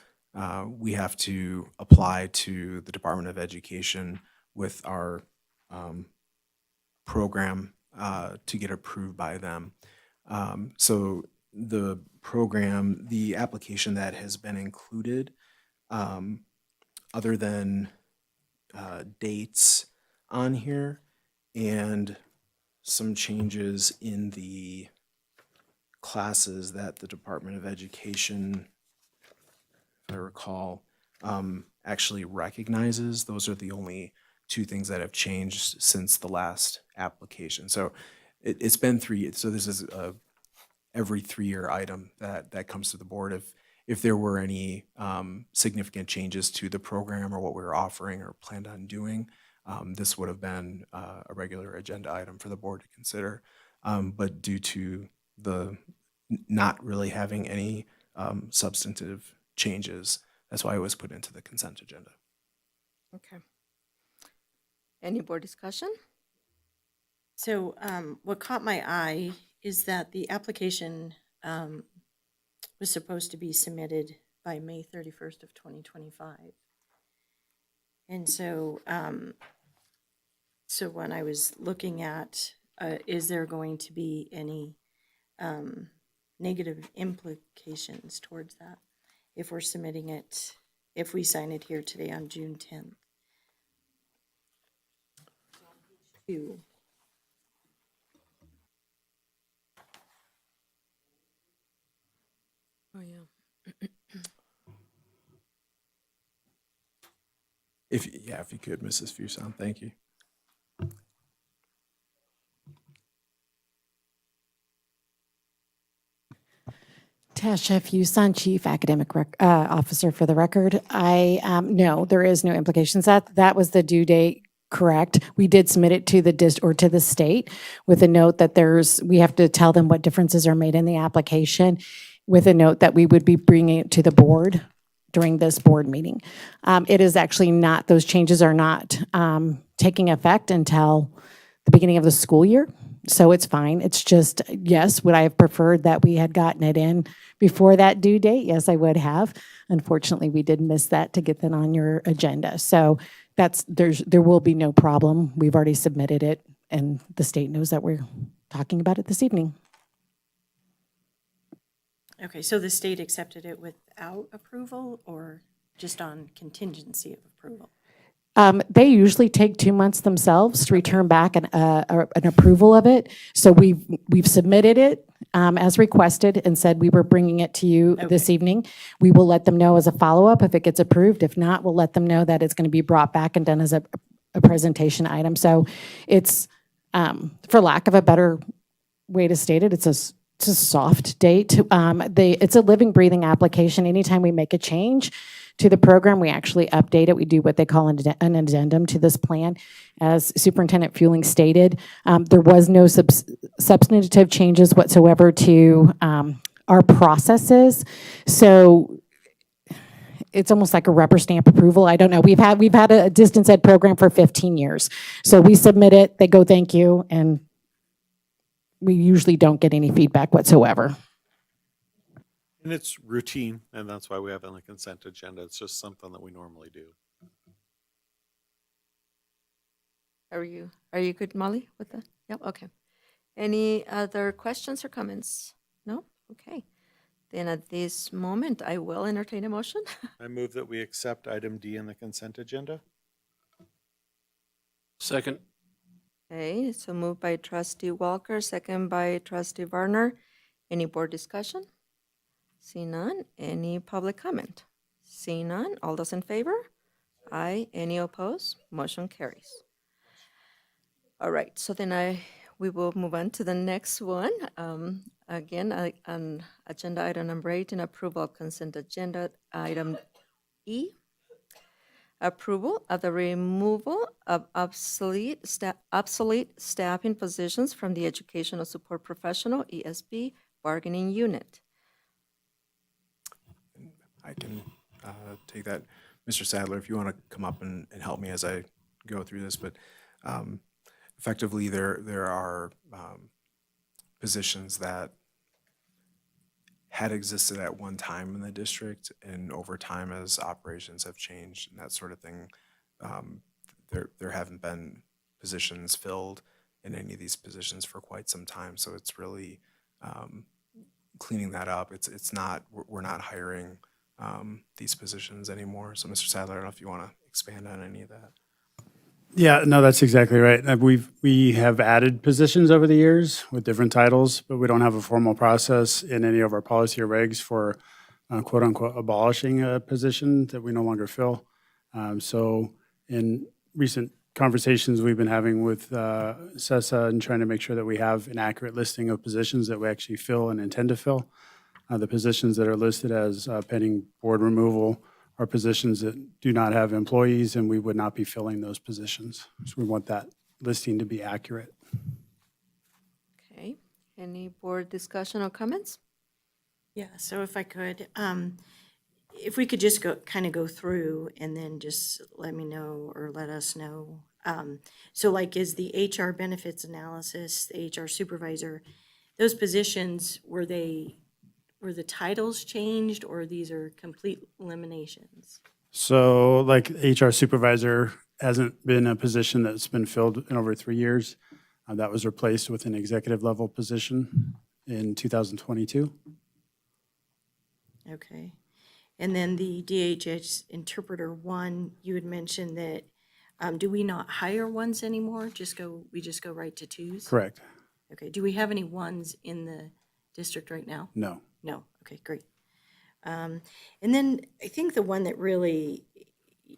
we have to apply to the Department of Education with our program to get approved by them. So the program, the application that has been included, other than dates on here and some changes in the classes that the Department of Education, if I recall, actually recognizes. Those are the only two things that have changed since the last application. So it's been 3 years. So this is a every 3-year item that comes to the board. If there were any significant changes to the program or what we were offering or planned on doing, this would have been a regular agenda item for the board to consider. But due to the not really having any substantive changes, that's why it was put into the consent agenda. Okay. Any board discussion? So what caught my eye is that the application was supposed to be submitted by May 31st of 2025. And so, so when I was looking at, is there going to be any negative implications towards that if we're submitting it, if we sign it here today on June 10th? Two. Oh, yeah. If you could, Mrs. Fuson, thank you. Tasha Fuson, Chief Academic Officer for the record. No, there is no implications. That was the due date, correct? We did submit it to the to the state with a note that we have to tell them what differences are made in the application, with a note that we would be bringing it to the board during this board meeting. It is actually not, those changes are not taking effect until the beginning of the school year. So it's fine. It's just, yes, would I have preferred that we had gotten it in before that due date? Yes, I would have. Unfortunately, we did miss that to get that on your agenda. So there will be no problem. We've already submitted it, and the state knows that we're talking about it this evening. Okay, so the state accepted it without approval or just on contingency of approval? They usually take 2 months themselves to return back an approval of it. So we've submitted it as requested and said we were bringing it to you this evening. We will let them know as a follow-up if it gets approved. If not, we'll let them know that it's going to be brought back and done as a presentation item. So it's, for lack of a better way to state it, it's a soft date. It's a living, breathing application. Anytime we make a change to the program, we actually update it. We do what they call an addendum to this plan. As Superintendent Fueling stated, there was no substantive changes whatsoever to our processes. So it's almost like a rubber stamp approval. I don't know. We've had a distance ed program for 15 years. So we submit it, they go thank you, and we usually don't get any feedback whatsoever. And it's routine, and that's why we have it on the consent agenda. It's just something that we normally do. Are you good, Molly, with that? Yep, okay. Any other questions or comments? No? Okay. Then at this moment, I will entertain a motion. I move that we accept item D in the consent agenda. Second. Okay, so moved by trustee Walker, second by trustee Varner. Any board discussion? See none. Any public comment? See none. All those in favor? Aye. Any opposed? Motion carries. All right, so then we will move on to the next one. Again, on agenda item number 18, approval of consent agenda item E. Approval of the removal of obsolete staffing positions from the Educational Support Professional, ESP, bargaining unit. I can take that. Mr. Sadler, if you want to come up and help me as I go through this, but effectively there are positions that had existed at one time in the district, and over time as operations have changed and that sort of thing, there haven't been positions filled in any of these positions for quite some time. So it's really cleaning that up. It's not, we're not hiring these positions anymore. So Mr. Sadler, I don't know if you want to expand on any of that. Yeah, no, that's exactly right. We have added positions over the years with different titles, but we don't have a formal process in any of our policy or regs for quote unquote abolishing a position that we no longer fill. So in recent conversations we've been having with CESA and trying to make sure that we have an accurate listing of positions that we actually fill and intend to fill. The positions that are listed as pending board removal are positions that do not have employees, and we would not be filling those positions. So we want that listing to be accurate. Okay, any board discussion or comments? Yeah, so if I could, if we could just kind of go through and then just let me know or let us know. So like is the HR benefits analysis, the HR supervisor, those positions, were the titles changed or these are complete eliminations? So like HR supervisor hasn't been a position that's been filled in over 3 years. That was replaced with an executive level position in 2022. Okay. And then the DHS interpreter one, you had mentioned that, do we not hire ones anymore? We just go right to twos? Correct. Okay, do we have any ones in the district right now? No. No, okay, great. And then I think the one that really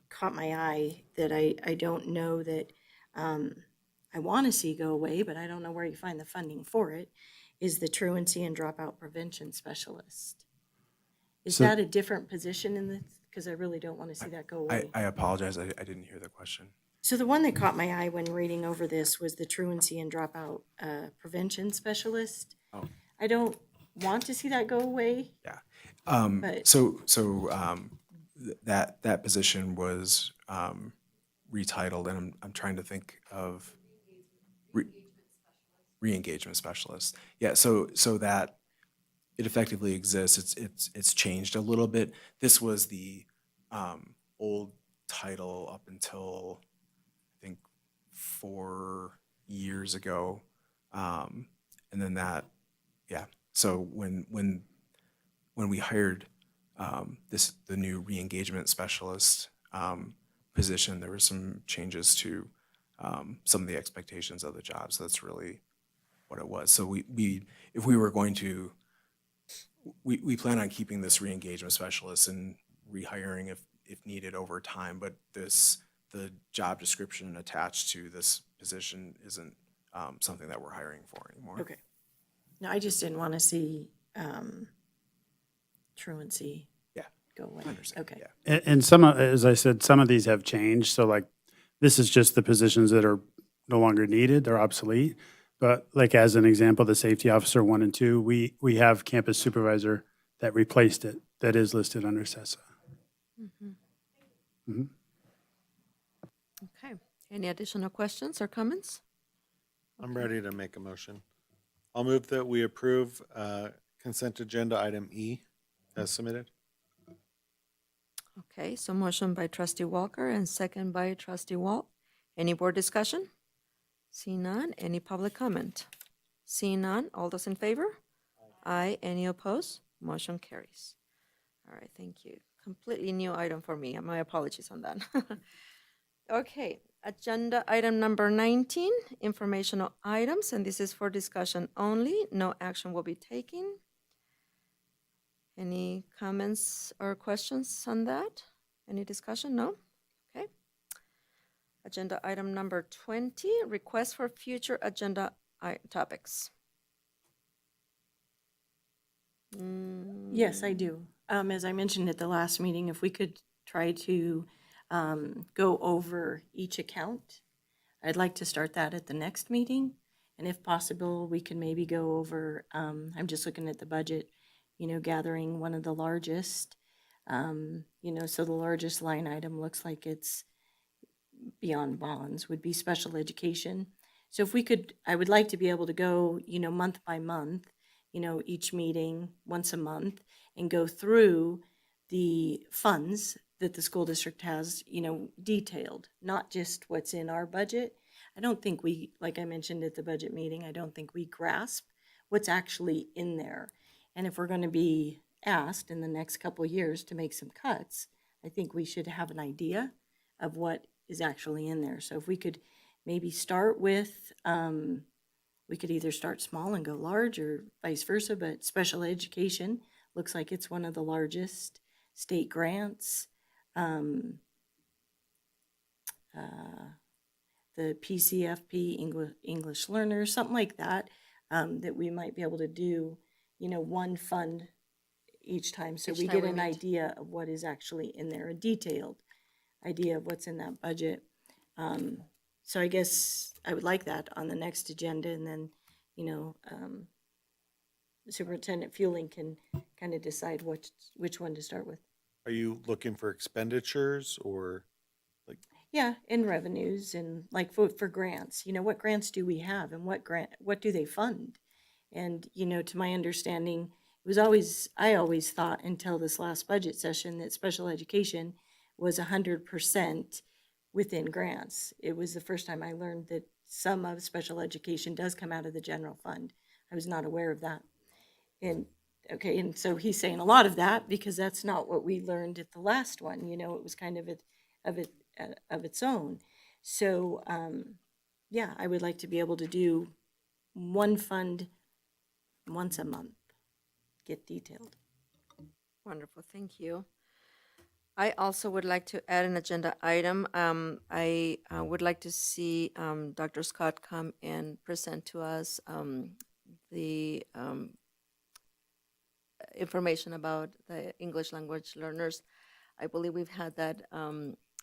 caught my eye that I don't know that I want to see go away, but I don't know where you find the funding for it, is the truancy and dropout prevention specialist. Is So- that a different position in the, because I really don't want to see that go away. I apologize. I didn't hear the question. So the one that caught my eye when reading over this was the truancy and dropout prevention specialist. Oh. I don't want to see that go away. Yeah. But- That position was retitled, and I'm trying to think of re-engagement specialist. Yeah. So that it effectively exists. It's changed a little bit. This was the old title up until I think 4 years ago, and then that, yeah. So when we hired the new re-engagement specialist position, there were some changes to some of the expectations of the job. So that's really what it was. So if we were going to, we plan on keeping this re-engagement specialist and rehiring if needed over time, but the job description attached to this position isn't something that we're hiring for anymore. Okay. No, I just didn't want to see truancy go away. Okay. And some, as I said, some of these have changed. So like, this is just the positions that are no longer needed, they're obsolete. But like, as an example, the safety officer 1 and 2, we have campus supervisor that replaced it, that is listed under CESA. Mhm. Okay, any additional questions or comments? I'm ready to make a motion. I'll move that we approve consent agenda item E as submitted. Okay, so motion by trustee Walker and second by trustee Walt. Any board discussion? See none. Any public comment? See none. All those in favor? Aye. Any opposed? Motion carries. All right, thank you. Completely new item for me. My apologies on that. Okay, agenda item number 19, informational items, and this is for discussion only. No action will be taken. Any comments or questions on that? Any discussion? No? Okay. Agenda item number 20, request for future agenda topics. Yes, I do. As I mentioned at the last meeting, if we could try to go over each account, I'd like to start that at the next meeting. And if possible, we can maybe go over, I'm just looking at the budget, gathering one of the largest. So the largest line item looks like it's beyond bonds, would be special education. So if we could, I would like to be able to go, month by month, each meeting once a month, and go through the funds that the school district has, detailed, not just what's in our budget. I don't think we, like I mentioned at the budget meeting, I don't think we grasp what's actually in there. And if we're going to be asked in the next couple of years to make some cuts, I think we should have an idea of what is actually in there. So if we could maybe start with, we could either start small and go large or vice versa, but special education looks like it's one of the largest state grants. The PCFP, English learners, something like that, that we might be able to do, one fund each time. So Each we time get we an meet. idea of what is actually in there, a detailed idea of what's in that budget. So I guess I would like that on the next agenda, and then, Superintendent Fueling can kind of decide which one to start with. Are you looking for expenditures or like, Yeah, in revenues and like for grants, what grants do we have and what do they fund? And, to my understanding, I always thought until this last budget session that special education was 100% within grants. It was the first time I learned that some of special education does come out of the general fund. I was not aware of that. And, okay, and so he's saying a lot of that because that's not what we learned at the last one, it was kind of of its own. So, yeah, I would like to be able to do one fund once a month, get detailed. Wonderful, thank you. I also would like to add an agenda item. I would like to see Dr. Scott come and present to us the information about the English language learners. I believe we've had that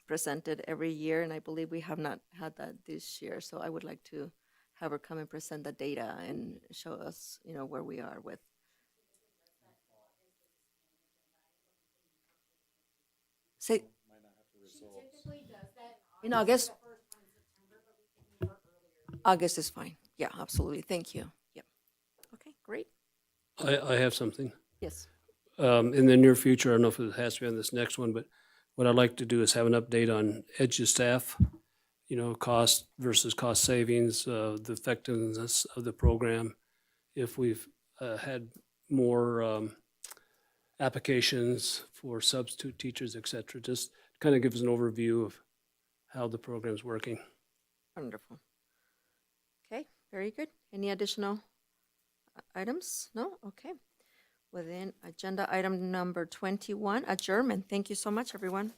presented every year, and I believe we have not had that this year. So I would like to have her come and present the data and show us, where we are with. Say, in August. August is fine. Yeah, absolutely. Thank you. Yep. Okay, great. I have something. Yes. In the near future, I don't know if it has to be on this next one, but what I'd like to do is have an update on EDU staff, cost versus cost savings, the effectiveness of the program. If we've had more applications for substitute teachers, et cetera, just kind of gives an overview of how the program's working. Wonderful. Okay, very good. Any additional items? No? Okay. Within agenda item number 21, adjournment. Thank you so much, everyone.